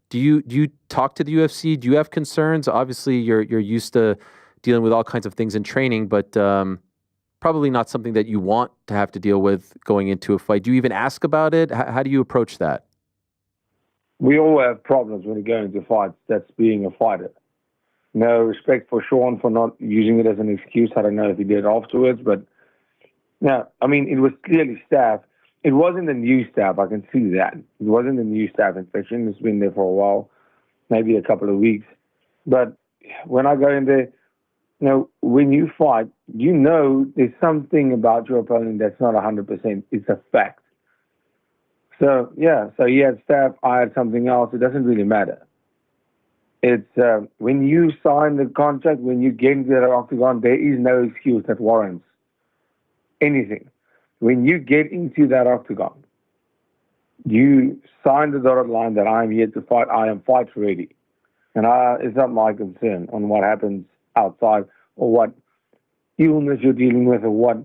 do you talk to the UFC? Do you have concerns? Obviously, you're used to dealing with all kinds of things in training, but probably not something that you want to have to deal with going into a fight. Do you even ask about it? How do you approach that? We all have problems when we go into fights. That's being a fighter. No respect for Sean for not using it as an excuse. I don't know if he did afterwards, but it was clearly staph. It wasn't a new staph. I can see that. It wasn't a new staph infection. It's been there for a while, maybe a couple of weeks. But when I go in there, when you fight, there's something about your opponent that's not 100%. It's a fact. So he had staph, I had something else. It doesn't really matter. It's when you sign the contract, when you get into that octagon, there is no excuse that warrants anything. When you get into that octagon, you sign the dotted line that I'm here to fight. I am fight ready. And it's not my concern on what happens outside or what illness you're dealing with or what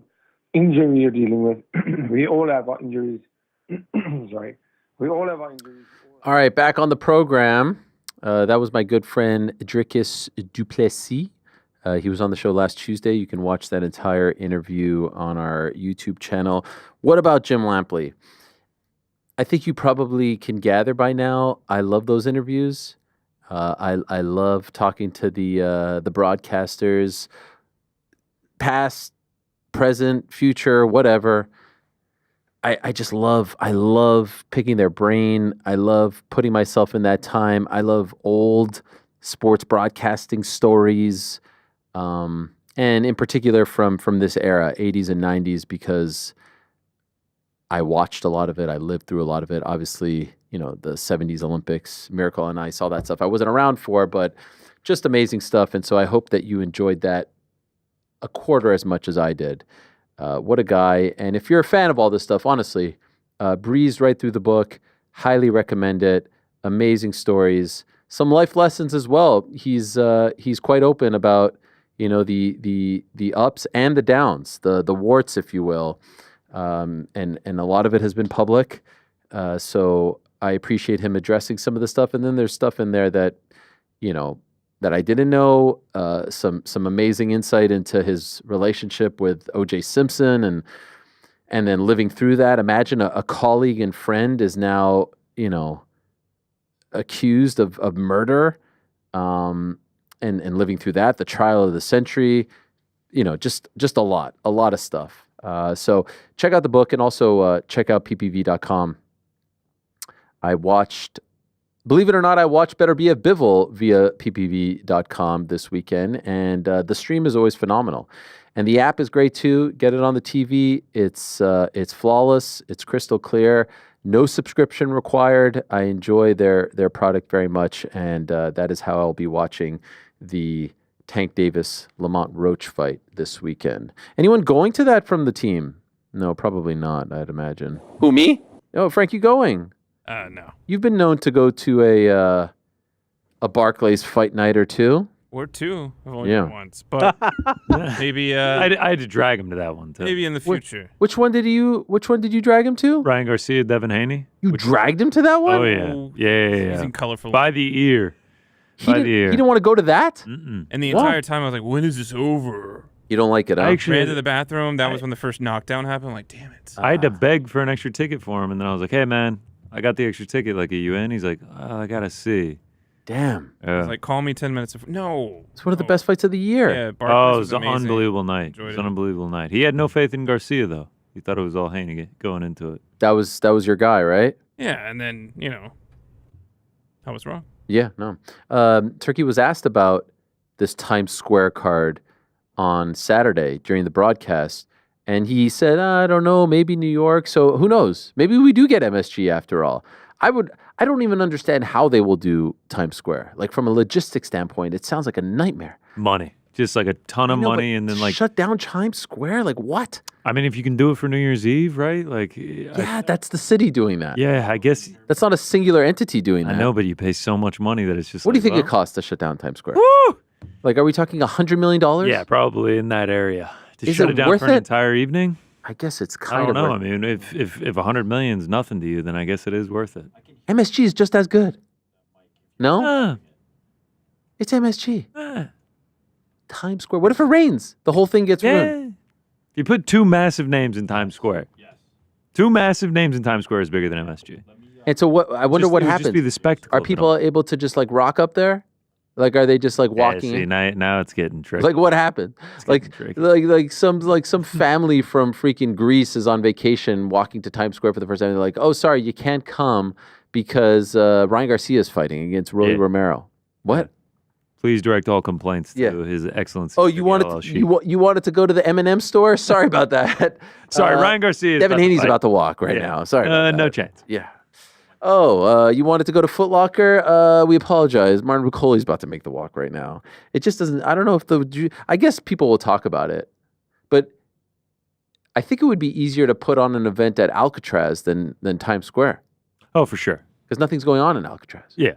injury you're dealing with. We all have our injuries. Sorry. We all have our injuries. All right, back on the program. That was my good friend Dricus Duplessis. He was on the show last Tuesday. You can watch that entire interview on our YouTube channel. What about Jim Lampley? I think you probably can gather by now. I love those interviews. I love talking to the broadcasters, past, present, future, whatever. I love picking their brain. I love putting myself in that time. I love old sports broadcasting stories, and in particular from this era, 80s and 90s, because I watched a lot of it. I lived through a lot of it. Obviously, the 70s Olympics, Miracle on Ice, all that stuff I wasn't around for, but just amazing stuff. And so I hope that you enjoyed that a quarter as much as I did. What a guy. And if you're a fan of all this stuff, honestly, breeze right through the book. Highly recommend it. Amazing stories. Some life lessons as well. He's quite open about, the ups and the downs, the warts, if you will. And a lot of it has been public. So I appreciate him addressing some of the stuff. And then there's stuff in there that, that I didn't know, some amazing insight into his relationship with O.J. Simpson and then living through that. Imagine a colleague and friend is now, accused of murder, and living through that, the trial of the century, just a lot of stuff. So check out the book and also check out ppv.com. Believe it or not, I watched Better Be a Bivol via ppv.com this weekend, and the stream is always phenomenal. And the app is great too. Get it on the TV. It's flawless. It's crystal clear. No subscription required. I enjoy their product very much, and that is how I'll be watching the Tank Davis Lamont Roach fight this weekend. Anyone going to that from the team? No, probably not. I'd imagine. Who, me? Oh, Frank, you going? No. You've been known to go to a Barclays fight night or two. Or two. I've only Yeah. done once, but maybe I had to drag him to that one too. maybe in the future. Which one did you drag him to? Ryan Garcia, Devin Haney. You dragged him to that one? Oh yeah, yeah. Using colorful. By the ear. He didn't want to go to that? Mm-mm. And the What? entire time I was like, when is this over? You don't like it, huh? I actually Ran to the bathroom. That was when the first knockdown happened. I'm like, damn it. I had to beg for an extra ticket for him, and then I was like, "Hey, man, I got the extra ticket. Like, are you in?" He's like, "I gotta see." Damn. I was like, call me 10 minutes. No. It's one of the best fights of the year. Yeah, Oh, Barkley it was an amazing. unbelievable night. Enjoyed It was it. an unbelievable night. He had no faith in Garcia though. He thought it was all Haney going into it. That was your guy, right? Yeah, and then, I was wrong. Yeah, no. Turkey was asked about this Times Square card on Saturday during the broadcast, and he said, I don't know, maybe New York. So who knows? Maybe we do get MSG after all. I don't even understand how they will do Times Square. Like from a logistics standpoint, it sounds like a nightmare. Money, just like a ton of I know, money, but and then like, shut down Times Square? Like what? I mean, if you can do it for New Year's Eve, right? Like, Yeah, that's the city doing that. yeah, I guess That's not a singular entity doing that. I know, but you pay so much money that it's just. What do you like, think it well, costs to shut down Times Square? Woo! Like, are we talking $100 million? Yeah, probably in that area. To Is shut it it down worth for an it? entire evening? I guess it's I kind don't of know. worth I mean, if 100 million is nothing to you, then I guess it is worth it. MSG is just as good. No? Ah, It's MSG. ah, Times Square. What if it rains? The whole thing gets ruined. yeah. If you put two massive names in Times Square, two massive names in Times Square is bigger than MSG. And so what? I wonder what it would happens. Just be the spectacle. Are of it people all. able to just like rock up there? Like, are they just like Yeah, walking see, in? now it's getting tricky. Like, what happened? getting tricky. Like some family from freaking Greece is on vacation, walking to Times Square for the first time. They're like, "Oh, sorry, you can't come because Ryan Garcia is fighting against Rolly Yeah. Romero." What? Please direct all complaints Yeah. to His Excellency. Oh, you wanted you wanted to go to the M&M store? Sorry about that. Sorry, Ryan Garcia. Is Devin about to Haney's fight. about to walk right Yeah. now. Sorry. About No that. chance. Yeah. Oh, you wanted to go to Foot Locker? We apologize. Martin Riccoli's about to make the walk right now. It just doesn't. I don't know if I guess people will talk about it, but I think it would be easier to put on an event at Alcatraz than Times Square Oh, for sure. because nothing's going on in Alcatraz. Yeah.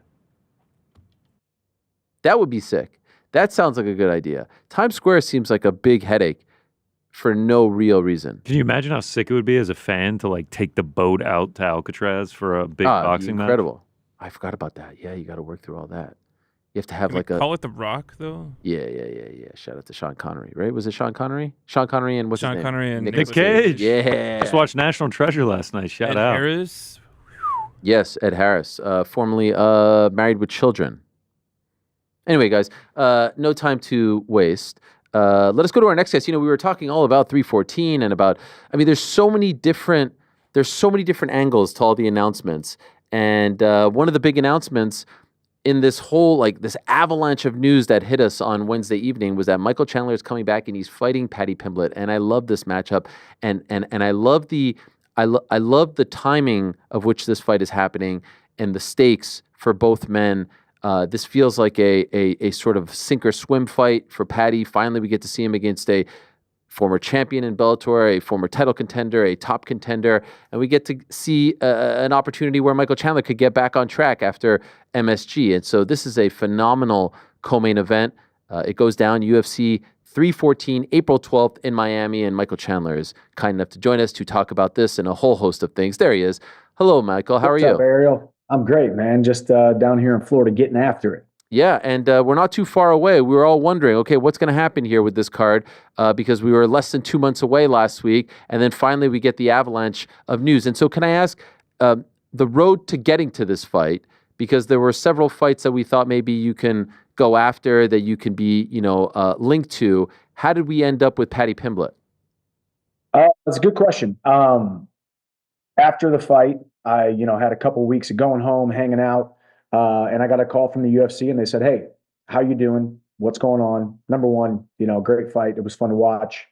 That would be sick. That sounds like a good idea. Times Square seems like a big headache for no real reason. Can you imagine how sick it would be as a fan to like take the boat out to Alcatraz for a big boxing match? Incredible. I forgot about that. Yeah, you got to work through all that. You have to have Can like we a call it The Rock, though? yeah. Shout out to Sean Connery, right? Was it Sean Connery? Sean Connery and what's his Sean name? Connery and Nick Nicolas Cage. Yeah. Just watched National Treasure last night. Shout Ed out. Harris. Yes, Ed Harris, formerly Married with Children. Anyway, guys, no time to waste. Let us go to our next guest. We were talking all about 314 and about. I mean, there's so many different angles to all the announcements, and one of the big announcements in this whole this avalanche of news that hit us on Wednesday evening was that Michael Chandler is coming back and he's fighting Paddy Pimblett, and I love this matchup, and I love I love the timing of which this fight is happening and the stakes for both men. This feels like a sort of sink or swim fight for Paddy. Finally, we get to see him against a former champion in Bellator, a former title contender, a top contender, and we get to see an opportunity where Michael Chandler could get back on track after MSG. And so this is a phenomenal co-main event. It goes down UFC 314, April 12th in Miami, and Michael Chandler is kind enough to join us to talk about this and a whole host of things. There he is. Hello, Michael. How are you? What's up, Ariel? I'm great, man. Just down here in Florida getting after it. Yeah, and we're not too far away. We were all wondering, okay, what's going to happen here with this card? Because we were less than 2 months away last week, and then finally we get the avalanche of news. And so can I ask, the road to getting to this fight, because there were several fights that we thought maybe you can go after, that you can be, linked to. How did we end up with Paddy Pimblett? That's a good question. After the fight, I had a couple of weeks of going home, hanging out, and I got a call from the UFC, and they said, "Hey, how you doing? What's going on? Number one, great fight. It was fun to watch.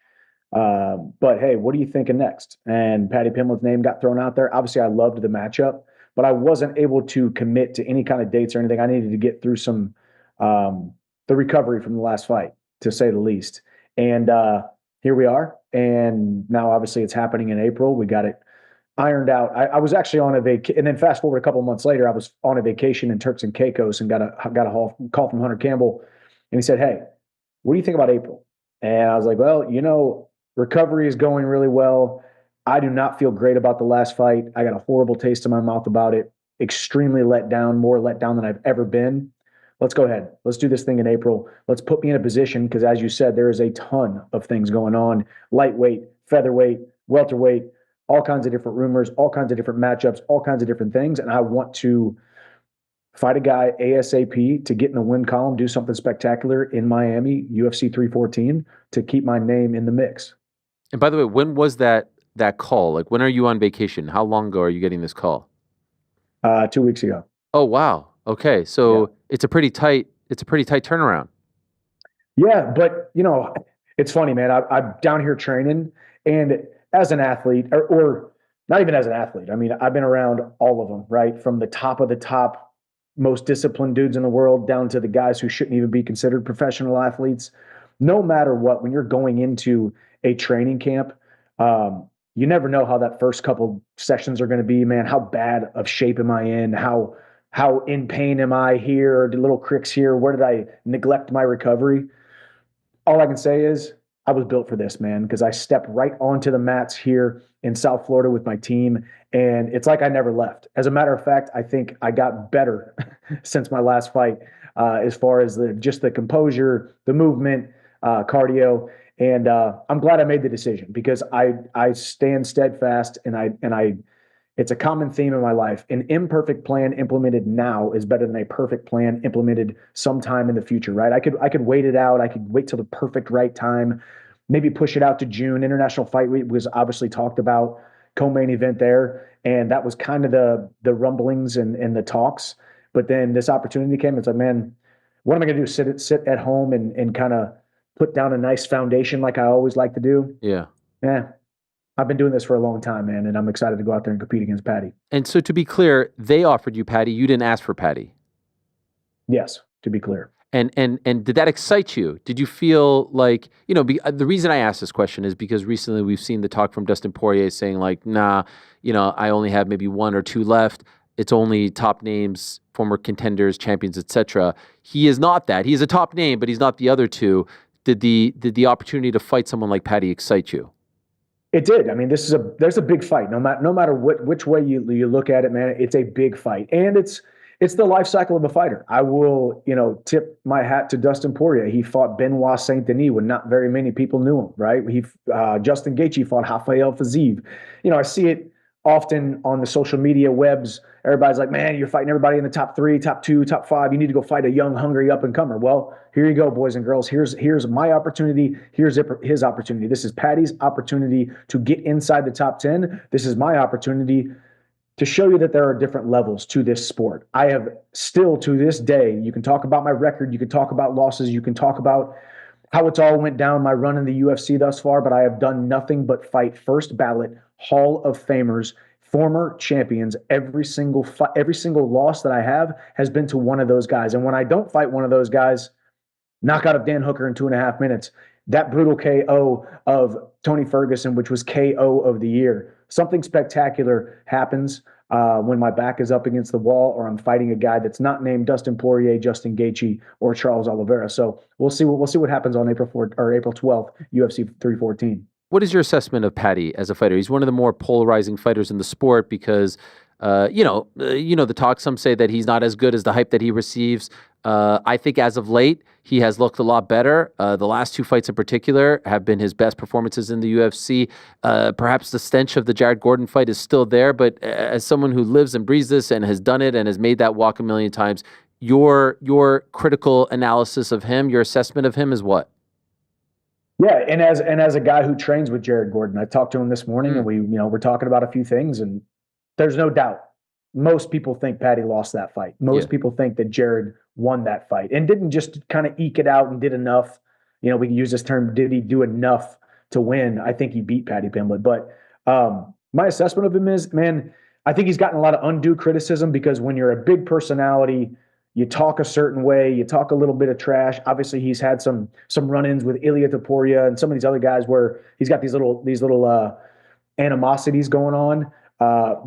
But hey, what are you thinking next?" And Paddy Pimblett's name got thrown out there. Obviously, I loved the matchup, but I wasn't able to commit to any kind of dates or anything. I needed to get through some the recovery from the last fight, to say the least. And here we are. And now, obviously, it's happening in April. We got it ironed out. I was actually on a vacation, and then fast forward a couple of months later, I was on a vacation in Turks and Caicos and got a call from Hunter Campbell And he said, hey, what do you think about April? And I was like, well, recovery is going really well. I do not feel great about the last fight. I got a horrible taste in my mouth about it. Extremely let down, more let down than I've ever been. Let's go ahead. Let's do this thing in April. Let's put me in a position because, as you said, there is a ton of things going on. Lightweight, featherweight, welterweight, all kinds of different rumors, all kinds of different matchups, all kinds of different things. And I want to fight a guy ASAP to get in the win column, do something spectacular in Miami, UFC 314, to keep my name in the mix. And by the way, when was that call? Like, when are you on vacation? How long ago are you getting this call? 2 weeks ago. Oh, wow. Okay. So it's a pretty tight turnaround. Yeah, but it's funny, man. I'm down here training, and as an athlete, or not even as an athlete, I mean, I've been around all of them, right? From the top of the top, most disciplined dudes in the world down to the guys who shouldn't even be considered professional athletes. No matter what, when you're going into a training camp, you never know how that first couple sessions are going to be, man. How bad of shape am I in? How in pain am I here? The little cricks here. Where did I neglect my recovery? All I can say is I was built for this, man, because I stepped right onto the mats here in South Florida with my team, and it's like I never left. As a matter of fact, I think I got better since my last fight, as far as just the composure, the movement, cardio. And I'm glad I made the decision because I stand steadfast, and it's a common theme in my life. An imperfect plan implemented now is better than a perfect plan implemented sometime in the future, right? I could wait it out. I could wait till the perfect right time, maybe push it out to June. International Fight Week was obviously talked about, co-main event there, and that was kind of the rumblings and the talks. But then this opportunity came. It's like, man, what am I going to do? Sit at home and kind of put down a nice foundation like I always like to do? Yeah. Yeah. I've been doing this for a long time, man, and I'm excited to go out there and compete against Paddy. And so, to be clear, they offered you Paddy. You didn't ask for Paddy. Yes, to be clear. And did that excite you? Did you feel like, the reason I asked this question is because recently we've seen the talk from Dustin Poirier saying like, nah, I only have maybe one or two left. It's only top names, former contenders, champions, etc. He is not that. He is a top name, but he's not the other two. Did the opportunity to fight someone like Paddy excite you? It did. I mean, there's a big fight. No matter which way you look at it, man, it's a big fight, and it's the life cycle of a fighter. I will, tip my hat to Dustin Poirier. He fought Benoit Saint Denis when not very many people knew him. Right? Justin Gaethje fought Rafael Fiziev. I see it often on the social media webs. Everybody's like, man, you're fighting everybody in the top 3, top 2, top 5. You need to go fight a young, hungry up-and-comer. Well, here you go, boys and girls. Here's my opportunity. Here's his opportunity. This is Paddy's opportunity to get inside the top 10. This is my opportunity to show you that there are different levels to this sport. I have still, to this day, you can talk about my record, you can talk about losses, you can talk about how it's all went down, my run in the UFC thus far, but I have done nothing but fight first ballot Hall of Famers, former champions. Every single loss that I have has been to one of those guys. And when I don't fight one of those guys, knockout of Dan Hooker in 2.5 minutes, that brutal KO of Tony Ferguson, which was KO of the year. Something spectacular happens when my back is up against the wall, or I'm fighting a guy that's not named Dustin Poirier, Justin Gaethje, or Charles Oliveira. So we'll see what happens on April 12th, UFC 314. What is your assessment of Paddy as a fighter? He's one of the more polarizing fighters in the sport because, the talk. Some say that he's not as good as the hype that he receives. I think as of late, he has looked a lot better. The last 2 fights in particular have been his best performances in the UFC. Perhaps the stench of the Jared Gordon fight is still there, but as someone who lives and breathes this and has done it and has made that walk a million times, your critical analysis of him, your assessment of him is what? Yeah, and as a guy who trains with Jared Gordon, I talked to him this morning, and we're talking about a few things, and there's no doubt. Most people think Paddy lost that fight. Most people think that Jared won that fight and didn't just kind of eke it out and did enough. We can use this term, did he do enough to win? I think he beat Paddy Pimblett. But my assessment of him is, man, I think he's gotten a lot of undue criticism because when you're a big personality, you talk a certain way, you talk a little bit of trash. Obviously, he's had some run-ins with Ilia Topuria and some of these other guys where he's got these little animosities going on.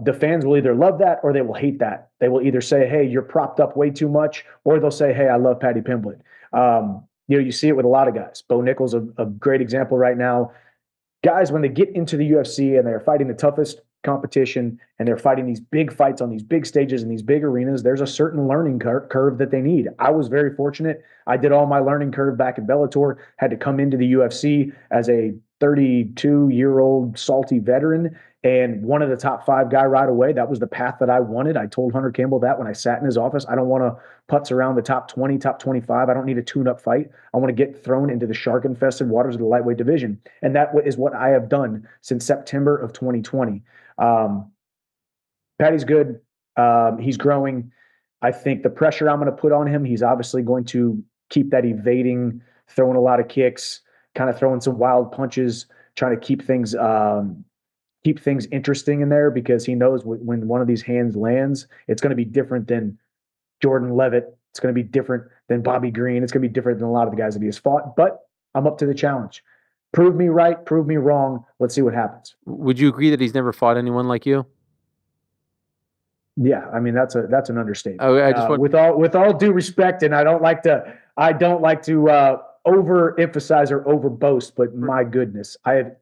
The fans will either love that or they will hate that. They will either say, hey, you're propped up way too much, or they'll say, hey, I love Paddy Pimblett. you see it with a lot of guys. Bo Nickel's a great example right now. Guys, when they get into the UFC and they're fighting the toughest competition and they're fighting these big fights on these big stages in these big arenas, there's a certain learning curve that they need. I was very fortunate. I did all my learning curve back in Bellator, had to come into the UFC as a 32-year-old salty veteran and one of the top 5 guy right away. That was the path that I wanted. I told Hunter Campbell that when I sat in his office. I don't want to putz around the top 20, top 25. I don't need a tune-up fight. I want to get thrown into the shark-infested waters of the lightweight division. And that is what I have done since September of 2020. Paddy's good. He's growing. I think the pressure I'm going to put on him, he's obviously going to keep that evading, throwing a lot of kicks, kind of throwing some wild punches, trying to keep things interesting in there, because he knows when one of these hands lands, it's going to be different than Jordan Levitt. It's going to be different than Bobby Green. It's going to be different than a lot of the guys that he has fought. But I'm up to the challenge. Prove me right. Prove me wrong. Let's see what happens. Would you agree that he's never fought anyone like you? Yeah, I mean that's an understatement. Oh, I just with all due respect, and I don't like to overemphasize or overboast, but my goodness, I have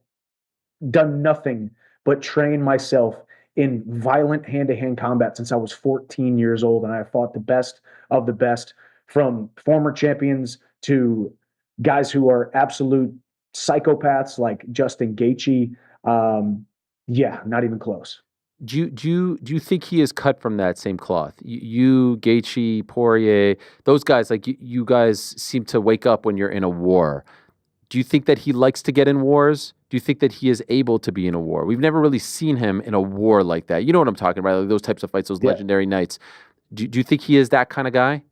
done nothing but train myself in violent hand-to-hand combat since I was 14 years old, and I have fought the best of the best, from former champions to guys who are absolute psychopaths like Justin Gaethje. Yeah, not even close. Do you think he is cut from that same cloth? You, Gaethje, Poirier, those guys, like you guys seem to wake up when you're in a war. Do you think that he likes to get in wars? Do you think that he is able to be in a war? We've never really seen him in a war like that. You know what I'm talking about, like those types of fights, those legendary nights. Do you think he is that kind of guy?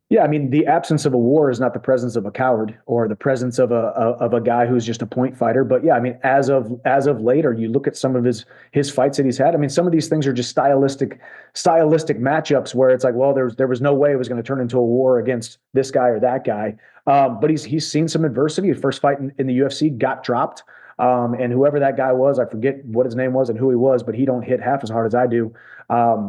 Yeah, I mean, the absence of a war is not the presence of a coward or the presence of a guy who's just a point fighter. But yeah, I mean, as of later, you look at some of his fights that he's had. I mean, some of these things are just stylistic matchups where it's like, well, there was no way it was going to turn into a war against this guy or that guy. But he's seen some adversity. His first fight in the UFC got dropped. And whoever that guy was, I forget what his name was and who he was, but he don't hit half as hard as I do.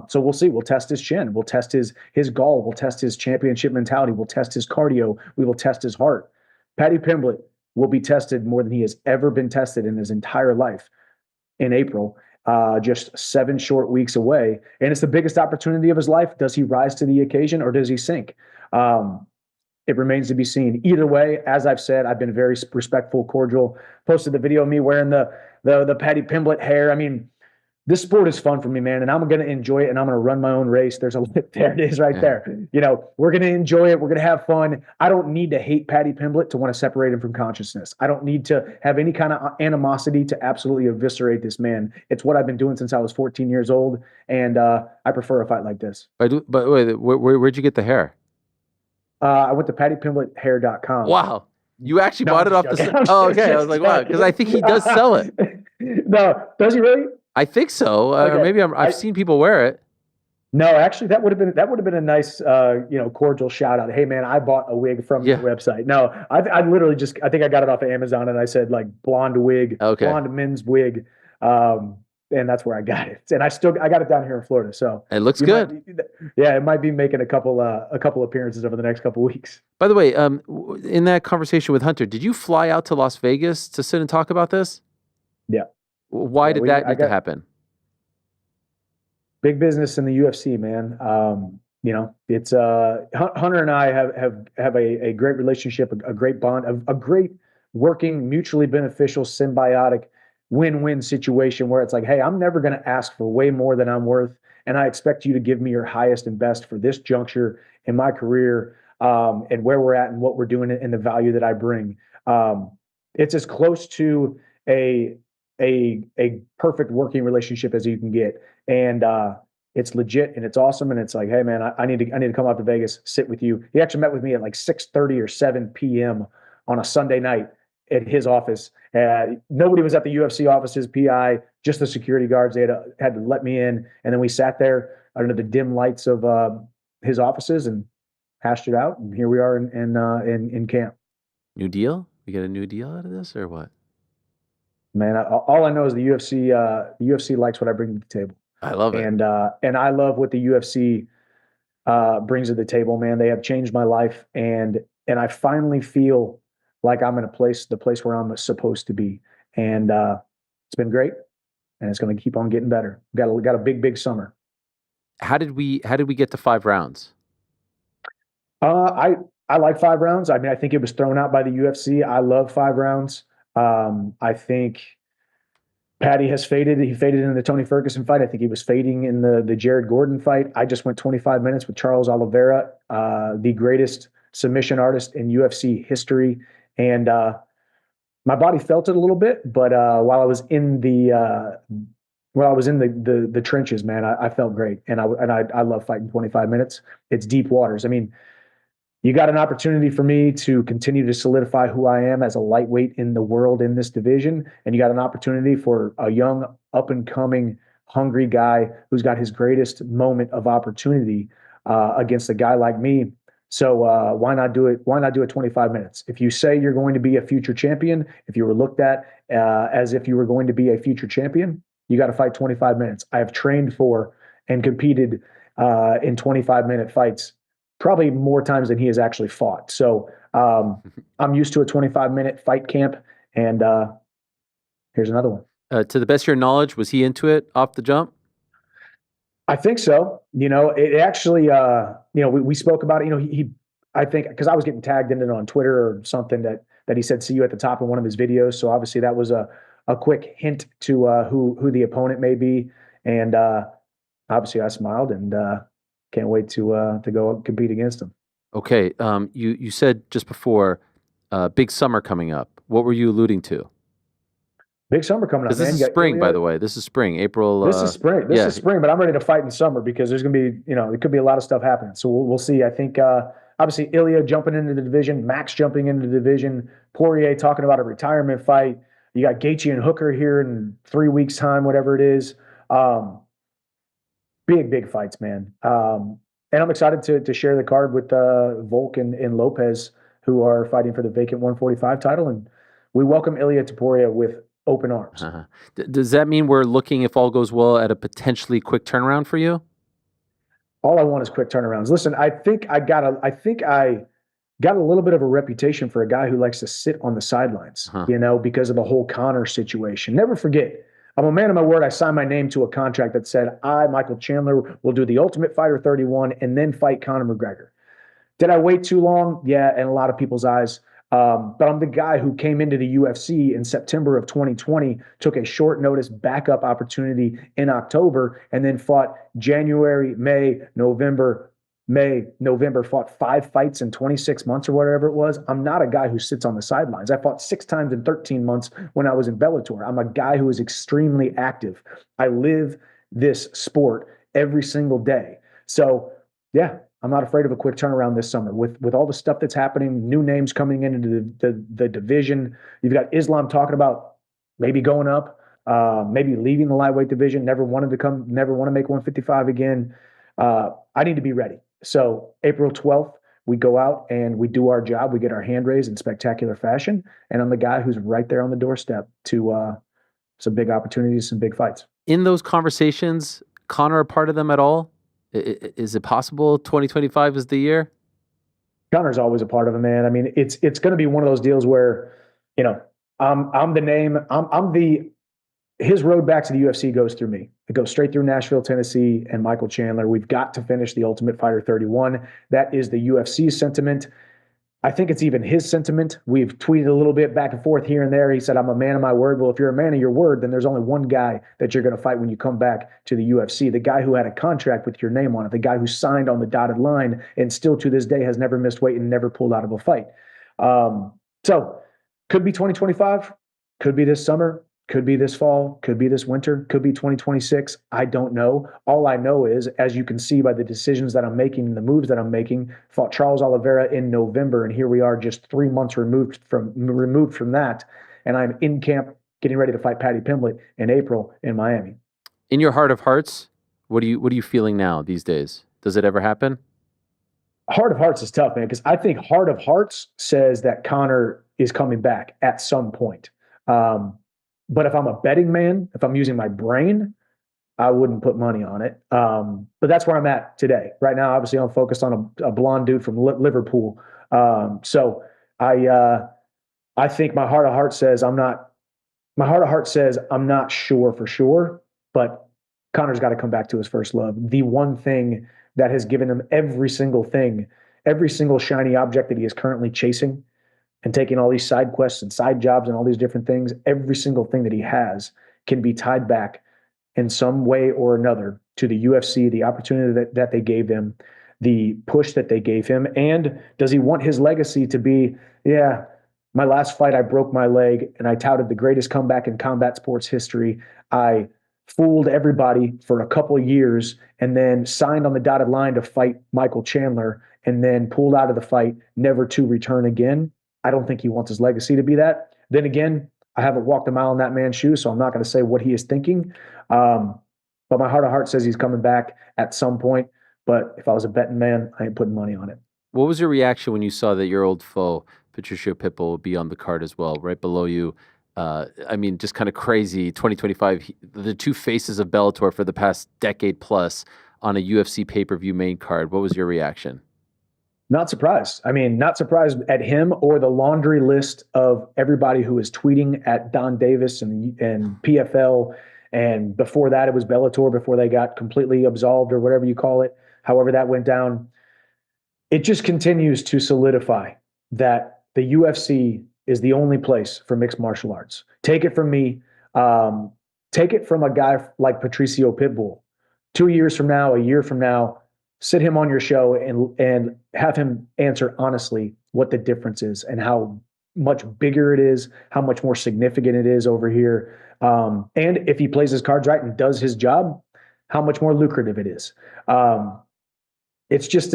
So we'll see. We'll test his chin. We'll test his gall. We'll test his championship mentality. We'll test his cardio. We will test his heart. Paddy Pimblett will be tested more than he has ever been tested in his entire life in April, just 7 short weeks away. And it's the biggest opportunity of his life. Does he rise to the occasion or does he sink? It remains to be seen. Either way, as I've said, I've been very respectful, cordial. Posted the video of me wearing the Paddy Pimblett hair. I mean, this sport is fun for me, man, and I'm going to enjoy it, and I'm going to run my own race. There it is right there. You know, we're going to enjoy it. We're going to have fun. I don't need to hate Paddy Pimblett to want to separate him from consciousness. I don't need to have any kind of animosity to absolutely eviscerate this man. It's what I've been doing since I was 14 years old, and I prefer a fight like this. But wait, where'd you get the hair? I went to paddypimbletthair.com. Wow. You actually bought it off the site? Oh, okay. I was like, wow, because I think he does sell it. No, does he really? I think so. Okay. Or maybe I've seen people wear it. No, actually, that would have been a nice, cordial shout out. Hey, man, I bought a wig from your website. No, I literally I think I got it off of Amazon, and I said like blonde wig, blonde men's wig. And that's where I got it. And I got it down here in Florida. So it looks good. It might be making a couple appearances over the next couple weeks. By the way, in that conversation with Hunter, did you fly out to Las Vegas to sit and talk about this? Yeah. Why did that need to happen? Big business in the UFC, man. It's Hunter and I have a great relationship, a great bond, a great working, mutually beneficial, symbiotic win-win situation where it's like, hey, I'm never going to ask for way more than I'm worth, and I expect you to give me your highest and best for this juncture in my career, and where we're at and what we're doing and the value that I bring. It's as close to a perfect working relationship as you can get, and it's legit and it's awesome. And it's like, hey, man, I need to come out to Vegas, sit with you. He actually met with me at like 6:30 or 7 p.m. on a Sunday night at his office. Nobody was at the UFC office, his PI, just the security guards. They had to let me in. And then we sat there under the dim lights of his offices and hashed it out. And here we are in camp. New deal? We get a new deal out of this or what? Man, all I know is the UFC likes what I bring to the table. I love it. And I love what the UFC brings to the table, man. They have changed my life. And and I finally feel like I'm in the place where I'm supposed to be. And it's been great, and it's going to keep on getting better. Got a big summer. How did we get to 5 rounds? I like 5 rounds. I mean, I think it was thrown out by the UFC. I love 5 rounds. I think Paddy has faded. He faded in the Tony Ferguson fight. I think he was fading in the Jared Gordon fight. I just went 25 minutes with Charles Oliveira, the greatest submission artist in UFC history. And my body felt it a little bit, but while I was in the trenches, man, I felt great. And I love fighting 25 minutes. It's deep waters. I mean, you got an opportunity for me to continue to solidify who I am as a lightweight in the world in this division. And you got an opportunity for a young, up-and-coming, hungry guy who's got his greatest moment of opportunity against a guy like me. So why not do it? Why not do it 25 minutes? If you say you're going to be a future champion, if you were looked at as if you were going to be a future champion, you got to fight 25 minutes. I have trained for and competed in 25-minute fights probably more times than he has actually fought. So I'm used to a 25-minute fight camp, and here's another one. To the best of your knowledge, was he into it off the jump? I think so. You know, it actually, we spoke about it. You know, I think, because I was getting tagged in it on Twitter or something that he said, "See you at the top" in one of his videos. So obviously that was a quick hint to who the opponent may be. And obviously I smiled and can't wait to go compete against him. Okay. You said just before, big summer coming up. What were you alluding to? Big summer coming up. This is spring, by the way. This is spring, April. This is spring. This is spring, but I'm ready to fight in summer because there's going to be, there could be a lot of stuff happening. So we'll see. I think obviously Ilya jumping into the division, Max jumping into the division, Poirier talking about a retirement fight. You got Gaethje and Hooker here in 3 weeks' time, whatever it is. Big fights, man. And I'm excited to share the card with Volk and Lopes, who are fighting for the vacant 145 title. And we welcome Ilya Topuria with open arms. Does that mean we're looking, if all goes well, at a potentially quick turnaround for you? All I want is quick turnarounds. Listen, I think I got a little bit of a reputation for a guy who likes to sit on the sidelines, because of the whole Conor situation. Never forget, I'm a man of my word. I signed my name to a contract that said I, Michael Chandler, will do the Ultimate Fighter 31 and then fight Conor McGregor. Did I wait too long? Yeah, in a lot of people's eyes. But I'm the guy who came into the UFC in September of 2020, took a short notice backup opportunity in October, and then fought January, May, November, fought 5 fights in 26 months or whatever it was. I'm not a guy who sits on the sidelines. I fought 6 times in 13 months when I was in Bellator. I'm a guy who is extremely active. I live this sport every single day. So, yeah. I'm not afraid of a quick turnaround this summer with all the stuff that's happening, new names coming into the division. You've got Islam talking about maybe going up, maybe leaving the lightweight division, never want to make 155 again. I need to be ready. So April 12th, we go out and we do our job. We get our hand raised in spectacular fashion. And I'm the guy who's right there on the doorstep to some big opportunities, some big fights. In those conversations, Conor a part of them at all? Is it possible 2025 is the year? Conor's always a part of it, man. I mean, it's going to be one of those deals where, I'm the name. His road back to the UFC goes through me. It goes straight through Nashville, Tennessee, and Michael Chandler. We've got to finish the Ultimate Fighter 31. That is the UFC's sentiment. I think it's even his sentiment. We've tweeted a little bit back and forth here and there. He said, I'm a man of my word. Well, if you're a man of your word, then there's only one guy that you're going to fight when you come back to the UFC, the guy who had a contract with your name on it, the guy who signed on the dotted line and still to this day has never missed weight and never pulled out of a fight. So could be 2025, could be this summer, could be this fall, could be this winter, could be 2026. I don't know. All I know is, as you can see by the decisions that I'm making and the moves that I'm making, fought Charles Oliveira in November, and here we are just 3 months removed from that, and I'm in camp getting ready to fight Paddy Pimblett in April in Miami. In your heart of hearts, what are you feeling now these days? Does it ever happen? Heart of hearts is tough, man, because I think heart of hearts says that Conor is coming back at some point. But if I'm a betting man, if I'm using my brain, I wouldn't put money on it. But that's where I'm at today. Right now, obviously, I'm focused on a blonde dude from Liverpool So I think my heart of heart says I'm not. My heart of heart says I'm not sure for sure, but Connor's got to come back to his first love. The one thing that has given him every single thing, every single shiny object that he is currently chasing and taking all these side quests and side jobs and all these different things, every single thing that he has can be tied back in some way or another to the UFC, the opportunity that they gave him, the push that they gave him. And does he want his legacy to be, yeah, my last fight, I broke my leg and I touted the greatest comeback in combat sports history. I fooled everybody for a couple of years and then signed on the dotted line to fight Michael Chandler and then pulled out of the fight, never to return again. I don't think he wants his legacy to be that. Then again, I haven't walked a mile in that man's shoes, so I'm not going to say what he is thinking. But my heart of heart says he's coming back at some point. But if I was a betting man, I ain't putting money on it. What was your reaction when you saw that your old foe, Patricio Pitbull, would be on the card as well, right below you? I mean, just kind of crazy. 2025, the two faces of Bellator for the past decade plus on a UFC pay-per-view main card. What was your reaction? Not surprised. I mean, not surprised at him or the laundry list of everybody who is tweeting at Don Davis and PFL. And before that, it was Bellator before they got completely absolved or whatever you call it, however that went down. It just continues to solidify that the UFC is the only place for mixed martial arts. Take it from me. Take it from a guy like Patricio Pitbull. 2 years from now, a year from now, sit him on your show and have him answer honestly what the difference is and how much bigger it is, how much more significant it is over here. And if he plays his cards right and does his job, how much more lucrative it is. It's just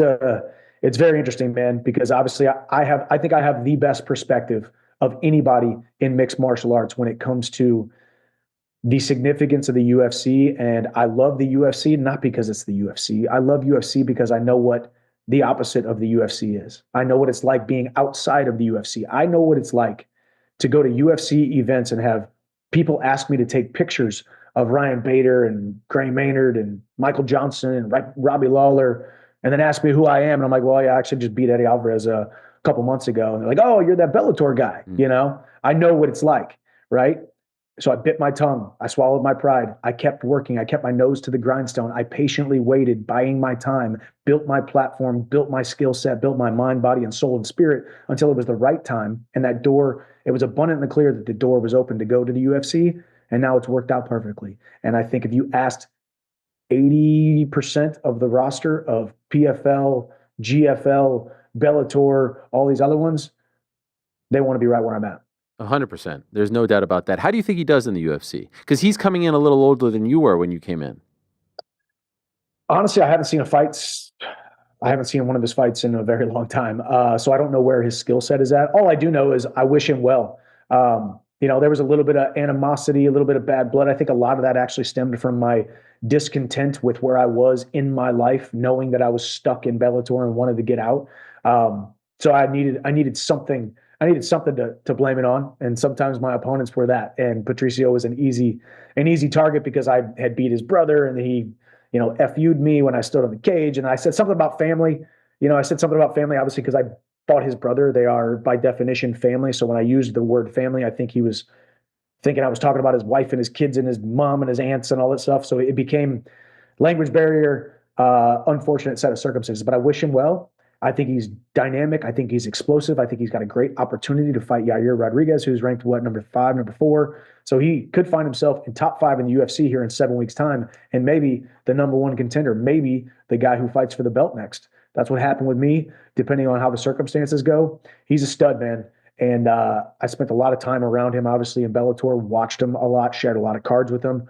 it's very interesting, man, because obviously I think I have the best perspective of anybody in mixed martial arts when it comes to the significance of the UFC. And I love the UFC, not because it's the UFC. I love UFC because I know what the opposite of the UFC is. I know what it's like being outside of the UFC. I know what it's like to go to UFC events and have people ask me to take pictures of Ryan Bader and Gray Maynard and Michael Johnson and Robbie Lawler, and then ask me who I am. And I'm like, well, yeah, I actually just beat Eddie Alvarez a couple months ago. And they're like, oh, you're that Bellator guy. You know, I know what it's like, right? So I bit my tongue. I swallowed my pride. I kept working. I kept my nose to the grindstone. I patiently waited, buying my time, built my platform, built my skill set, built my mind, body, and soul and spirit until it was the right time. And that door, it was abundantly clear that the door was open to go to the UFC. And now it's worked out perfectly. And I think if you asked 80% of the roster of PFL, GFL, Bellator, all these other ones, they want to be right where I'm at. 100%. There's no doubt about that. How do you think he does in the UFC? Because he's coming in a little older than you were when you came in. Honestly, I haven't seen one of his fights in a very long time. So I don't know where his skill set is at. All I do know is I wish him well. There was a little bit of animosity, a little bit of bad blood. I think a lot of that actually stemmed from my discontent with where I was in my life, knowing that I was stuck in Bellator and wanted to get out. So I needed something. I needed something to blame it on, and sometimes my opponents were that. And Patricio was an easy target because I had beat his brother, and he, FU'd me when I stood on the cage. And I said something about family. Obviously, because I fought his brother. They are by definition family. So when I used the word family, I think he was thinking I was talking about his wife and his kids and his mom and his aunts and all that stuff. So it became language barrier, unfortunate set of circumstances. But I wish him well. I think he's dynamic. I think he's explosive. I think he's got a great opportunity to fight Yair Rodriguez, who's ranked, number 5, number 4. So he could find himself in top 5 in the UFC here in 7 weeks' time, and maybe the number 1 contender, maybe the guy who fights for the belt next. That's what happened with me, depending on how the circumstances go. He's a stud, man. And I spent a lot of time around him, obviously, in Bellator, watched him a lot, shared a lot of cards with him.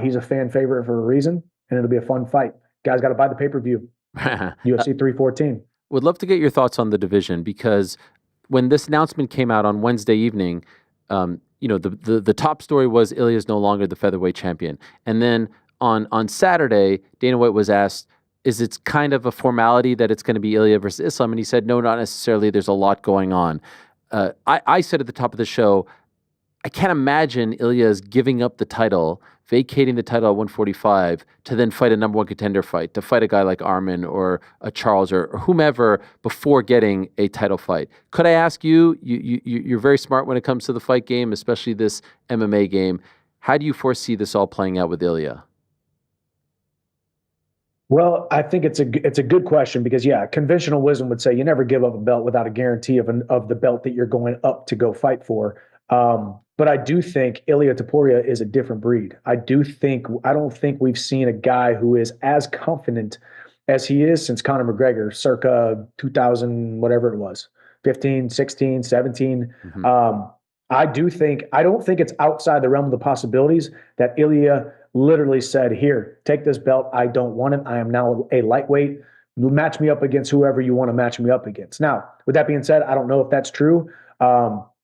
He's a fan favorite for a reason, and it'll be a fun fight. Guys got to buy the pay-per-view. UFC 314. Would love to get your thoughts on the division, because when this announcement came out on Wednesday evening, the top story was Ilya is no longer the featherweight champion. And then on Saturday, Dana White was asked, is it kind of a formality that it's going to be Ilya versus Islam? And he said, no, not necessarily. There's a lot going on. I said at the top of the show, I can't imagine Ilya's giving up the title, vacating the title at 145 to then fight a number one contender fight, to fight a guy like Armin or a Charles or whomever before getting a title fight. Could I ask you, you're very smart when it comes to the fight game, especially this MMA game. How do you foresee this all playing out with Ilya? Well, I think it's a good question because conventional wisdom would say you never give up a belt without a guarantee of the belt that you're going up to go fight for. But I do think Ilia Topuria is a different breed. I don't think we've seen a guy who is as confident as he is since Conor McGregor, circa 2000, whatever it was, 15, 16, 17. Mm-hmm. I don't think it's outside the realm of the possibilities that Ilya literally said, here, take this belt. I don't want it. I am now a lightweight. Match me up against whoever you want to match me up against. Now, with that being said, I don't know if that's true.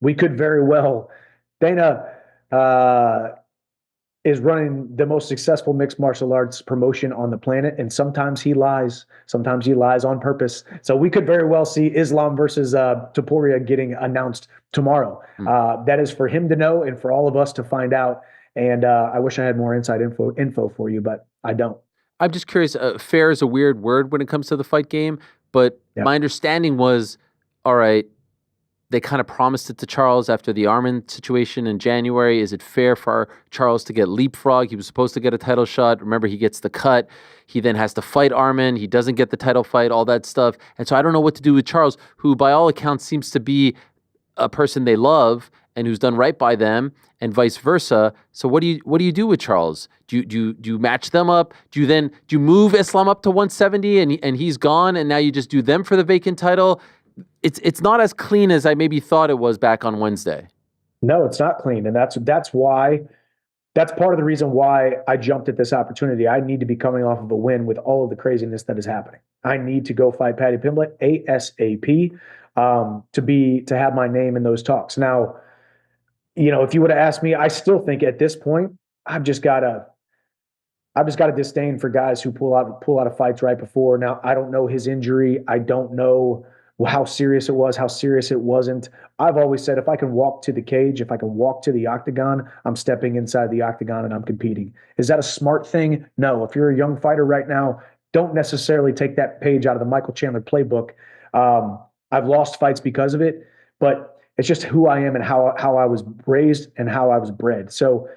We could very well. Dana is running the most successful mixed martial arts promotion on the planet, and sometimes he lies. Sometimes he lies on purpose. So we could very well see Islam versus Topuria getting announced tomorrow. That is for him to know and for all of us to find out. And I wish I had more inside info for you, but I don't. I'm just curious. Fair is a weird word when it comes to the fight game, but my understanding was, all right, they kind of promised it to Charles after the Armin situation in January. Is it fair for Charles to get leapfrog? He was supposed to get a title shot. Remember, he gets the cut. He then has to fight Armin. He doesn't get the title fight, all that stuff. And so I don't know what to do with Charles, who by all accounts seems to be a person they love and who's done right by them, and vice versa. So what do you do with Charles? Do you match them up? Do you move Islam up to 170 and he's gone, and now you just do them for the vacant title? It's not as clean as I maybe thought it was back on Wednesday. No, it's not clean, and that's part of the reason why I jumped at this opportunity. I need to be coming off of a win with all of the craziness that is happening. I need to go fight Paddy Pimblett ASAP to have my name in those talks. Now, if you would have asked me, I still think at this point I've just got a disdain for guys who pull out of fights right before. Now, I don't know his injury. I don't know how serious it was, how serious it wasn't. I've always said if I can walk to the cage, if I can walk to the octagon, I'm stepping inside the octagon and I'm competing. Is that a smart thing? No. If you're a young fighter right now, don't necessarily take that page out of the Michael Chandler playbook. I've lost fights because of it, but it's just who I am and how I was raised and how I was bred. So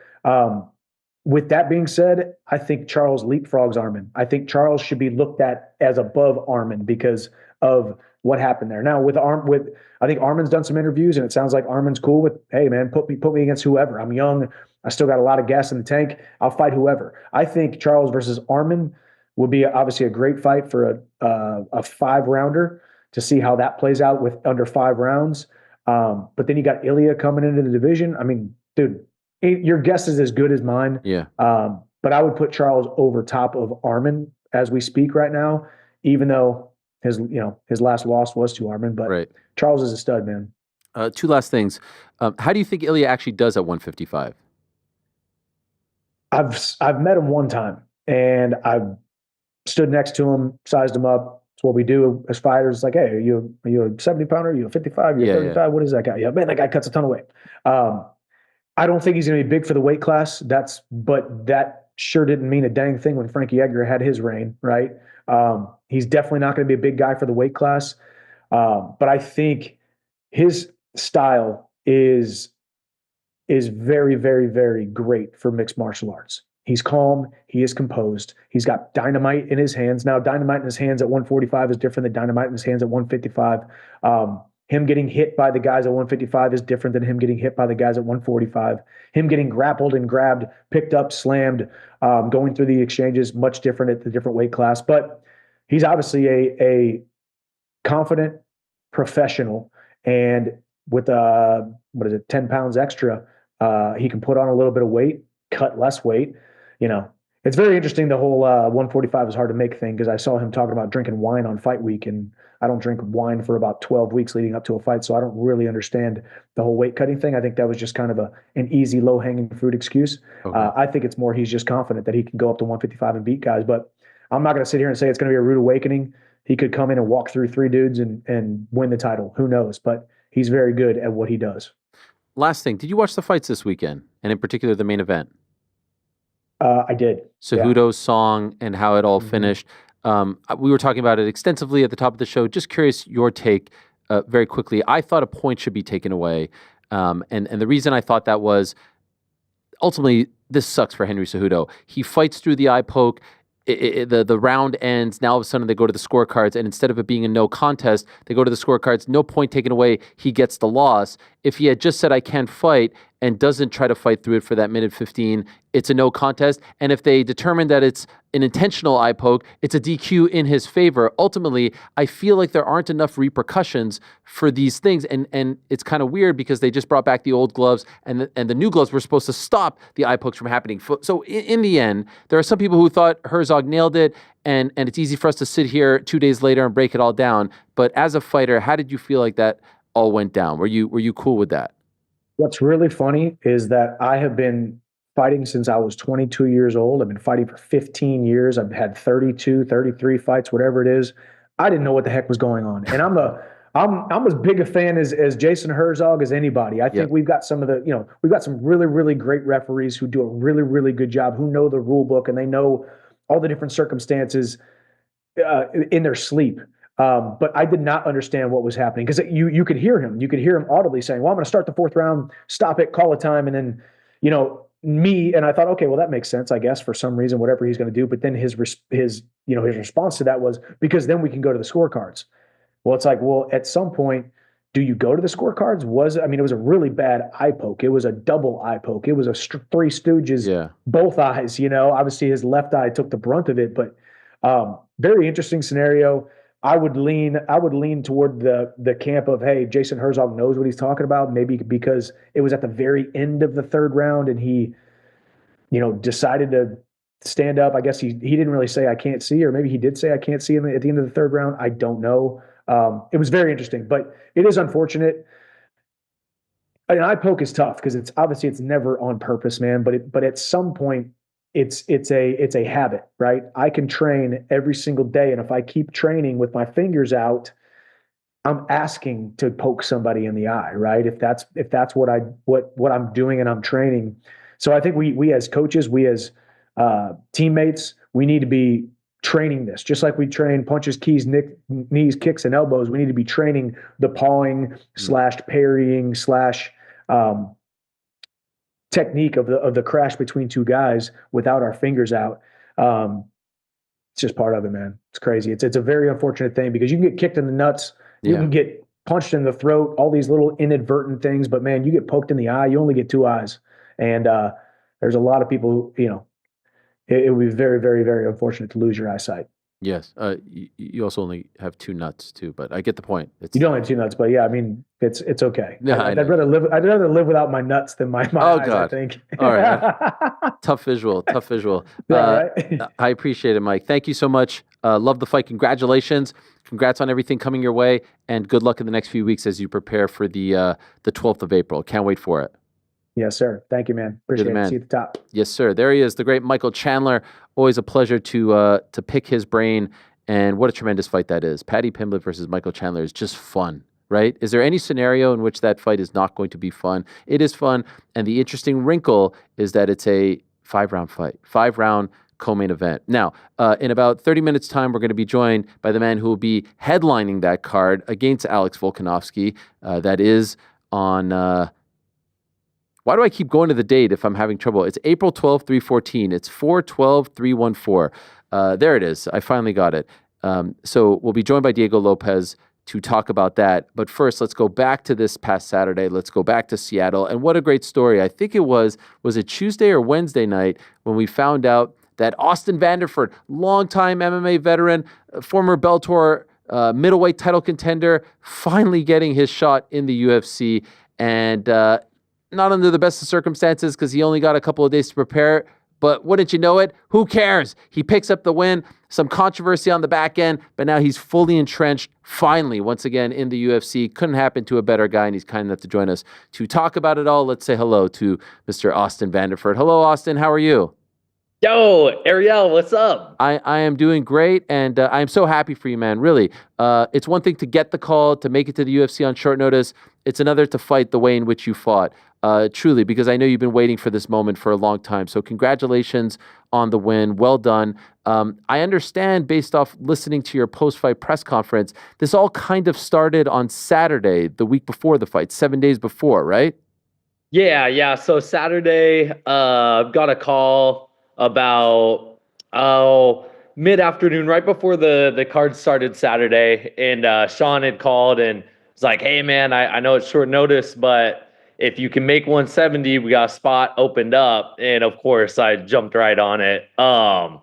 with that being said, I think Charles leapfrogs Armin. I think Charles should be looked at as above Armin because of what happened there. Now I think Armin's done some interviews and it sounds like Armin's cool with, hey man, put me against whoever. I'm young. I still got a lot of gas in the tank. I'll fight whoever. I think Charles versus Armin would be obviously a great fight for a 5-rounder to see how that plays out with under 5 rounds. But then you got Ilya coming into the division. I mean, dude, your guess is as good as mine. Yeah. But I would put Charles over top of Armin as we speak right now, even though his last loss was to Armin. But right. Charles is a stud, man. 2 last things. How do you think Ilya actually does at 155? I've met him one time, and I've stood next to him, sized him up. It's what we do as fighters. It's like, hey, are you a 70-pounder? Are you a 55? You're 35? Yeah. What is that guy? Yeah, man, that guy cuts a ton of weight. I don't think he's going to be big for the weight class. But that sure didn't mean a dang thing when Frankie Edgar had his reign, right? He's definitely not going to be a big guy for the weight class. But I think his style is very, very, very great for mixed martial arts. He's calm. He is composed. He's got dynamite in his hands. Now, dynamite in his hands at 145 is different than dynamite in his hands at 155. Him getting hit by the guys at 155 is different than him getting hit by the guys at 145. Him getting grappled and grabbed, picked up, slammed, going through the exchanges, much different at the different weight class. But he's obviously a confident professional. And with 10 pounds extra, he can put on a little bit of weight, cut less weight. It's very interesting. The whole 145 is hard to make thing because I saw him talking about drinking wine on fight week, and I don't drink wine for about 12 weeks leading up to a fight, so I don't really understand the whole weight cutting thing. I think that was just kind of an easy, low-hanging fruit excuse. Okay. I think it's more he's just confident that he can go up to 155 and beat guys, but I'm not going to sit here and say it's going to be a rude awakening. He could come in and walk through 3 dudes and win the title. Who knows? But he's very good at what he does. last thing, did you watch the fights this weekend, and in particular the main event? I did. Cejudo's song and how it all finished. We were talking about it extensively at the top of the show. Just curious your take very quickly. I thought a point should be taken away. And the reason I thought that was ultimately this sucks for Henry Cejudo. He fights through the eye poke. The round ends. Now all of a sudden they go to the scorecards, and instead of it being a no contest, they go to the scorecards. No point taken away. He gets the loss. If he had just said I can't fight and doesn't try to fight through it for that minute 15, it's a no contest. And if they determine that it's an intentional eye poke, it's a DQ in his favor. Ultimately, I feel like there aren't enough repercussions for these things. And it's kind of weird because they just brought back the old gloves, and the new gloves were supposed to stop the eye pokes from happening. So in the end, there are some people who thought Herzog nailed it, and it's easy for us to sit here 2 days later and break it all down. But as a fighter, how did you feel like that all went down? Were you cool with that? What's really funny is that I have been fighting since I was 22 years old. I've been fighting for 15 years. I've had 32, 33 fights, whatever it is. I didn't know what the heck was going on. And I'm as big a fan as Jason Herzog as anybody. I think we've got some really, really great referees who do a really, really good job, who know the rule book and they know all the different circumstances in their sleep. But I did not understand what was happening because you could hear him. You could hear him audibly saying, well, I'm going to start the fourth round, stop it, call a time. And then, and I thought, okay, well, that makes sense, I guess, for some reason, whatever he's going to do. But then his response to that was, because then we can go to the scorecards. Well, it's like, well, at some point, do you go to the scorecards? It was a really bad eye poke. It was a double eye poke. It was a Three Stooges, both eyes, obviously his left eye took the brunt of it, but very interesting scenario. I would lean toward the camp of, hey, Jason Herzog knows what he's talking about, maybe because it was at the very end of the third round and he, decided to stand up. I guess he didn't really say I can't see, or maybe he did say I can't see at the end of the third round. I don't know. It was very interesting, but it is unfortunate. An eye poke is tough because it's never on purpose, man. But at some point, it's a habit, right? I can train every single day, and if I keep training with my fingers out, I'm asking to poke somebody in the eye, right? If that's what I'm doing and I'm training. So I think we as coaches, we as teammates, we need to be training this, just like we train punches, keys, knees, kicks, and elbows. We need to be training the pawing / parrying / technique of the crash between two guys without our fingers out. It's just part of it, man. It's crazy. It's a very unfortunate thing because you can get kicked in the nuts, you can get punched in the throat, all these little inadvertent things. But man, you get poked in the eye, you only get two eyes, and there's a lot of people who, it would be very, very, very unfortunate to lose your eyesight. Yes. You also only have two nuts too, but I get the point. You don't have two nuts, but yeah, I mean, it's okay. Yeah, I'd rather live without my nuts than my eyes, God. I think. All right. Tough visual. Yeah, right? I appreciate it, Mike. Thank you so much. Love the fight. Congratulations. Congrats on everything coming your way, and good luck in the next few weeks as you prepare for the 12th of April. Can't wait for it. Yes, sir. Thank you, man. Appreciate it. See you at the top. Yes, sir. There he is, the great Michael Chandler. Always a pleasure to pick his brain, and what a tremendous fight that is. Paddy Pimblett versus Michael Chandler is just fun, right? Is there any scenario in which that fight is not going to be fun? It is fun, and the interesting wrinkle is that it's a 5-round fight, 5-round co-main event. Now, in about 30 minutes' time, we're going to be joined by the man who will be headlining that card against Alex Volkanovski. That is on... Why do I keep going to the date if I'm having trouble? It's April 12th, 3/14. It's 4/12/314. There it is. I finally got it. So we'll be joined by Diego Lopes to talk about that. But first, let's go back to this past Saturday. Let's go back to Seattle. And what a great story. I think it was it Tuesday or Wednesday night when we found out that Austin Vanderford, longtime MMA veteran, former Bellator middleweight title contender, finally getting his shot in the UFC. And not under the best of circumstances because he only got a couple of days to prepare. But wouldn't you know it? Who cares? He picks up the win. Some controversy on the back end, but now he's fully entrenched, finally, once again, in the UFC. Couldn't happen to a better guy, and he's kind enough to join us to talk about it all. Let's say hello to Mr. Austin Vanderford. Hello, Austin. How are you? Yo, Ariel, what's up? I am doing great, and I'm so happy for you, man. Really, it's one thing to get the call to make it to the UFC on short notice. It's another to fight the way in which you fought. Truly, because I know you've been waiting for this moment for a long time. So congratulations on the win. Well done. I understand, based off listening to your post-fight press conference, this all kind of started on Saturday, the week before the fight, 7 days before, right? Yeah. So Saturday, got a call about mid-afternoon, right before the card started Saturday, and Sean had called and was like, "Hey man, I know it's short notice, but if you can make 170, we got a spot opened up." And of course, I jumped right on it. I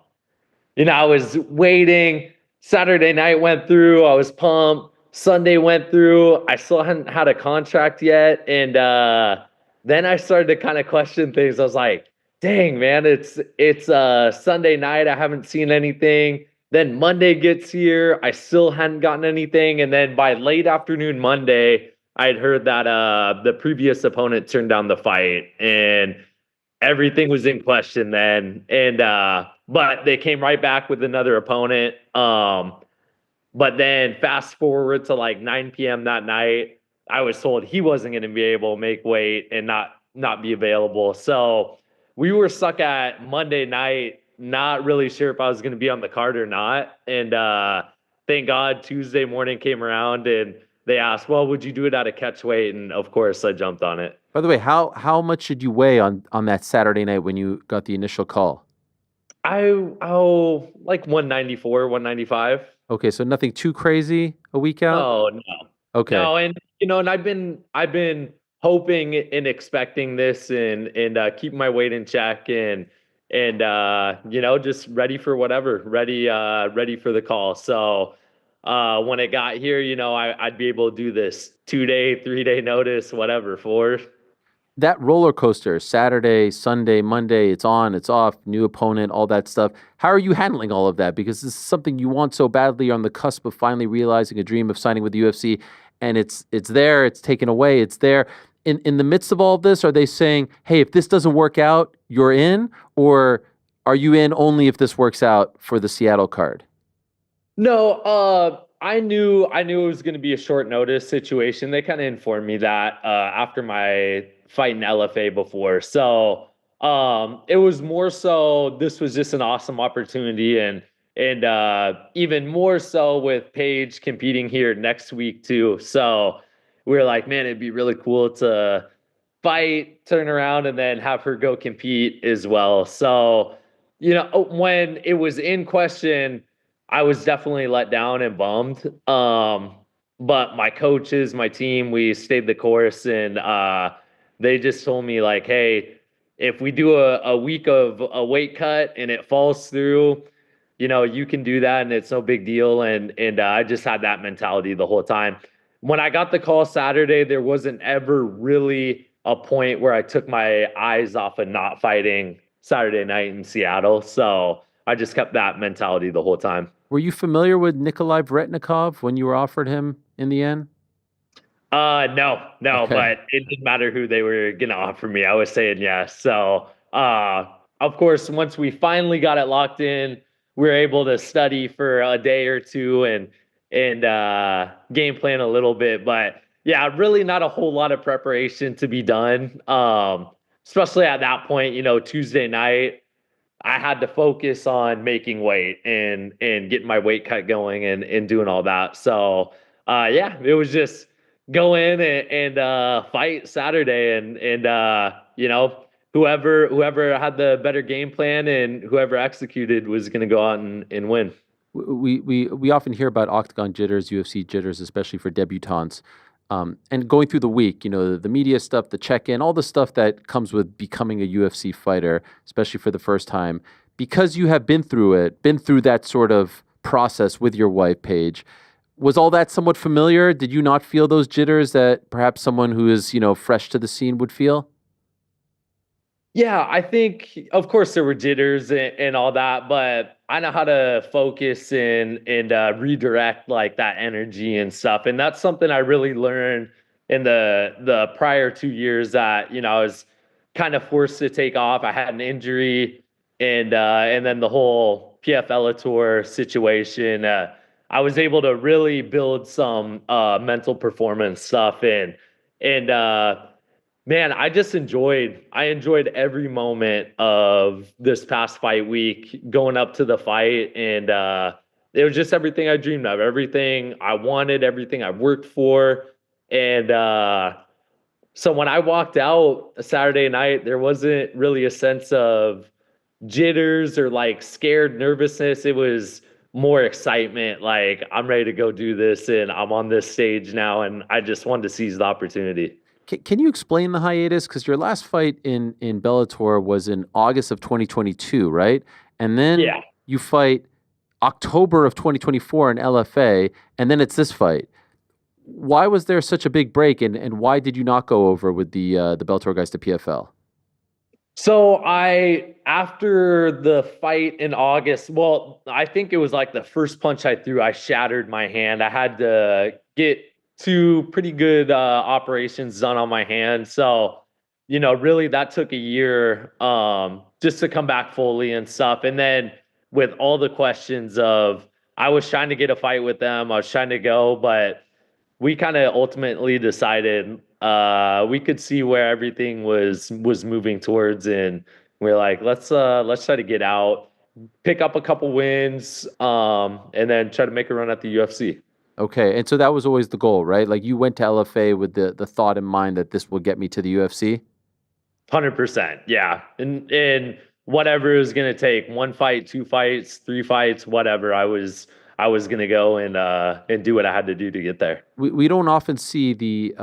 was waiting. Saturday night went through. I was pumped. Sunday went through. I still hadn't had a contract yet, and then I started to kind of question things. I was like, "Dang, man, it's Sunday night. I haven't seen anything." Then Monday gets here. I still hadn't gotten anything, and then by late afternoon Monday, I had heard that the previous opponent turned down the fight, and everything was in question then. And but they came right back with another opponent. But then fast forward to like 9 p.m. that night, I was told he wasn't going to be able to make weight and not be available. So we were stuck at Monday night, not really sure if I was going to be on the card or not. And thank God Tuesday morning came around and they asked, "Well, would you do it at a catch weight?" And of course I jumped on it. By the way, how much did you weigh on that Saturday night when you got the initial call? Like 194, 195. Okay, so nothing too crazy a week out? Oh no. Okay. No, and I've been hoping and expecting this and keeping my weight in check and just ready for whatever, ready for the call. So when it got here, I'd be able to do this 2-day, 3-day notice, whatever, for. That roller coaster, Saturday, Sunday, Monday, it's on, it's off, new opponent, all that stuff. How are you handling all of that? Because this is something you want so badly. You're on the cusp of finally realizing a dream of signing with the UFC, and it's there, it's taken away, it's there. In the midst of all of this, are they saying, "Hey, if this doesn't work out, you're in," or are you in only if this works out for the Seattle card? No, I knew it was going to be a short notice situation. They kind of informed me that after my fight in LFA before. So it was more so this was just an awesome opportunity, and even more so with Paige competing here next week too. So we were like, man, it'd be really cool to fight, turn around, and then have her go compete as well. So when it was in question, I was definitely let down and bummed. But my coaches, my team, we stayed the course, and they just told me like, "Hey, if we do a week of a weight cut and it falls through, you can do that, and it's no big deal." And I just had that mentality the whole time. When I got the call Saturday, there wasn't ever really a point where I took my eyes off of not fighting Saturday night in Seattle. So I just kept that mentality the whole time. Were you familiar with Nikolai Vretnikov when you were offered him in the end? No, Okay. but it didn't matter who they were gonna offer me. I was saying yes. So, of course, once we finally got it locked in, we were able to study for a day or two and game plan a little bit. But yeah, really not a whole lot of preparation to be done. Especially at that point, Tuesday night. I had to focus on making weight and getting my weight cut going and doing all that. So yeah, it was just go in and fight Saturday and whoever had the better game plan and whoever executed was going to go out and win. We often hear about octagon jitters, UFC jitters, especially for debutantes. And going through the week, the media stuff, the check-in, all the stuff that comes with becoming a UFC fighter, especially for the first time, because you have been through that sort of process with your wife, Paige. Was all that somewhat familiar? Did you not feel those jitters that perhaps someone who is, fresh to the scene would feel? Yeah, I think, of course, there were jitters and all that, but I know how to focus and redirect like that energy and stuff, and that's something I really learned in the prior 2 years that I was kind of forced to take off. I had an injury and then the whole PFL Tour situation. I was able to really build some mental performance stuff and man, I enjoyed every moment of this past fight week going up to the fight, and it was just everything I dreamed of, everything I wanted, everything I worked for. And so when I walked out Saturday night, there wasn't really a sense of jitters or like scared nervousness. It was more excitement, like I'm ready to go do this and I'm on this stage now, and I just wanted to seize the opportunity. Can you explain the hiatus? Because your last fight in Bellator was in August of 2022, right? And then Yeah. you fight October of 2024 in LFA, and then it's this fight. Why was there such a big break, and why did you not go over with the Bellator guys to PFL? So after the fight in August, well, I think it was like the first punch I threw, I shattered my hand. I had to get two pretty good operations done on my hand. So, really that took a year just to come back fully and stuff. And then with all the questions of, I was trying to get a fight with them, I was trying to go, but we kind of ultimately decided we could see where everything was moving towards, and we're like, let's try to get out, pick up a couple wins, and then try to make a run at the UFC. Okay, and so that was always the goal, right? Like you went to LFA with the thought in mind that this will get me to the UFC? 100%, yeah. And whatever it was going to take, one fight, two fights, three fights, whatever, I was going to go and do what I had to do to get there. We don't often see the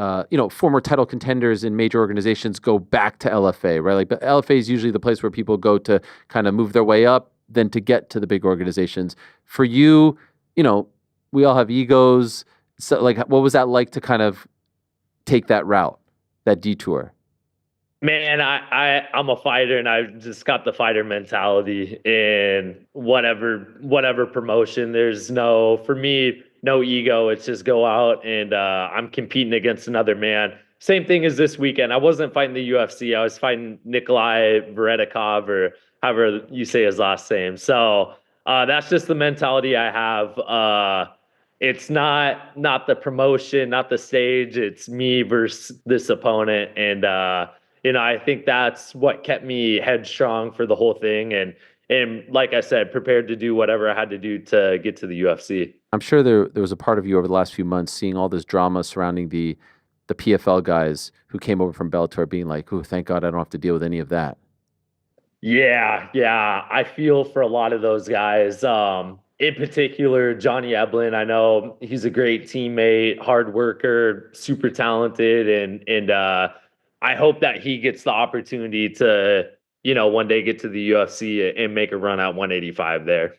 former title contenders in major organizations go back to LFA, right? Like, but LFA is usually the place where people go to kind of move their way up, then to get to the big organizations. For you, we all have egos. So, like, what was that like to kind of take that route, that detour? Man, I'm a fighter, and I just got the fighter mentality in whatever promotion. There's for me, no ego. It's just go out and I'm competing against another man. Same thing as this weekend. I wasn't fighting the UFC. I was fighting Nikolai Veredikov, or however you say his last name. So that's just the mentality I have. It's not the promotion, not the stage. It's me versus this opponent, and I think that's what kept me headstrong for the whole thing. And like I said, prepared to do whatever I had to do to get to the UFC. I'm sure there was a part of you over the last few months seeing all this drama surrounding the PFL guys who came over from Bellator being like, "Oh, thank God I don't have to deal with any of that." Yeah. I feel for a lot of those guys. In particular, Johnny Eblin. I know he's a great teammate, hard worker, super talented, and I hope that he gets the opportunity to, one day get to the UFC and make a run at 185 there.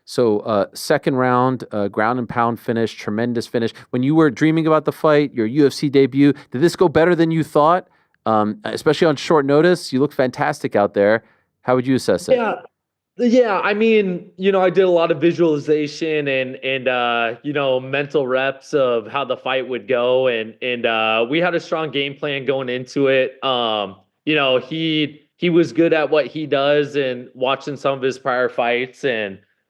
So second round, ground and pound finish, tremendous finish. When you were dreaming about the fight, your UFC debut, did this go better than you thought? Especially on short notice, you look fantastic out there. How would you assess it? Yeah. I mean, I did a lot of visualization and mental reps of how the fight would go, and we had a strong game plan going into it. He was good at what he does, and watching some of his prior fights,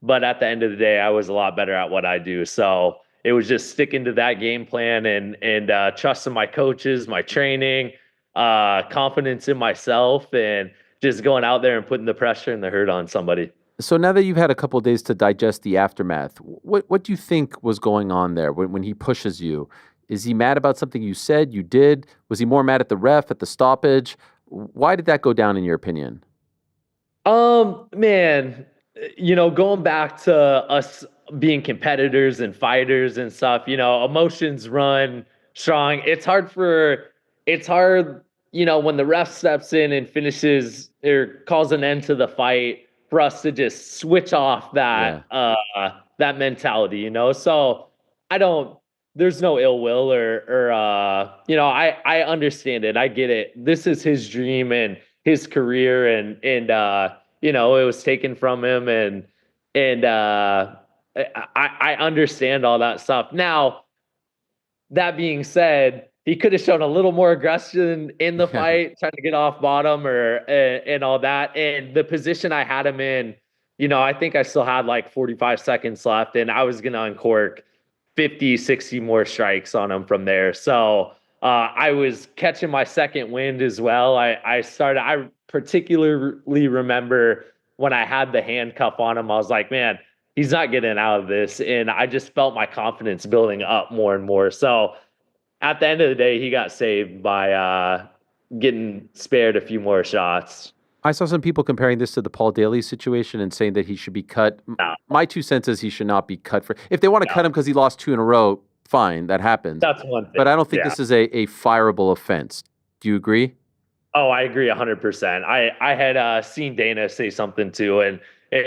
but at the end of the day, I was a lot better at what I do. So it was just sticking to that game plan and trusting my coaches, my training, confidence in myself, and just going out there and putting the pressure and the hurt on somebody. So now that you've had a couple of days to digest the aftermath, what do you think was going on there when he pushes you? Is he mad about something you said, you did? Was he more mad at the ref, at the stoppage? Why did that go down in your opinion? Man, going back to us being competitors and fighters and stuff, emotions run strong. It's hard, when the ref steps in and finishes or calls an end to the fight, for us to just switch off that mentality, So there's no ill will or I understand it. I get it. This is his dream and his career, and it was taken from him, and I understand all that stuff. Now, that being said, he could have shown a little more aggression in the Yeah. fight, trying to get off bottom or and all that. And the position I had him in, I think I still had like 45 seconds left, and I was gonna uncork 50, 60 more strikes on him from there. So I was catching my second wind as well. I particularly remember when I had the handcuff on him, I was like, man, he's not getting out of this. And I just felt my confidence building up more and more. So at the end of the day, he got saved by getting spared a few more shots. I saw some people comparing this to the Paul Daly situation and saying that he should be cut. No. My 2 cents is he should not be cut for. If they want to cut him because he lost 2 in a row, fine, that happens. That's one thing. But I don't think this is a fireable offense. Do you agree? Oh, I agree 100%. I had seen Dana say something too, and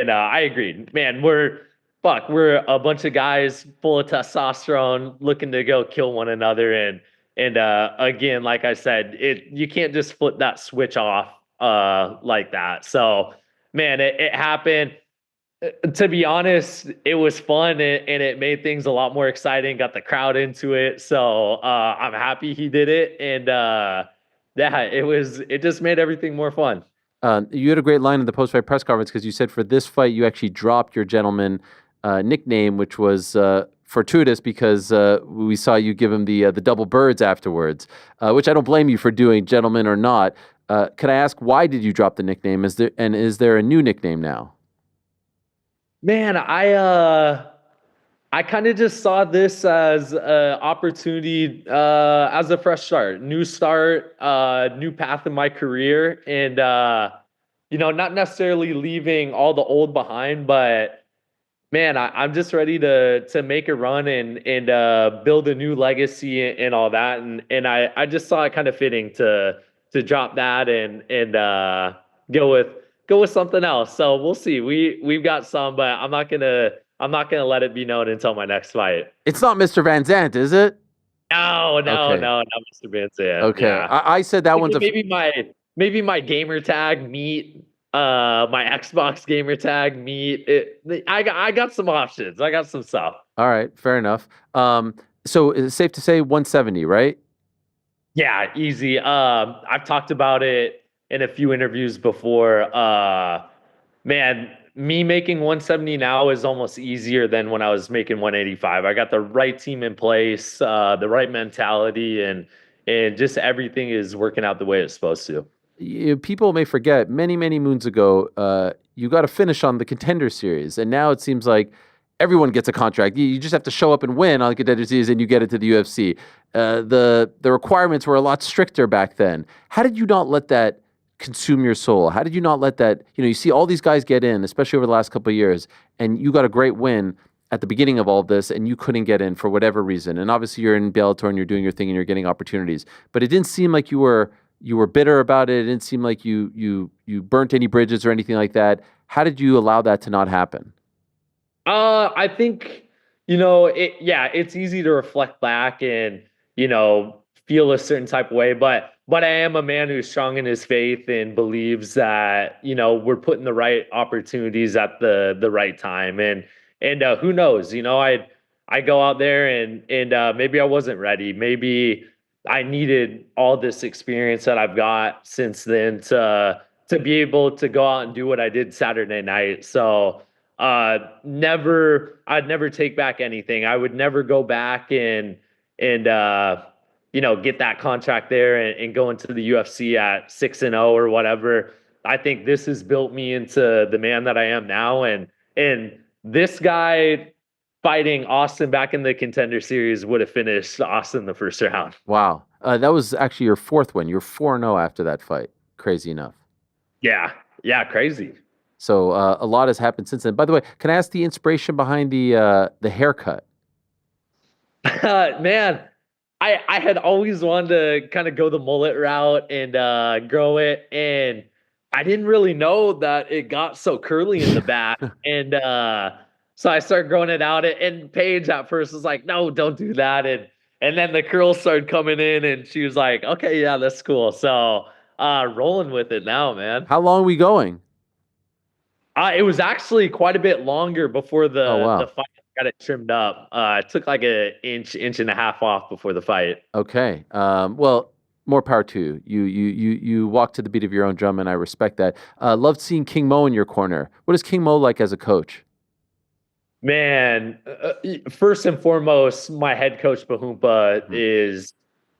I agreed. Man, we're a bunch of guys full of testosterone looking to go kill one another, and again, like I said, you can't just flip that switch off like that. So, man, it happened. To be honest, it was fun and it made things a lot more exciting. Got the crowd into it, so I'm happy he did it, and it just made everything more fun. You had a great line in the post-fight press conference because you said for this fight you actually dropped your gentleman nickname, which was fortuitous because we saw you give him the double birds afterwards, which I don't blame you for doing, gentleman or not. Can I ask why did you drop the nickname? Is there a new nickname now? Man, I kind of just saw this as an opportunity, as a fresh start, new path in my career, and not necessarily leaving all the old behind, but man, I'm just ready to make a run and build a new legacy and all that, and I just saw it kind of fitting to drop that and go with something else. So we'll see. We've got some, but I'm not gonna let it be known until my next fight. It's not Mr. Van Zandt, is it? No, Okay. not Mr. Van Zandt. Okay, Yeah. I said that one's maybe my gamer tag meet, my Xbox gamer tag meet. I got some options. I got some stuff. All right, fair enough. So it's safe to say 170, right? Yeah, easy. I've talked about it in a few interviews before. Man, me making 170 now is almost easier than when I was making 185. I got the right team in place, the right mentality, and just everything is working out the way it's supposed to. People may forget many, many moons ago, you got a finish on the Contender Series, and now it seems like everyone gets a contract. You just have to show up and win on the Contender Series, and you get it to the UFC. The requirements were a lot stricter back then. How did you not let that consume your soul? How did you not let that, you see all these guys get in, especially over the last couple of years, and you got a great win at the beginning of all of this, and you couldn't get in for whatever reason. And obviously you're in Bellator and you're doing your thing and you're getting opportunities. But it didn't seem like you were bitter about it. It didn't seem like you burnt any bridges or anything like that. How did you allow that to not happen? I think, it's easy to reflect back and, feel a certain type of way, but I am a man who's strong in his faith and believes that, we're putting the right opportunities at the right time. And who knows, I go out there and maybe I wasn't ready. Maybe I needed all this experience that I've got since then to be able to go out and do what I did Saturday night. So, I'd never take back anything. I would never go back and get that contract there and go into the UFC at 6-0 or whatever. I think this has built me into the man that I am now. And this guy fighting Austin back in the Contender Series would have finished Austin the first round. Wow. That was actually your fourth win. You're 4-0 after that fight. Crazy enough. Yeah, crazy. So a lot has happened since then. By the way, can I ask the inspiration behind the haircut? Man, I had always wanted to kind of go the mullet route and grow it, and I didn't really know that it got so curly in the back. And so I started growing it out, and Paige at first was like, "No, don't do that." And then the curls started coming in, and she was like, "Okay, yeah, that's cool." So rolling with it now, man. How long are we going? It was actually quite a bit longer before the fight got it trimmed up. It took like an inch and a half off before the fight. Okay. Well, more power to you. You walk to the beat of your own drum, and I respect that. Loved seeing King Mo in your corner. What is King Mo like as a coach? Man, first and foremost, my head coach Bahumpa is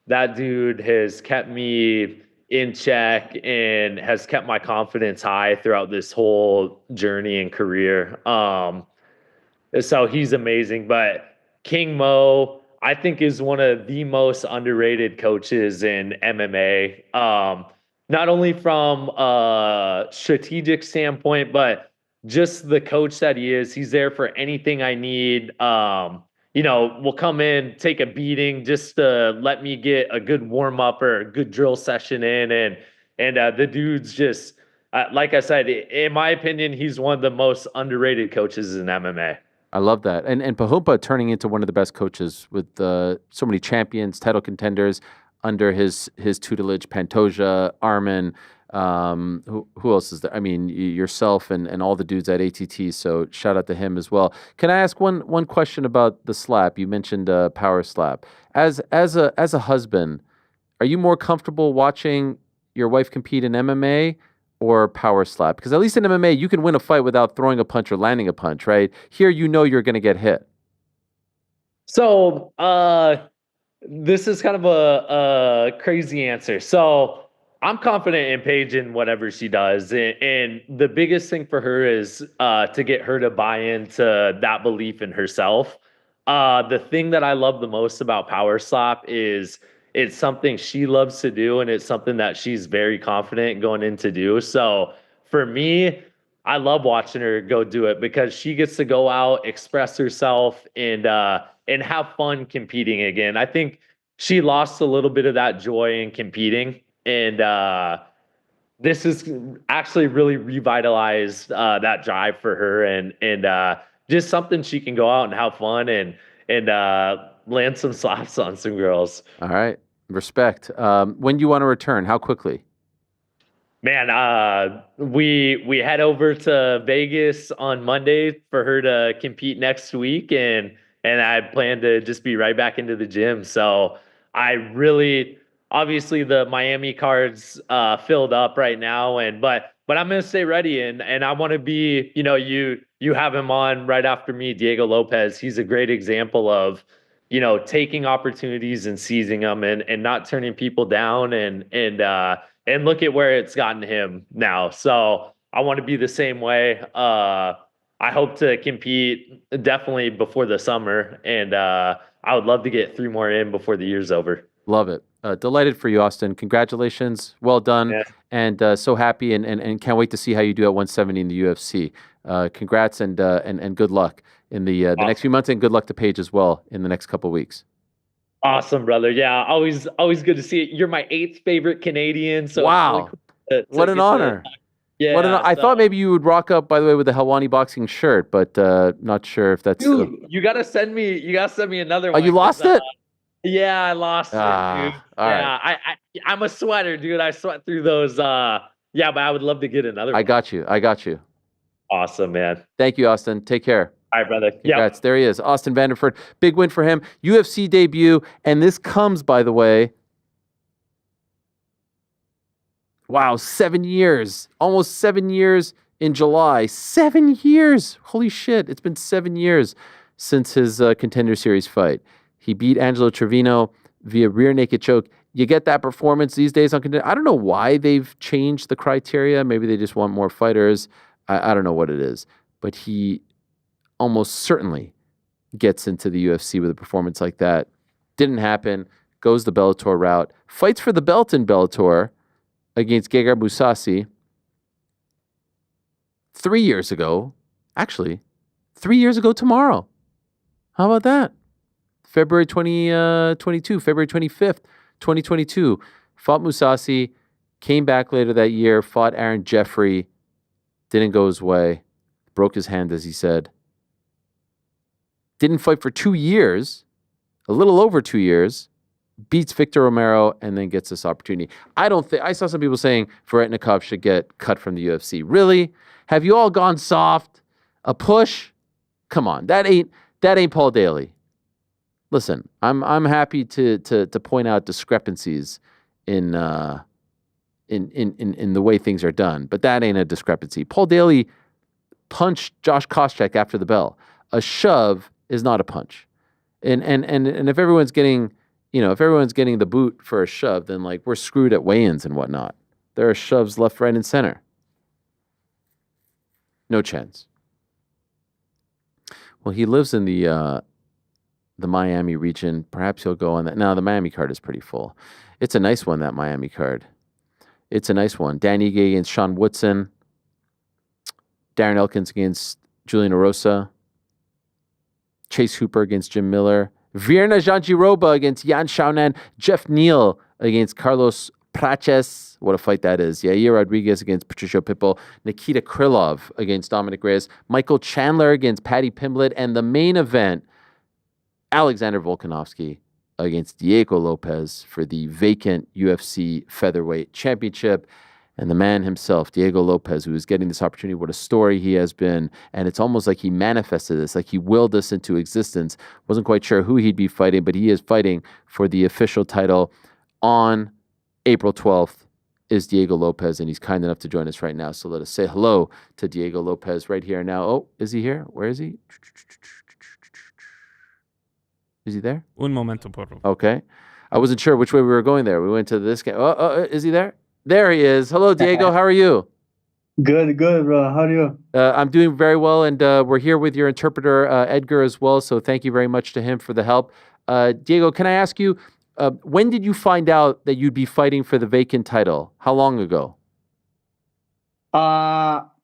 that dude has kept me in check and has kept my confidence high throughout this whole journey and career. So he's amazing. But King Mo, I think, is one of the most underrated coaches in MMA. Not only from a strategic standpoint, but just the coach that he is. He's there for anything I need. Will come in, take a beating just to let me get a good warm up or a good drill session in, and the dude's just like I said, in my opinion, he's one of the most underrated coaches in MMA. I love that. And Pahumpa turning into one of the best coaches with so many champions, title contenders under his tutelage, Pantoja, Armin, who else is there? I mean, yourself and all the dudes at ATT. So shout out to him as well. Can I ask one question about the slap? You mentioned power slap. As a husband, are you more comfortable watching your wife compete in MMA or power slap? Because at least in MMA, you can win a fight without throwing a punch or landing a punch, right? Here, you're going to get hit. So this is kind of a crazy answer. So I'm confident in Paige in whatever she does. And the biggest thing for her is to get her to buy into that belief in herself. The thing that I love the most about power slap is it's something she loves to do, and it's something that she's very confident going in to do. So for me, I love watching her go do it because she gets to go out, express herself, and have fun competing again. I think she lost a little bit of that joy in competing, and this has actually really revitalized that drive for her, and just something she can go out and have fun and land some slaps on some girls. All right. Respect. When do you want to return? How quickly? Man, we head over to Vegas on Monday for her to compete next week, and I plan to just be right back into the gym. So I really, obviously the Miami card's filled up right now, but I'm gonna stay ready, and I want to be, you have him on right after me, Diego Lopes. He's a great example of, taking opportunities and seizing them and not turning people down, and look at where it's gotten him now. So I want to be the same way. I hope to compete definitely before the summer, and I would love to get 3 more in before the year's over. Love it. Delighted for you, Austin. Congratulations. Well done. Yeah. And so happy and can't wait to see how you do at 170 in the UFC. Congrats and good luck in the next few months, and good luck to Paige as well in the next couple of weeks. Awesome, brother. Yeah, always good to see it. You're my 8th favorite Canadian. So wow, what an honor. Yeah, I thought maybe you would rock up, by the way, with the Helwani boxing shirt, but not sure if that's. Dude, you gotta send me another one. Oh, you lost it? Yeah, I lost it, dude. All right. I'm a sweater, dude. I sweat through those. Yeah, but I would love to get another one. I got you. Awesome, man. Thank you, Austin. Take care. All right, brother. Congrats. There he is, Austin Vanderford. Big win for him. UFC debut, and this comes, by the way. Wow, 7 years. Almost 7 years in July. 7 years. Holy shit. It's been 7 years since his Contender Series fight. He beat Angelo Trevino via rear naked choke. You get that performance these days on Contender. I don't know why they've changed the criteria. Maybe they just want more fighters. I don't know what it is. But he almost certainly gets into the UFC with a performance like that. Didn't happen. Goes the Bellator route. Fights for the belt in Bellator against Gegard Mousasi 3 years ago. Actually, 3 years ago tomorrow. How about that? February 2022, February 25th, 2022. Fought Mousasi, came back later that year, fought Aaron Jeffrey. Didn't go his way. Broke his hand, as he said. Didn't fight for 2 years, a little over 2 years. Beats Victor Romero and then gets this opportunity. I saw some people saying Veretnikov should get cut from the UFC. Really? Have you all gone soft? A push? Come on. That that ain't Paul Daly. Listen, I'm happy to point out discrepancies in the way things are done, but that ain't a discrepancy. Paul Daly punched Josh Koscheck after the bell. A shove is not a punch. And if everyone's getting, if everyone's getting the boot for a shove, then like we're screwed at weigh-ins and whatnot. There are shoves left, right, and center. No chance. Well, he lives in the Miami region. Perhaps he'll go on that. Now, the Miami card is pretty full. It's a nice one, that Miami card. It's a nice one. Dan Ige against Sean Woodson. Darren Elkins against Julian Erosa. Chase Hooper against Jim Miller. Virna Janjiroba against Jan Shaunan. Jeff Neal against Carlos Praches. What a fight that is. Yair Rodriguez against Patricio Pitbull. Nikita Krylov against Dominic Reyes. Michael Chandler against Paddy Pimblett. And the main event, Alexander Volkanovski against Diego Lopes for the vacant UFC featherweight championship. And the man himself, Diego Lopes, who is getting this opportunity, what a story he has been. And it's almost like he manifested this, like he willed this into existence. Wasn't quite sure who he'd be fighting, but he is fighting for the official title on April 12th is Diego Lopes, and he's kind enough to join us right now. So let us say hello to Diego Lopes right here now. Oh, is he here? Where is he? Is he there? Un momento, por favor. Okay. I wasn't sure which way we were going there. We went to this guy. Is he there? There he is. Hello, Diego. How are you? Good, bro. How are you? I'm doing very well, and we're here with your interpreter, Edgar, as well, so thank you very much to him for the help. Diego, can I ask you, when did you find out that you'd be fighting for the vacant title? How long ago?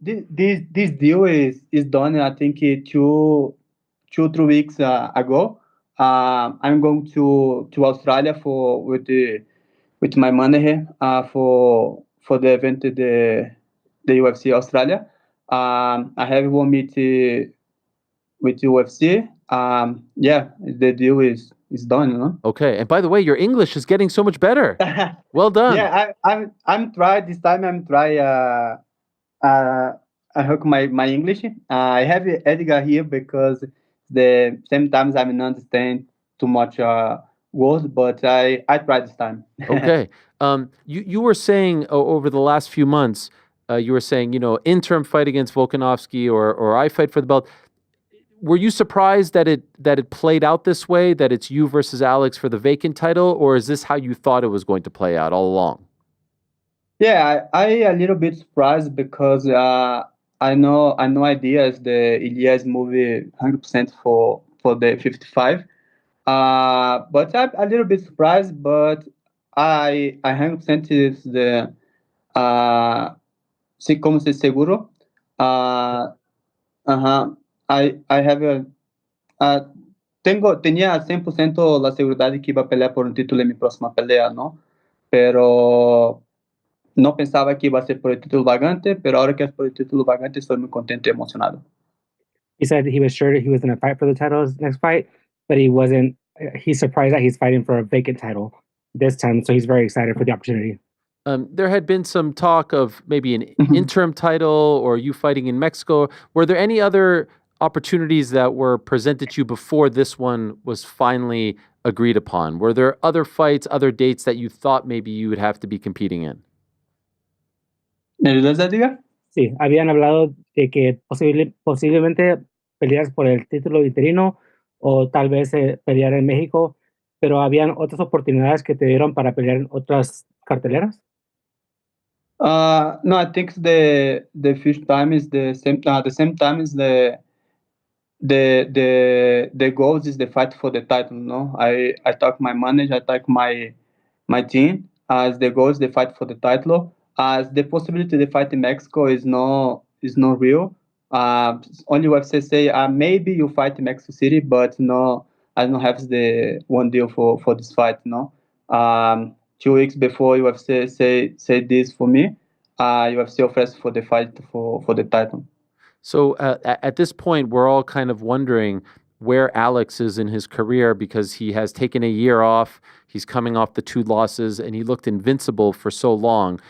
This deal is done, I think, 2-3 weeks ago. I'm going to Australia with my manager for the event, the UFC Australia. I have one meet with UFC. The deal is done, Okay. And by the way, your English is getting so much better. Well done. Yeah, I'm try this time. I'm try. I hook my English. I have Edgar here because the same times I don't understand too much words, but I try this time. Okay. You were saying over the last few months, you were saying, interim fight against Volkanovski or I fight for the belt. Were you surprised that it played out this way, that it's you versus Alex for the vacant title, or is this how you thought it was going to play out all along? Yeah, I a little bit surprised because I know ideas the Elias movie 100% for the 55. But I'm a little bit surprised, but I 100% is the como se seguro. I have tenía 100% la seguridad de que iba a pelear por un título en mi próxima pelea, ¿no? Pero no pensaba que iba a ser por el título vagante, pero ahora que es por el título vagante estoy muy contento y emocionado. He said he was sure that he was going to fight for the title his next fight, but he wasn't. He's surprised that he's fighting for a vacant title this time, so he's very excited for the opportunity. There had been some talk of maybe an interim title or you fighting in Mexico. Were there any other opportunities that were presented to you before this one was finally agreed upon? Were there other fights, other dates that you thought maybe you would have to be competing in? ¿Me ayudas, Edgar? Sí, habían hablado de que posiblemente pelearas por el título interino o tal vez pelear en México, pero habían otras oportunidades que te dieron para pelear en otras carteleras. No, I think the first time is the same. The same time is the goals is the fight for the title. No, I talk my manager, I talk my team. As the goals, the fight for the title. As the possibility to fight in Mexico is not real. Only UFC say maybe you fight in Mexico City, but no, I don't have the one deal for this fight. No. 2 weeks before UFC say this for me, UFC offers for the fight for the title. So at this point, we're all kind of wondering where Alex is in his career because he has taken a year off. He's coming off the 2 losses, and he looked invincible for so long.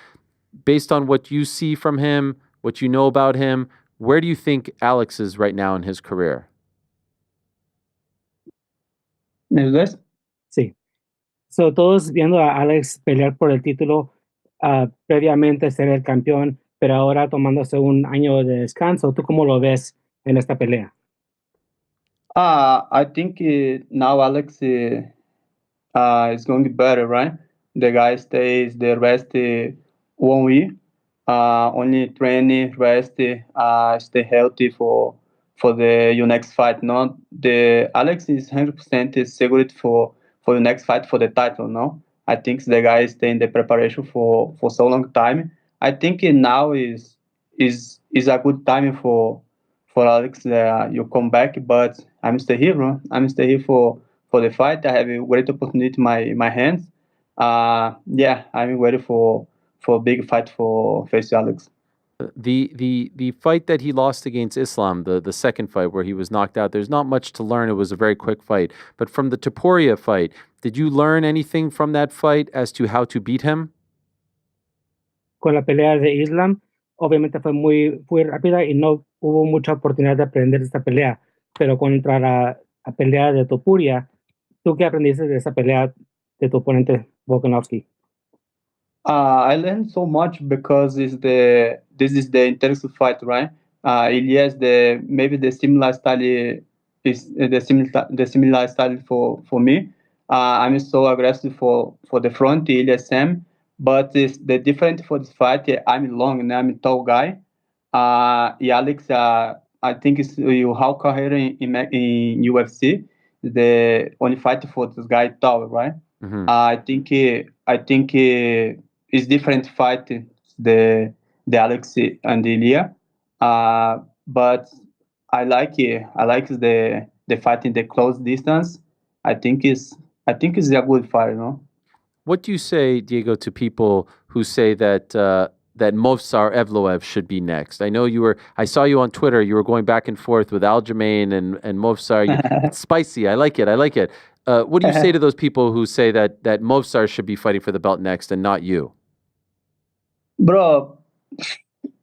Based on what you see from him, what you know about him, where do you think Alex is right now in his career? ¿Ves? Sí. So, todos viendo a Alex pelear por el título, previamente ser el campeón, pero ahora tomándose un año de descanso. ¿Tú cómo lo ves en esta pelea? I think now Alex is going better, right? The guy stays the rest 1 week, only training, rest, stay healthy for the your next fight. No, the Alex is 100% secure for the next fight for the title. No, I think the guy stay in the preparation for so long time. I think now is a good time for Alex. You come back, but I'm still here, bro. I'm still here for the fight. I have a great opportunity in my hands. Yeah, I'm ready for a big fight for face Alex. The fight that he lost against Islam, the second fight where he was knocked out, there's not much to learn. It was a very quick fight. But from the Topuria fight, did you learn anything from that fight as to how to beat him? Con la pelea de Islam, obviamente fue rápida y no hubo mucha oportunidad de aprender esta pelea, pero contra la pelea de Topuria, ¿tú qué aprendiste de esa pelea de tu oponente Volkanovski? I learned so much because this is the interesting fight, right? Elias maybe the similar style is the similar style for me. I'm so aggressive for the front, Elias Sam, but it's the different for this fight. I'm long and I'm a tall guy. Alex, I think it's your whole career in UFC. The only fight for this guy tall, right? I think it's different fight the Alex and the Ilya, but I like it. I like the fight in the close distance. I think it's a good fight, no? What do you say, Diego, to people who say that that Movsar Evloev should be next? I know I saw you on Twitter. You were going back and forth with Aljamain and Movsar. It's spicy. I like it. What do you say to those people who say that Movsar should be fighting for the belt next and not you? Bro,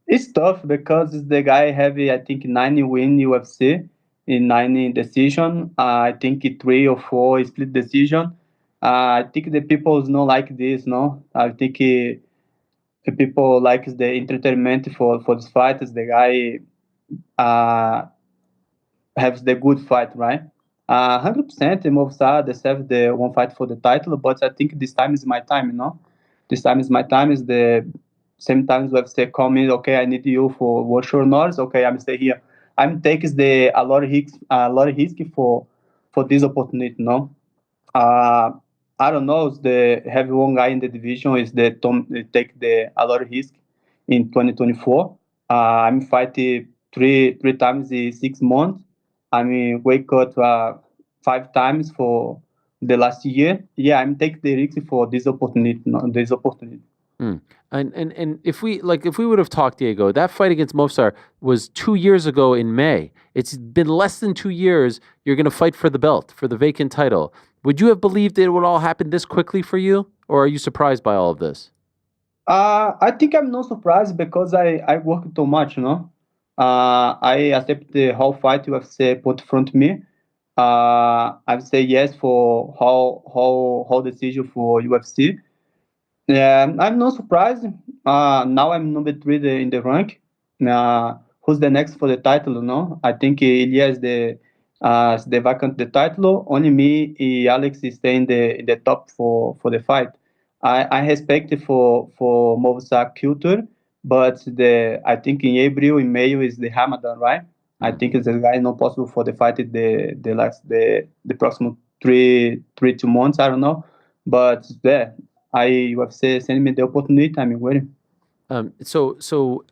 it's tough because the guy have I think 90 win UFC in 90 decision. I think 3 or 4 split decision. I think the people is not like this, no. I think the people like the entertainment for this fight. Is the guy has the good fight, right? 100% Movsar deserves the one fight for the title, but I think this time is my time, you know. This time is my time. Is the same times we have say call me, okay, I need you for one short notice. Okay, I'm stay here. I'm takes a lot of risk for this opportunity, no. I don't know. The have one guy in the division is the Tom take a lot of risk in 2024. I'm fighting three times in 6 months. I mean, wake up 5 times for the last year. Yeah, I'm taking the risk for this opportunity. No, this opportunity. And if we would have talked, Diego, that fight against Movsar was 2 years ago in May. It's been less than 2 years. You're going to fight for the belt, for the vacant title. Would you have believed it would all happen this quickly for you, or are you surprised by all of this? I think I'm not surprised because I worked too much, you know. I accept the whole fight UFC put in front of me. I say yes for whole decision for UFC. Yeah, I'm not surprised. Now I'm number 3 in the rank. Who's the next for the title? No, I think Ilya is the vacant the title. Only me, Alex is staying in the top for the fight. I respect for Movsar culture, but I think in April, in May is the Ramadan, right? I think it's the guy not possible for the fight the próximo 2 months. I don't know, but there. UFC send me the opportunity. I'm waiting. So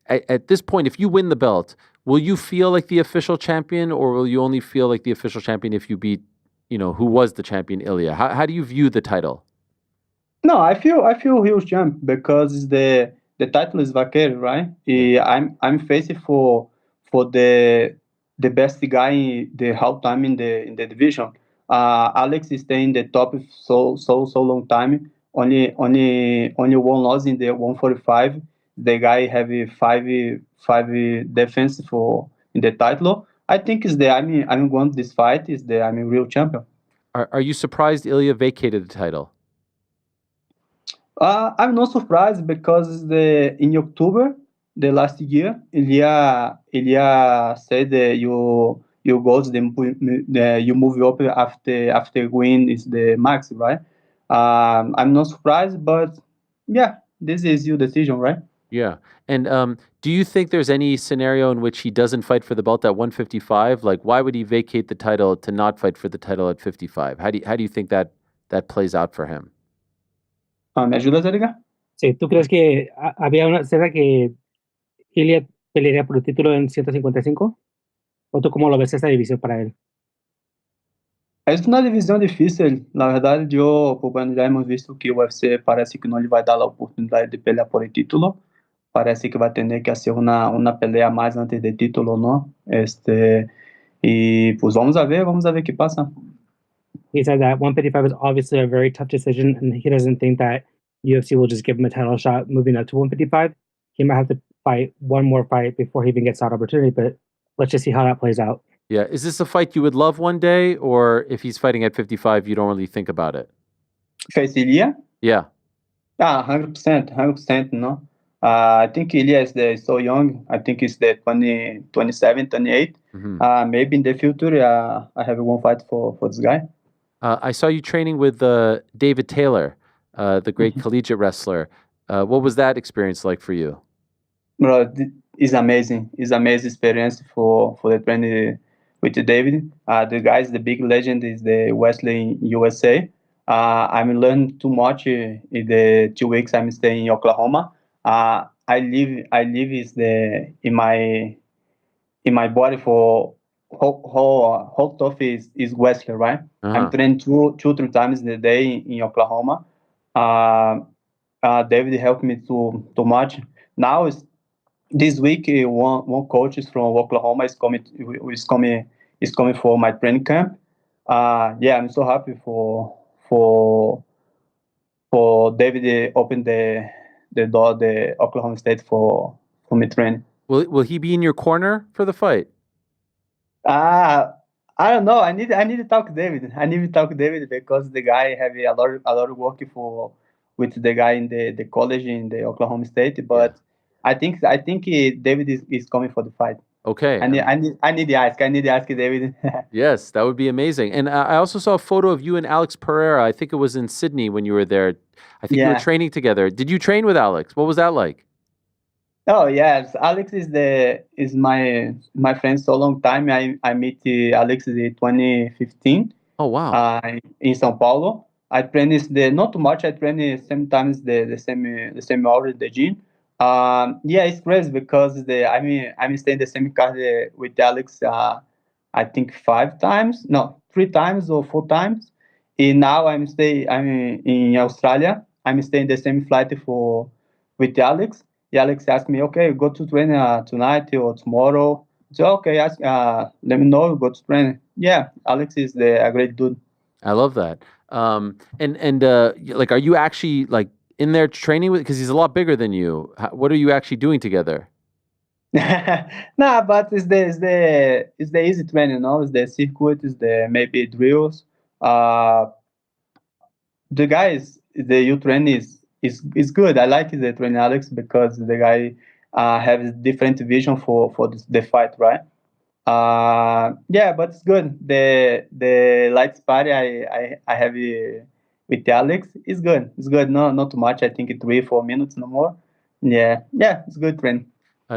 at this point, if you win the belt, will you feel like the official champion, or will you only feel like the official champion if you beat, who was the champion, Ilya? How do you view the title? No, I feel huge champ because the title is vacant, right? I'm facing for the best guy the whole time in the division. Alex is staying the top so long time. Only one loss in the 145. The guy have five defense for in the title. I think is I'm going this fight is I'm a real champion. Are you surprised Ilya vacated the title? I'm not surprised because in October the last year, Ilya said that your goals you move up after win is the max, right? I'm not surprised, but yeah, this is your decision, right? Yeah. And do you think there's any scenario in which he doesn't fight for the belt at 155? Like, why would he vacate the title to not fight for the title at 55? How do you think that plays out for him? ¿Me ayudas, Erika? Sí, ¿tú crees que había una escena que Ilya pelearía por el título en 155? ¿O tú cómo lo ves esa división para él? Es una división difícil. La verdad, bueno, ya hemos visto que o UFC parece que no le va a dar la oportunidad de pelear por el título. Parece que va a tener que hacer una pelea más antes del título, ¿no? Y pues vamos a ver qué pasa. He said that 155 is obviously a very tough decision, and he doesn't think that UFC will just give him a title shot moving up to 155. He might have to fight one more fight before he even gets that opportunity, but let's just see how that plays out. Yeah. Is this a fight you would love one day, or if he's fighting at 55, you don't really think about it? Face Ilya? Yeah. 100%, no? I think Ilya is so young. I think he's the 27, 28. Maybe in the future, I have one fight for this guy. I saw you training with David Taylor, the great collegiate wrestler. What was that experience like for you? Bro, it's amazing. It's amazing experience for the training with David. The guy is the big legend. Is the wrestling in USA. I'm learning too much in the 2 weeks I'm staying in Oklahoma. I live in my body for how tough is wrestling, right? I'm training two 3 times a day in Oklahoma. David helped me too much. Now this week one coach is from Oklahoma is coming for my training camp. I'm so happy for David open the door the Oklahoma State for me training. Will he be in your corner for the fight? I don't know. I need to talk to David. I need to talk to David because the guy have a lot of work with the guy in the college in the Oklahoma State. But I think David is coming for the fight. Okay. I need to ask. I need to ask David. Yes, that would be amazing. And I also saw a photo of you and Alex Pereira. I think it was in Sydney when you were there. I think you were training together. Did you train with Alex? What was that like? Oh yes, Alex is my friend so long time. I met Alex in 2015. Oh wow! In São Paulo, I train not too much. I train sometimes the same hour at the gym. It's crazy because I'm staying the same car with Alex. I think 3 times or 4 times. And now I'm in Australia. I'm staying the same flight with Alex. Alex asked me, okay, go to train tonight or tomorrow. So okay, let me know, go to train. Yeah, Alex is a great dude. I love that. Like, are you actually like in there training with? Because he's a lot bigger than you. What are you actually doing together? Nah, but it's the easy training, you know. It's the circuit, it's the maybe drills. The guys, the youth training is good. I like the training Alex because the guy has different vision for the fight, right? But it's good. The lights party I have with Alex is good. It's good. No, not too much. I think 3-4 minutes, no more. Yeah, it's good training.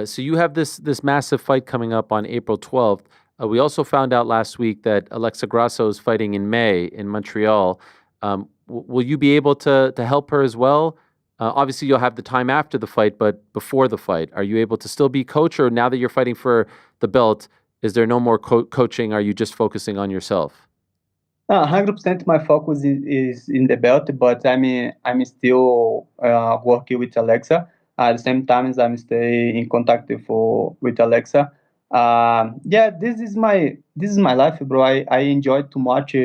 So you have this massive fight coming up on April 12th. We also found out last week that Alexa Grasso is fighting in May in Montreal. Will you be able to help her as well? Obviously, you'll have the time after the fight, but before the fight, are you able to still be coach? Or now that you're fighting for the belt, is there no more coaching? Are you just focusing on yourself? 100% my focus is in the belt, but I'm still working with Alexa. At the same time, I'm staying in contact with Alexa. This is my life, bro. I enjoy too much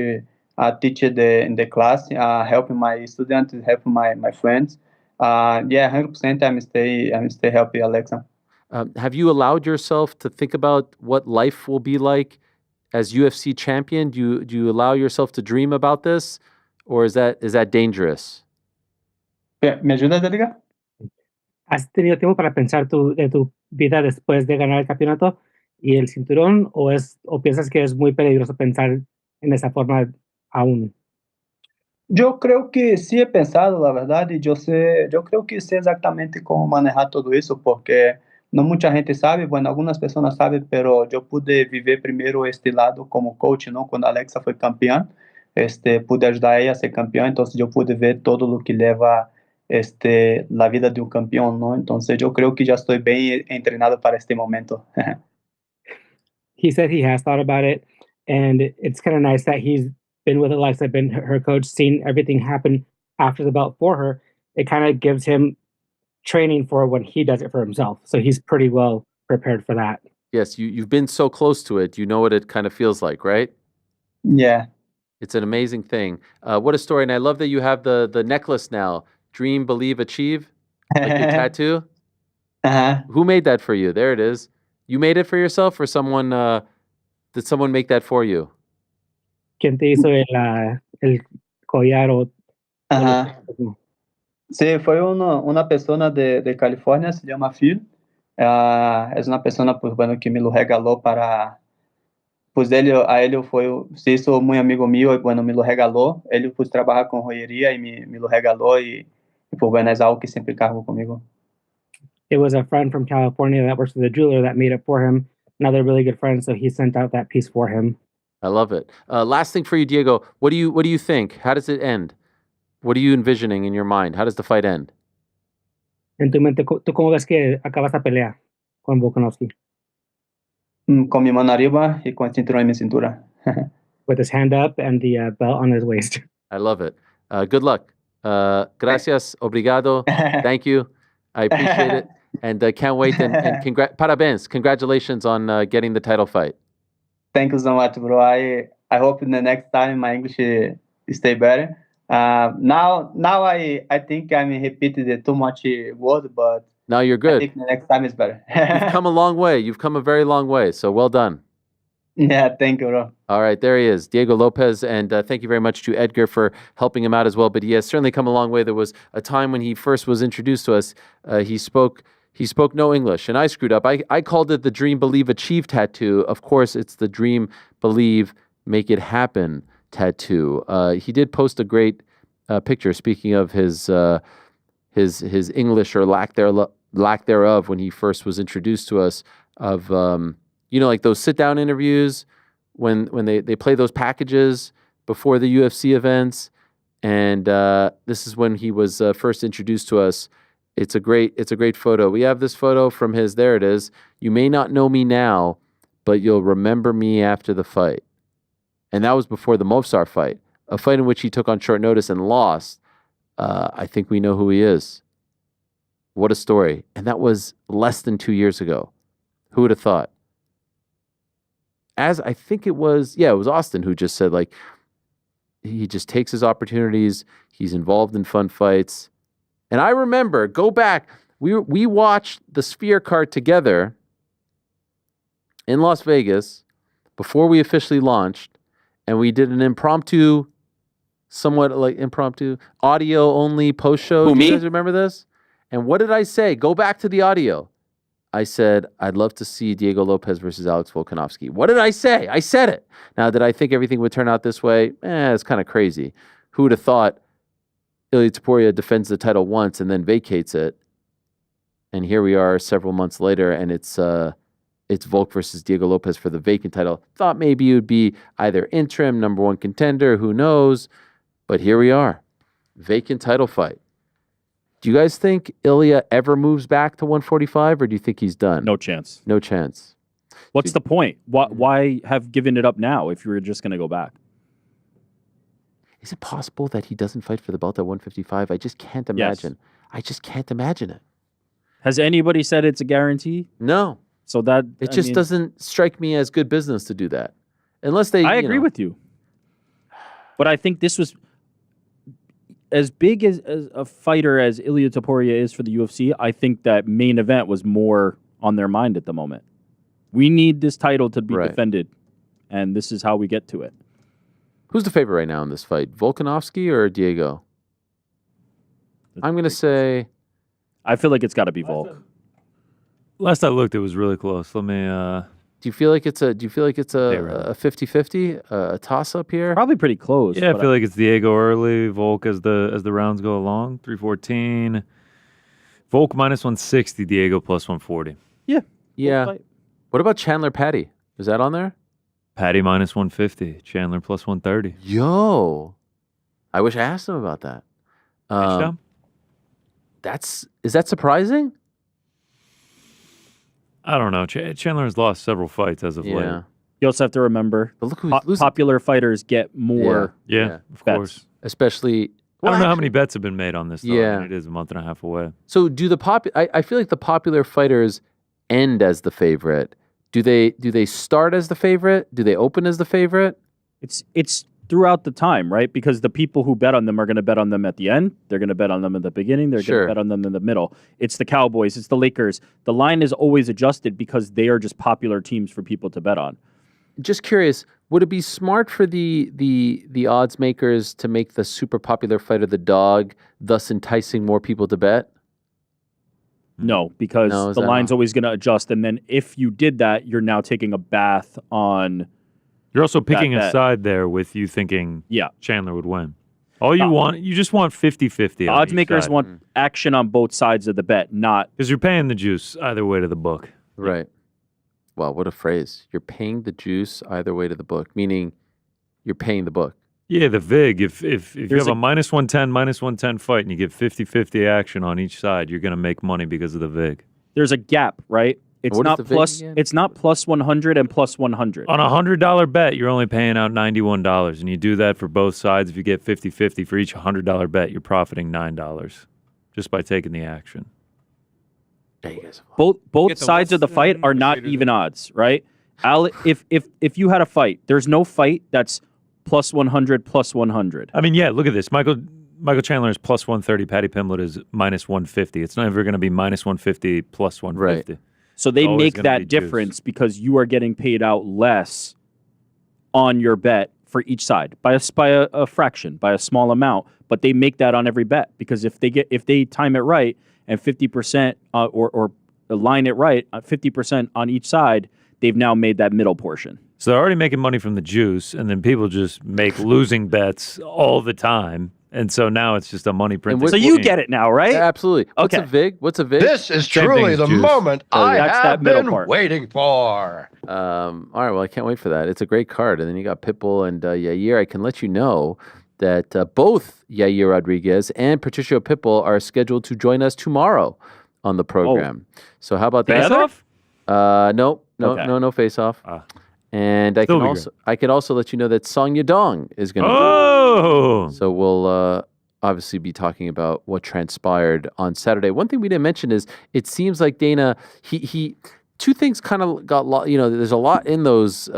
teaching in the class, helping my students, helping my friends. 100%. I'm stay helping Alexa. Have you allowed yourself to think about what life will be like as UFC champion? Do you allow yourself to dream about this, or is that dangerous? ¿Me ayudas, Edgar? ¿Has tenido tiempo para pensar de tu vida después de ganar el campeonato y el cinturón o piensas que es muy peligroso pensar en esa forma aún? Yo creo que sí he pensado, la verdad, y yo creo que sé exactamente cómo manejar todo eso, porque no mucha gente sabe, bueno, algunas personas saben, pero yo pude vivir primero este lado como coach, ¿no? Cuando Alexa fue campeón, pude ayudar a ella a ser campeón, entonces yo pude ver todo lo que lleva la vida de un campeón, ¿no? Entonces yo creo que ya estoy bien entrenado para este momento. He said he has thought about it, and it's kind of nice that he's been with Alexa, been her coach, seen everything happen after the belt for her. It kind of gives him training for when he does it for himself. So he's pretty well prepared for that. Yes, you've been so close to it. You know what it kind of feels like, right? Yeah. It's an amazing thing. What a story. And I love that you have the necklace now. Dream, believe, achieve. Like your tattoo. Uh-huh. Who made that for you? There it is. You made it for yourself, or someone did someone make that for you? ¿Quién te hizo el collar o Ajá. Sí, fue una persona de California, se llama Phil. Es una persona, pues bueno, que me lo regaló para... Pues él se hizo muy amigo mío y bueno, me lo regaló. Él pues trabaja con joyería y me lo regaló y pues bueno, es algo que siempre cargo conmigo. It was a friend from California that works with a jeweler that made it for him. Another really good friend, so he sent out that piece for him. I love it. Last thing for you, Diego. What do you think? How does it end? What are you envisioning in your mind? How does the fight end? En tu mente, ¿tú cómo ves que acaba esta pelea con Volkanovski? Con mi mano arriba y con el cinturón en mi cintura. With his hand up and the belt on his waist. I love it. Good luck. Gracias, obrigado. Thank you. I appreciate it. And can't wait. And parabéns. Congratulations on getting the title fight. Thank you so much, bro. I hope in the next time my English stay better. Now I think I'm repeating too much word, but now you're good. I think the next time is better. You've come a long way. You've come a very long way. So well done. Yeah, thank you, bro. All right, there he is, Diego Lopes, and thank you very much to Edgar for helping him out as well. But he has certainly come a long way. There was a time when he first was introduced to us. He spoke no English, and I screwed up. I called it the Dream, Believe, Achieve tattoo. Of course, it's the Dream, Believe, Make It Happen tattoo. He did post a great picture. Speaking of his English or lack thereof when he first was introduced to us, of like those sit-down interviews when they play those packages before the UFC events, and this is when he was first introduced to us. It's a great photo. We have this photo from his. There it is. You may not know me now, but you'll remember me after the fight. And that was before the Movsar fight, a fight in which he took on short notice and lost. I think we know who he is. What a story. And that was less than 2 years ago. Who would have thought? As I think it was Austin who just said, like, he just takes his opportunities. He's involved in fun fights. And I remember, go back, we watched the Sphere card together in Las Vegas before we officially launched, and we did an somewhat impromptu, audio-only post-show. Do you guys remember this? And what did I say? Go back to the audio. I said, I'd love to see Diego Lopes versus Alex Volkanovski. What did I say? I said it. Now, did I think everything would turn out this way? It's kind of crazy. Who would have thought Ilia Topuria defends the title once and then vacates it? And here we are several months later, and it's Volk versus Diego Lopes for the vacant title. Thought maybe it would be either interim, number one contender, who knows? But here we are. Vacant title fight. Do you guys think Ilia ever moves back to 145, or do you think he's done? No chance. No chance. What's the point? Why have given it up now if you were just going to go back? Is it possible that he doesn't fight for the belt at 155? I just can't imagine. Yes. I just can't imagine it. Has anybody said it's a guarantee? No. So that it just doesn't strike me as good business to do that, unless they. I agree with you, but I think this was as big as a fighter as Ilia Topuria is for the UFC. I think that main event was more on their mind at the moment. We need this title to be defended, and this is how we get to it. Who's the favorite right now in this fight? Volkanovski or Diego? I'm going to say... I feel like it's got to be Volk. Last I looked, it was really close. Let me... Do you feel like it's a 50-50, a toss-up here? Probably pretty close. Yeah, I feel like it's Diego early, Volk as the rounds go along. 314. Volk minus 160, Diego plus 140. Yeah. What about Chandler Paddy? Is that on there? Paddy minus 150, Chandler plus 130. Yo, I wish I asked him about that. Is that surprising? I don't know. Chandler has lost several fights as of late. You also have to remember, but look who's losing. Popular fighters get more. Yeah, of bets. course. Especially. I don't know how many bets have been made on this. Though. Yeah, I mean, it is a month and a half away. So do I feel like the popular fighters end as the favorite. Do they start as the favorite? Do they open as the favorite? It's throughout the time, right? Because the people who bet on them are going to bet on them at the end. They're going to bet on them at the beginning. They're going to bet on them in the middle. It's the Cowboys. It's the Lakers. The line is always adjusted because they are just popular teams for people to bet on. Just curious, would it be smart for the odds makers to make the super popular fighter the dog, thus enticing more people to bet? No, because the line's always going to adjust. And then if you did that, you're now taking a bath on... You're also picking a side there with you thinking Chandler would win. All you just want 50-50. Odds makers want action on both sides of the bet, not... Because you're paying the juice either way to the book. Right. Wow, what a phrase. You're paying the juice either way to the book, meaning you're paying the book. Yeah, the VIG, if you have a minus 110 fight and you get 50-50 action on each side, you're going to make money because of the VIG. There's a gap, right? It's not plus. It's not plus 100 and plus 100. On a $100 bet, you're only paying out $91, and you do that for both sides. If you get 50-50 for each $100 bet, you're profiting $9 just by taking the action. Both sides of the fight are not even odds, right? If you had a fight, there's no fight that's plus 100, plus 100. I mean, yeah, look at this. Michael Chandler is plus 130. Paddy Pimblett is minus 150. It's never going to be minus 150, plus 150. Right. So they make that difference because you are getting paid out less on your bet for each side by a fraction, by a small amount. But they make that on every bet because if they time it right and 50% or line it right, 50% on each side, they've now made that middle portion. So they're already making money from the juice, and then people just make losing bets all the time. And so now it's just a money printing. So you get it now, right? Yeah, absolutely. What's Okay. a VIG? What's a VIG? This is truly the moment I have been waiting for. All right, well, I can't wait for that. It's a great card. And then you got Pitbull and Yair. I can let you know that both Yair Rodriguez and Patricio Pitbull are scheduled to join us tomorrow on the program. So how about that? Face-off? No face-off. And I can also let you know that Song Yadong is going to Oh! So we'll obviously be talking about what transpired on Saturday. One thing we didn't mention is it seems like Dana, he two things kind of got there's a lot in those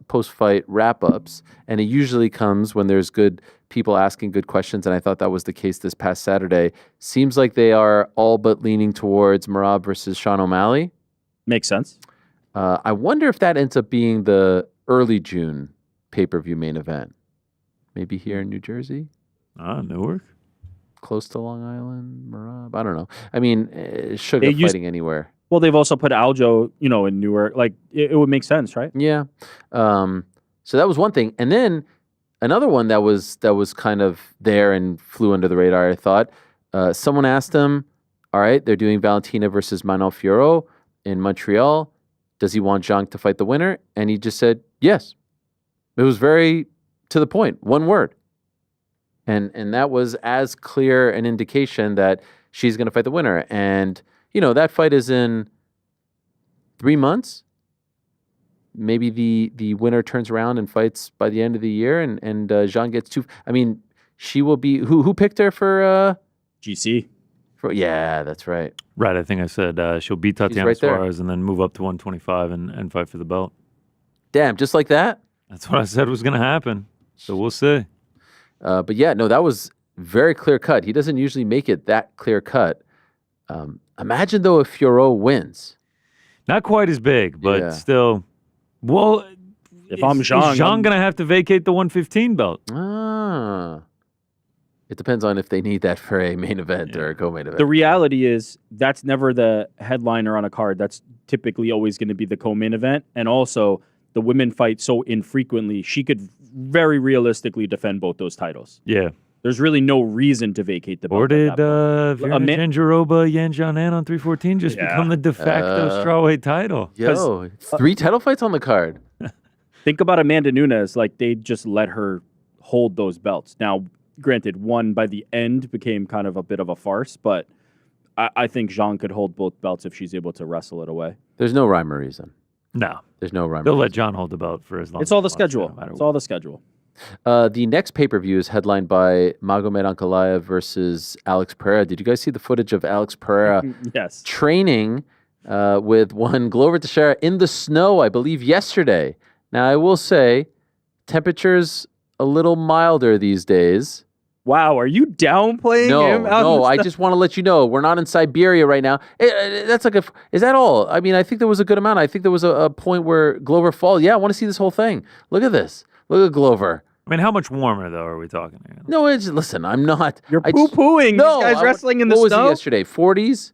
post-fight wrap-ups, and it usually comes when there's good people asking good questions, and I thought that was the case this past Saturday. Seems like they are all but leaning towards Merab versus Sean O'Malley. Makes sense. I wonder if that ends up being the early June pay-per-view main event. Maybe here in New Jersey? Newark? Close to Long Island, Merab? I don't know. I mean, Sugar fighting anywhere. Well, they've also put Aljo, in Newark. Like, it would make sense, right? Yeah. So that was one thing. And then another one that was kind of there and flew under the radar, I thought. Someone asked him, all right, they're doing Valentina versus Manuel Fiorot in Montreal. Does he want Zhang to fight the winner? And he just said, yes. It was very to the point, one word. And that was as clear an indication that she's going to fight the winner. And, that fight is in 3 months. Maybe the winner turns around and fights by the end of the year and Zhang gets two. I mean, she will be, who picked her for? GC. Yeah, that's right. Right, I think I said she'll beat Tatiana Suarez and then move up to 125 and fight for the belt. Damn, just like that? That's what I said was going to happen. So we'll see. But yeah, no, that was very clear cut. He doesn't usually make it that clear cut. Imagine, though, if Fiorot wins. Not quite as big, but still. Well, If I'm Zhang, is Zhang gonna have to vacate the 115 belt? It depends on if they need that for a main event or a co-main event. The reality is that's never the headliner on a card. That's typically always going to be the co-main event. And also, the women fight so infrequently, she could very realistically defend both those titles. Yeah. There's really no reason to vacate the belt. Or did Jandiroba Yan Jianan on 314 just become the de facto strawweight title? Yo, 3 title fights on the card. Think about Amanda Nunes. Like, they just let her hold those belts. Now, granted, one by the end became kind of a bit of a farce, but I think Zhang could hold both belts if she's able to wrestle it away. There's no rhyme or reason. No. There's no rhyme. They'll let John hold the belt for as long It's all the schedule. It's all the schedule. The next pay-per-view is headlined by Magomed Ankalaev versus Alex Pereira. Did you guys see the footage of Alex Pereira yes. training with one Glover Teixeira in the snow, I believe, yesterday? Now, I will say, temperatures a little milder these days. Wow, are you downplaying him? No, I just want to let you know we're not in Siberia right now. That's like is that all? I mean, I think there was a good amount. I think there was a point where Glover falls. Yeah, I want to see this whole thing. Look at this. Look at Glover. I mean, how much warmer though are we talking here? No, listen. I'm not. You're poo-pooing. No, this guy's wrestling in the snow. What was he yesterday? 40s.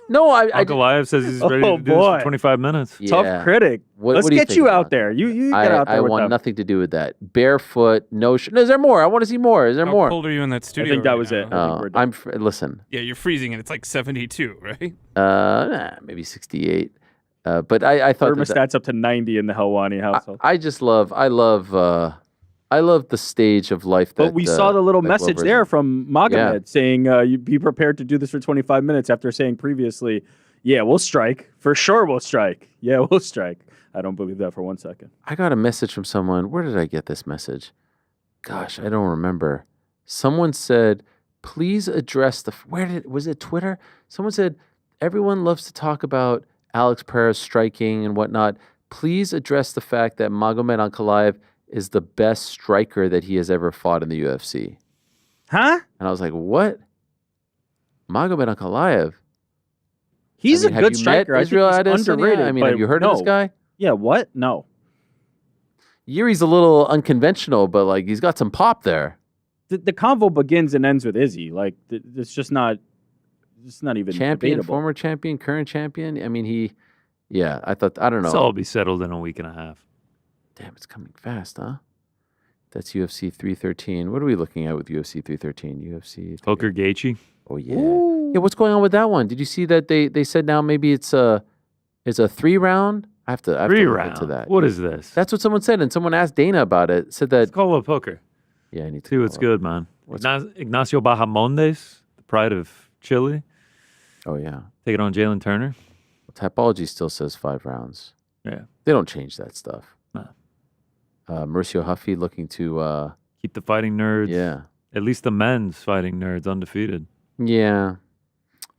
No, Ankalaev says he's ready to do this for 25 minutes. Yeah. Tough critic. Let's do you get think, you John? out there. You get out there. I want nothing to do with that. Barefoot, no. Is there more? I want to see more. Is there more? How cold are you in that studio? I think that right was now? it. Listen. Yeah, you're freezing, and it's like 72, right? Maybe 68. But I thought thermostat's up to 90 in the Helwani household. I love the stage of life. But we saw the little message there from Magomed saying, you be prepared to do this for 25 minutes after saying previously, yeah, we'll strike. For sure we'll strike. Yeah, we'll strike. I don't believe that for 1 second. I got a message from someone. Where did I get this message? Gosh, I don't remember. Someone said, please address was it Twitter? Someone said, everyone loves to talk about Alex Pereira striking and whatnot. Please address the fact that Magomed Ankalaev is the best striker that he has ever fought in the UFC. Huh? And I was like, what? Magomed Ankalaev? He's a good striker. I think he's underrated. I mean, have you heard of this guy? Yeah, what? No. Yuri's a little unconventional, but like he's got some pop there. The convo begins and ends with Izzy. Like it's just not. It's not even champion, debatable. Former champion, current champion. I mean, I don't know. It's all be settled in a week and a half. Damn, it's coming fast, huh? That's UFC 313. What are we looking at with UFC 313? UFC Hooker Gaethje. Oh yeah. Ooh. Yeah, what's going on with that one? Did you see that they said now maybe it's a 3-round? I have to look into that. What is this? That's what someone said, and someone asked Dana about it. Said that. Let's call up Hooker. Yeah, I need to see what's good, man. Ignacio Bahamondes, the pride of Chile. Oh yeah. Take it on Jalen Turner. Well, Typology still says 5 rounds. Yeah. They don't change that stuff. No. Mauricio Huffy looking to keep the fighting nerds. Yeah. At least the men's fighting nerds undefeated. Yeah.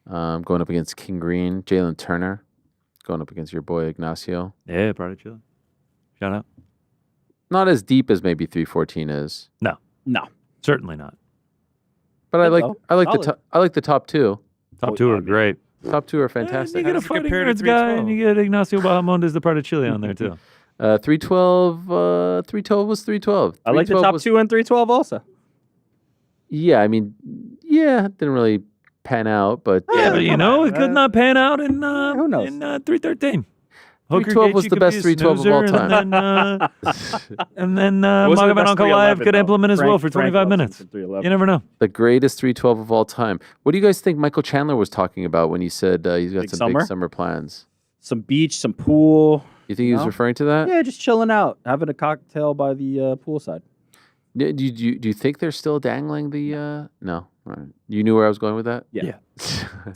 Going up against King Green, Jalen Turner. Going up against your boy Ignacio. Yeah, pride of Chile. Shout out. Not as deep as maybe 314 is. No. Certainly not. But I like the top 2. Top 2 are great. Top 2 are fantastic. You get a fighting nerds guy, and you get Ignacio Bahamondes, the pride of Chile, on there too. 312 was 312. I like the top 2 and 312 also. Yeah, I mean, didn't really pan out, but but it could not pan out in who knows? In 313. 312 was the best 312 of all time. And then Magomed Ankalaev could implement as well for 25 minutes. You never know. The greatest 312 of all time. What do you guys think Michael Chandler was talking about when he said he's got some big summer plans? Some beach, some pool. You think he was referring to that? Yeah, just chilling out, having a cocktail by the poolside. Do you think they're still dangling the? No. All right. You knew where I was going with that? Yeah.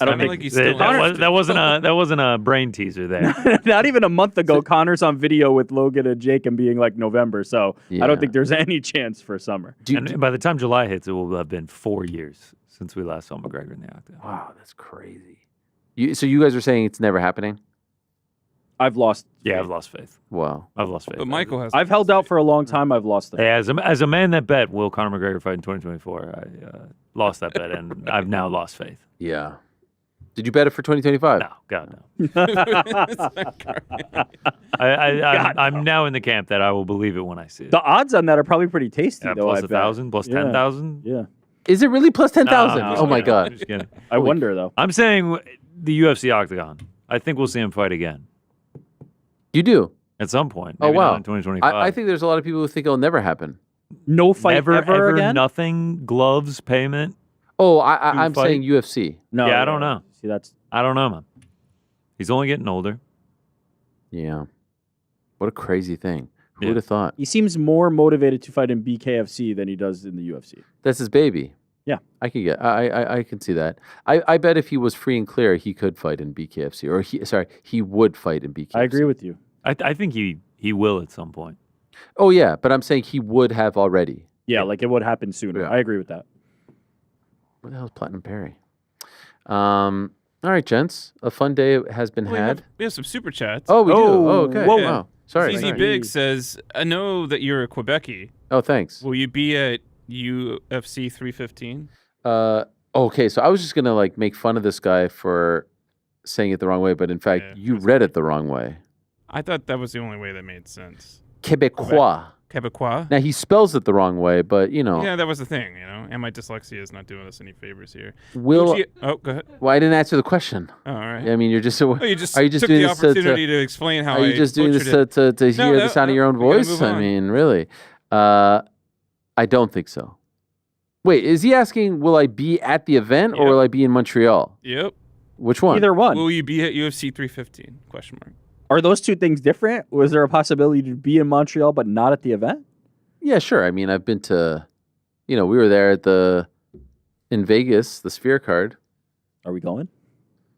I don't think he's still that wasn't a brain teaser there. Not even a month ago, Connor's on video with Logan and Jake and being like November. I don't think there's any chance for summer. And by the time July hits, it will have been 4 years since we last saw McGregor in the octagon. Wow, that's crazy. So you guys are saying it's never happening? I've lost. Yeah, I've lost faith. Wow, I've lost faith. But Michael has. I've held out for a long time. I've lost it. Hey, as a man that bet will Conor McGregor fight in 2024, I lost that bet, and I've now lost faith. Yeah. Did you bet it for 2025? No, God, no. I'm now in the camp that I will believe it when I see it. The odds on that are probably pretty tasty, though. Plus I bet. 1,000, plus 10,000. Yeah. Is it really plus 10,000? No, Oh my God! I'm just kidding. I wonder though. I'm saying the UFC octagon. I think we'll see him fight again You do? at some point. Oh Maybe wow! not in 2025. I think there's a lot of people who think it'll never happen. No fight ever again? nothing, gloves, payment. Oh, I'm fight? saying UFC. No. Yeah, I don't know. See, that's I don't know, man. He's only getting older. Yeah. What a crazy thing. Who Yeah. would have thought? he seems more motivated to fight in BKFC than he does in the UFC. That's his baby. Yeah. I can get. I can see that. I bet if he was free and clear, he could fight in BKFC, or he would fight in BKFC. I agree with you. I think he will at some point. Oh yeah, but I'm saying he would have already. Yeah, like it would happen sooner. Yeah. I agree with that. What the hell is Platinum Perry? All right, gents. A fun day has been had. We have some super chats. Oh, we do. Oh, okay. whoa. Wow. Sorry. ZZ Big says, I know that you're a Quebecy. Oh, thanks. Will you be at UFC 315? Okay, so I was just gonna like make fun of this guy for saying it the wrong way, but in fact, Yeah, you read it the wrong way. I thought that was the only way that made sense. Quebecois. Quebecois? Now he spells it the wrong way, but you know. Yeah, that was the thing, and my dyslexia is not doing us any favors here. Will Oh, go ahead. Well, I didn't answer the question. Oh, all right. I mean, you're just. Oh, you just are you just took doing the this opportunity to explain how Are you just doing this to hear the sound of your own we gotta voice? move I on. mean, really? I don't think so. Wait, is he asking, will I be at the event or Yep. will I be in Montreal? Yep. Which one? Either one. Will you be at UFC 315? Question mark. Are those two things different? Was there a possibility to be in Montreal but not at the event? Yeah, sure. I mean, I've been to, we were there in Vegas, the Sphere Card. Are we going?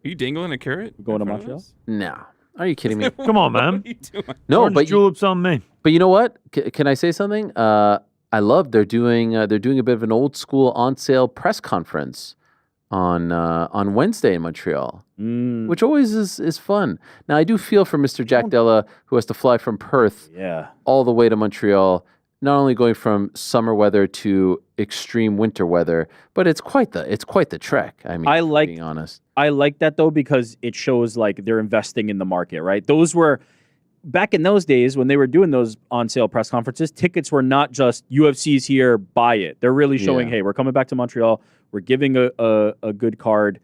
Are you dangling a carrot? We're going to in front of Montreal? us? No. Are you kidding me? Come on, man. What are you doing? No, Orange but juleps on me. But you know what? Can I say something? I love they're doing a bit of an old school on sale press conference on Wednesday in Montreal, which always is fun. Now I do feel for Mr. Jack Della, who has to fly from Perth all the way to Montreal, not only going from summer weather to extreme winter weather, but it's quite the trek. I mean, being honest. I like that though because it shows like they're investing in the market, right? Those were back in those days when they were doing those on sale press conferences, tickets were not just UFC's here, buy it. They're really showing, hey, we're coming back to Montreal. We're giving a good card.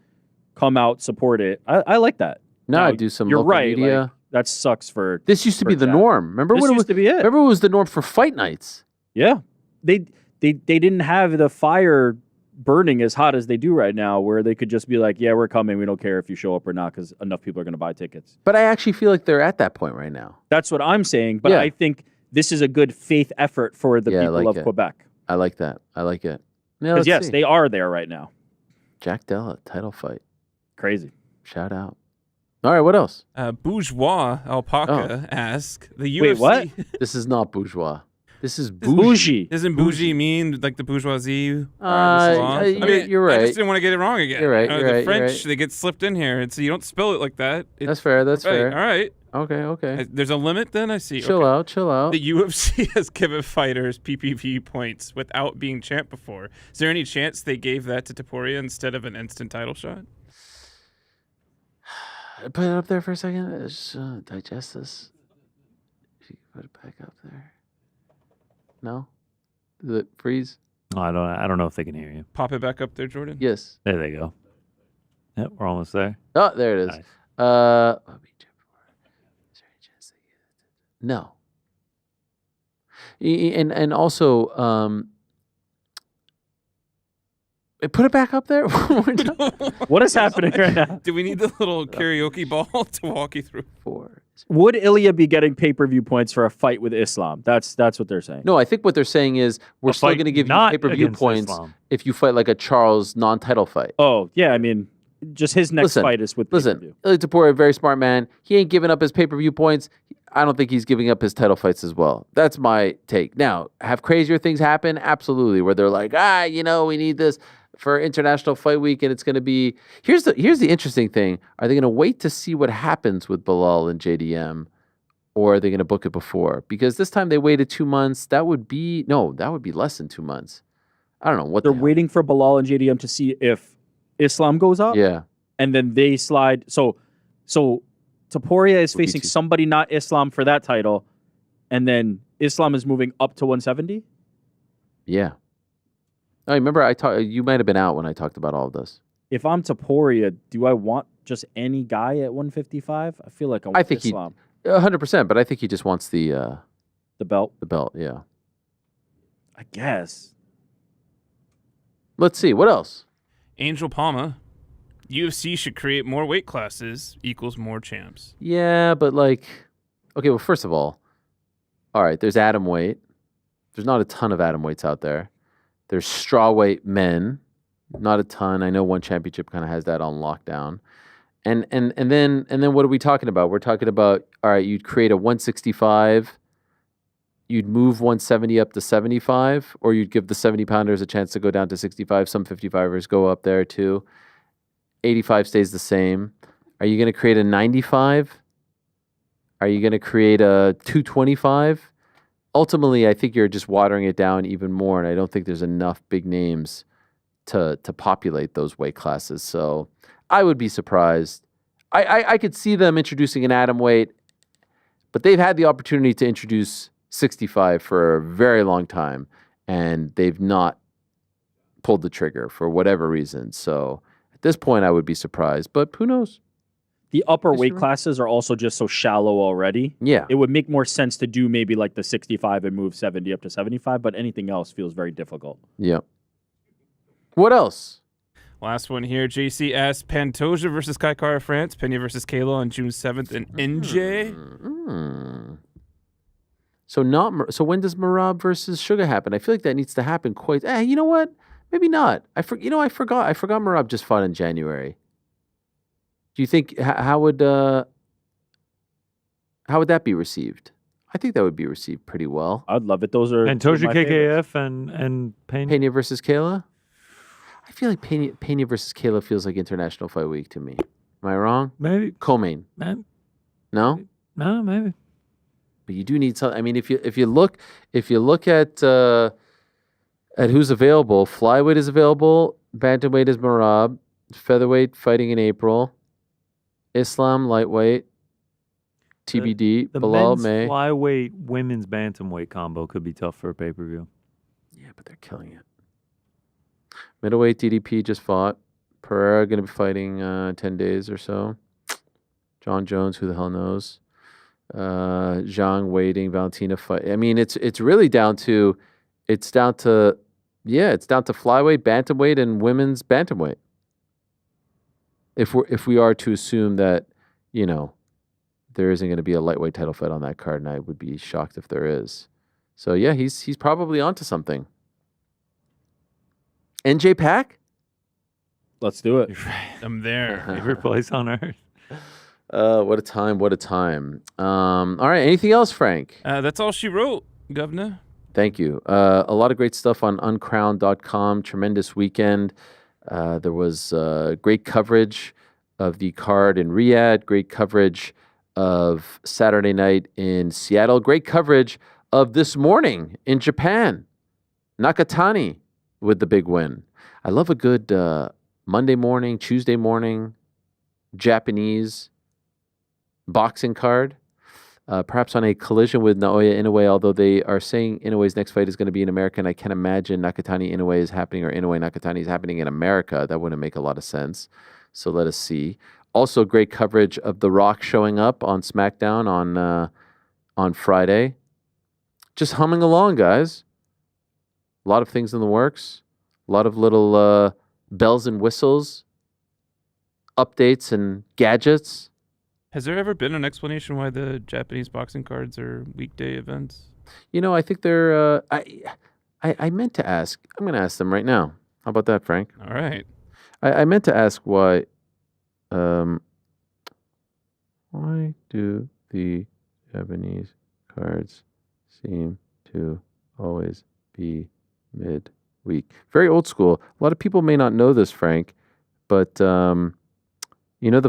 Come out, support it. I like that. Now I do some you're local right, media. like, that sucks for This used to be the norm. Remember This when used to be it. Remember it was the norm for fight nights. Yeah. They didn't have the fire burning as hot as they do right now, where they could just be like, yeah, we're coming. We don't care if you show up or not because enough people are going to buy tickets. But I actually feel like they're at that point right now. That's what I'm saying. But Yeah. I think this is a good faith effort for the Yeah, I people like of it. Quebec. I like that. I like it. Yeah, Because let's yes, see. they are there right now. Jack Della title fight. Crazy. Shout out. All right, what else? Bourgeois Alpaca ask the UFC. Wait, what? This is not bourgeois. This is Bougie. bougie. Doesn't bougie mean like the bourgeoisie? You're right. I just didn't want to get it wrong again. You're right, you're the right, you're French, right. they get slipped in here, and so you don't spell it like that. That's fair. That's Right, fair. All right. Okay. There's a limit then, I see. Chill Okay. out. Chill out. The UFC has given fighters PPV points without being champ before. Is there any chance they gave that to Taporia instead of an instant title shot? Put it up there for a second. Just digest this. If you put it back up there. No? Does it freeze? No, I don't know if they can hear you. Pop it back up there, Jordan. Yes. There they go. Yep, we're almost there. Oh, there it is. Nice. No. And also, put it back up there one more time. What is happening right now? Do we need the little karaoke ball to walk you through? 4. Would Ilya be getting pay-per-view points for a fight with Islam? That's what they're saying. No, I think what they're saying is we're A still fight going to give you not pay-per-view against points Islam. if you fight like a Charles non-title fight. Oh, yeah, I mean, just his next fight is with Listen, pay-per-view. Ilya Taporia, a very smart man. He ain't giving up his pay-per-view points. I don't think he's giving up his title fights as well. That's my take. Now, have crazier things happen? Absolutely, where they're like, we need this for International Fight Week, and it's going to be... Here's the interesting thing. Are they going to wait to see what happens with Bilal and JDM, or are they going to book it before? Because this time they waited 2 months. That would be less than 2 months. I don't know what They're waiting for Bilal and JDM to see if Islam goes up. Yeah. and then they slide. So Topuria is facing somebody not Islam for that title, and then Islam is moving up to 170. Yeah. I remember you might have been out when I talked about all of this. If I'm Topuria, do I want just any guy at 155? I feel like I want Islam. 100%, but I think he just wants the belt. The belt, yeah. I guess. Let's see. What else? Angel Palma. UFC should create more weight classes equals more champs. Yeah, but okay, well, first of all right, there's atomweight. There's not a ton of atomweights out there. There's strawweight men, not a ton. I know one championship kind of has that on lockdown. And then what are we talking about? We're talking about, all right, you'd create a 165, you'd move 170 up to 75, or you'd give the 70-pounders a chance to go down to 65. Some 55ers go up there too. 85 stays the same. Are you going to create a 95? Are you going to create a 225? Ultimately, I think you're just watering it down even more, and I don't think there's enough big names to populate those weight classes. So I would be surprised. I could see them introducing an atomweight, but they've had the opportunity to introduce 65 for a very long time, and they've not pulled the trigger for whatever reason. So at this point, I would be surprised, but who knows? The upper weight classes are also just so shallow already. Yeah. It would make more sense to do maybe like the 65 and move 70 up to 75, but anything else feels very difficult. Yeah. What else? Last one here. JC asks, Pantoja versus Kai Kara France, Pena versus Kayla on June 7th in NJ. So when does Merab versus Sugar happen? I feel like that needs to happen quite. You know what? Maybe not. I forgot. I forgot Merab just fought in January. Do you think how would that be received? I think that would be received pretty well. I'd love it. Those are Pantoja KKF and Pena versus Kayla. I feel like Pena versus Kayla feels like International Fight Week to me. Am I wrong? Maybe co-main. No, maybe. But you do need something. I mean, if you look at who's available, flyweight is available, bantamweight is Merab, featherweight fighting in April. Islam lightweight, TBD, the Bilal men's May. flyweight women's bantamweight combo could be tough for a pay-per-view. Yeah, but they're killing it. Middleweight DDP just fought. Pereira going to be fighting 10 days or so. John Jones, who the hell knows? Zhang waiting. Valentina fight. I mean, it's really down to flyweight, bantamweight, and women's bantamweight. If we are to assume that, there isn't going to be a lightweight title fight on that card, and I would be shocked if there is. So yeah, he's probably onto something. NJ Pack? Let's do it. I'm there. Favorite place on earth. What a time. All right, anything else, Frank? That's all she wrote, Governor. Thank you. A lot of great stuff on uncrowned.com. Tremendous weekend. There was great coverage of the card in Riyadh, great coverage of Saturday night in Seattle, great coverage of this morning in Japan. Nakatani with the big win. I love a good Monday morning, Tuesday morning, Japanese boxing card. Perhaps on a collision with Naoya Inoue, although they are saying Inoue's next fight is going to be in America, and I can't imagine Nakatani Inoue is happening or Inoue Nakatani is happening in America. That wouldn't make a lot of sense. So let us see. Also, great coverage of The Rock showing up on SmackDown on Friday. Just humming along, guys. A lot of things in the works. A lot of little bells and whistles, updates and gadgets. Has there ever been an explanation why the Japanese boxing cards are weekday events? I think they're. I meant to ask. I'm going to ask them right now. How about that, Frank? All right. I meant to ask why. Why do the Japanese cards seem to always be midweek? Very old school. A lot of people may not know this, Frank, but the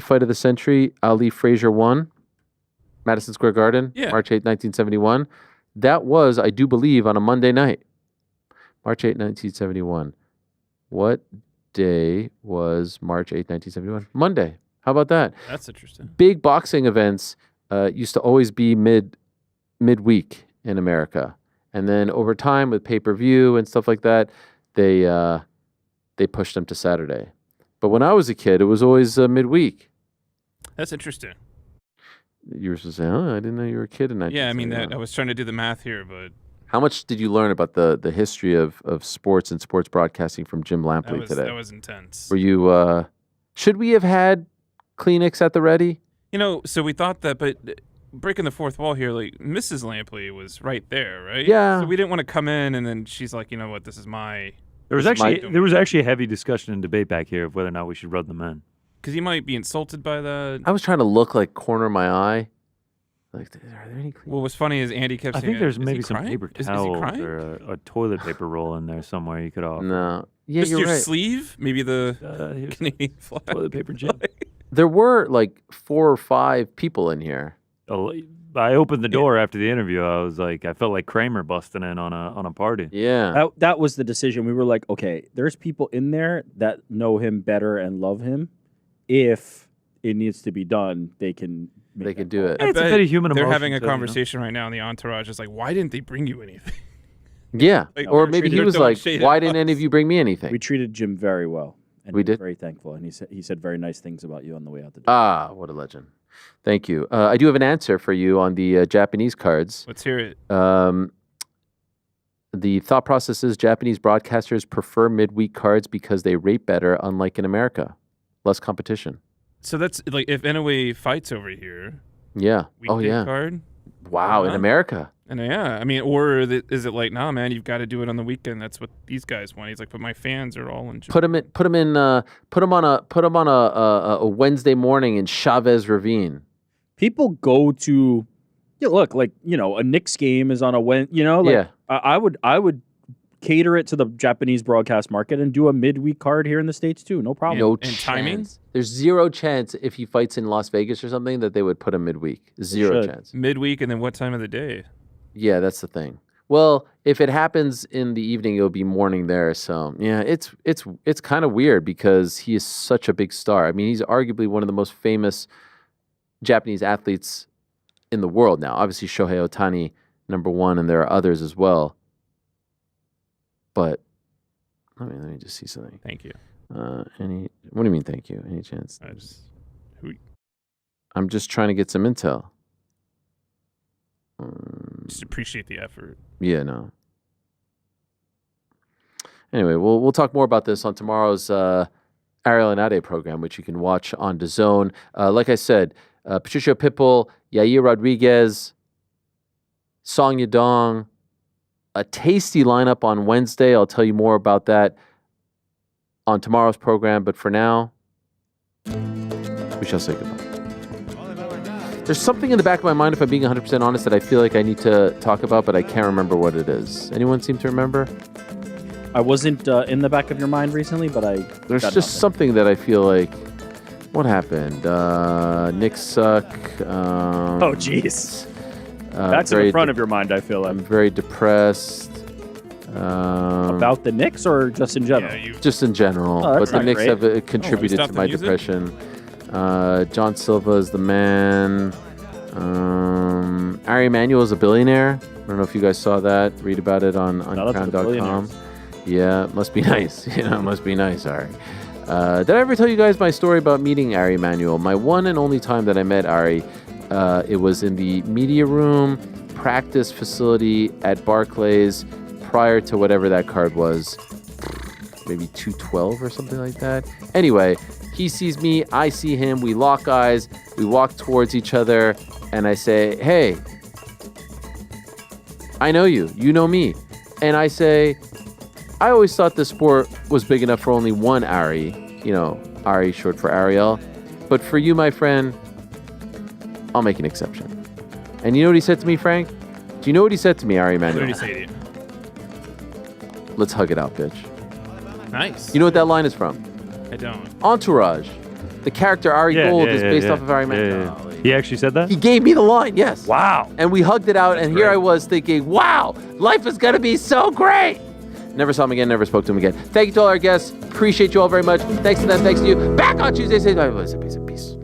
fight of the century, Ali Frazier won, Madison Square Garden, March 8, 1971. That was, I do believe, on a Monday night. March 8, 1971. What day was March 8th, 1971. Monday. How about that? That's interesting. Big boxing events used to always be midweek in America. And then over time with pay-per-view and stuff like that, they pushed them to Saturday. But when I was a kid, it was always midweek. That's interesting. You were supposed to say, I didn't know you were a kid in 1971. Yeah, I mean, I was trying to do the math here, but... How much did you learn about the history of sports and sports broadcasting from Jim Lampley today? That was intense. Were you, should we have had Kleenex at the ready? You know, so we thought that, but breaking the fourth wall here, like, Mrs. Lampley was right there, right? Yeah. So we didn't want to come in, and then she's like, you know what, this is my... There was actually a heavy discussion and debate back here of whether or not we should rub them in. Because he might be insulted by that. I was trying to look like corner my eye. Like, are there any? What was funny is Andy kept I saying, think there's "Is maybe he some crying? paper Is he towels crying? or a toilet paper roll in there somewhere you could offer. No. Yeah, Just you're your right. sleeve? Maybe the Canadian flag. Toilet paper Jim. There were like 4 or 5 people in here. I opened the door after the interview. I felt like Kramer busting in on a party. Yeah. That was the decision. We were like, okay, there's people in there that know him better and love him. If it needs to be done, they can do it. I It's a bet bit of human They're emotion having a too, you know? conversation right now in the entourage. It's like, why didn't they bring you anything? Yeah. Like, Or we're maybe he treated- was don't like, shade why at didn't us. any of you bring me anything? We treated Jim very well. And We he was did? very thankful. And he said very nice things about you on the way out the door. Ah, what a legend. Thank you. I do have an answer for you on the Japanese cards. Let's hear it. The thought process is Japanese broadcasters prefer midweek cards because they rate better, unlike in America. Less competition. So that's like if Inoue fights over here. Yeah. Oh, weekday yeah. Card. Wow, in Yeah. America. And yeah, I mean, or is it like, nah, man, you've got to do it on the weekend. That's what these guys want. He's like, but my fans are all in. Put him on a Wednesday morning in Chavez Ravine. People go to, look, like, a Knicks game is on a Wednesday, Yeah. I would cater it to the Japanese broadcast market and do a midweek card here in the States too. No problem. No And timing? chance. There's zero chance if he fights in Las Vegas or something that they would put him midweek. Zero should. chance. Midweek, and then what time of the day? Yeah, that's the thing. Well, if it happens in the evening, it'll be morning there. So yeah, it's kind of weird because he is such a big star. I mean, he's arguably one of the most famous Japanese athletes in the world now. Obviously, Shohei Ohtani, #1, and there are others as well. But let me just see something. Thank you. What do you mean? Thank you. Any chance? Who? I'm just trying to get some intel. Just appreciate the effort. Yeah, no. Anyway, we'll talk more about this on tomorrow's Ariel Helwani program, which you can watch on DAZN. Like I said, Patricio Pitbull, Yair Rodriguez, Song Yadong, a tasty lineup on Wednesday. I'll tell you more about that on tomorrow's program. But for now, we shall say goodbye. There's something in the back of my mind, if I'm being 100% honest, that I feel like I need to talk about, but I can't remember what it is. Anyone seem to remember? I wasn't in the back of your mind recently, but There's got just something that I feel like, what happened? Knicks suck. Oh, jeez. That's in the front of your mind, I feel like. I'm very depressed. About the Knicks or just in general? Just in general. Oh, But that's the not Knicks great. have contributed stop to the my music? depression. John Silva is the man. Ari Emanuel is a billionaire. I don't know if you guys saw that. Read about it on Shout out to the crown.com. billionaires. Yeah, it must be nice. It must be nice, Ari. Did I ever tell you guys my story about meeting Ari Emanuel? My one and only time that I met Ari, it was in the media room practice facility at Barclays prior to whatever that card was. Maybe 212 or something like that. Anyway, he sees me, I see him, we lock eyes, we walk towards each other, and I say, hey, I know you, you know me. And I say, I always thought this sport was big enough for only one Ari, Ari short for Ariel. But for you, my friend, I'll make an exception. And you know what he said to me, Frank? Do you know what he said to me, Ari Emanuel? What did he say to you? Let's hug it out, bitch. Nice. You know what that line is from? I don't. Entourage. The character Ari Gold is based off of Ari Emanuel. Yeah. He actually said that? He gave me the line, yes. Wow. And we hugged it out, and here great. I was thinking, wow, life is going to be so great. Never saw him again, never spoke to him again. Thank you to all our guests. appreciate you all very much. Thanks to them. Thanks to you. Back on Tuesday. Peace.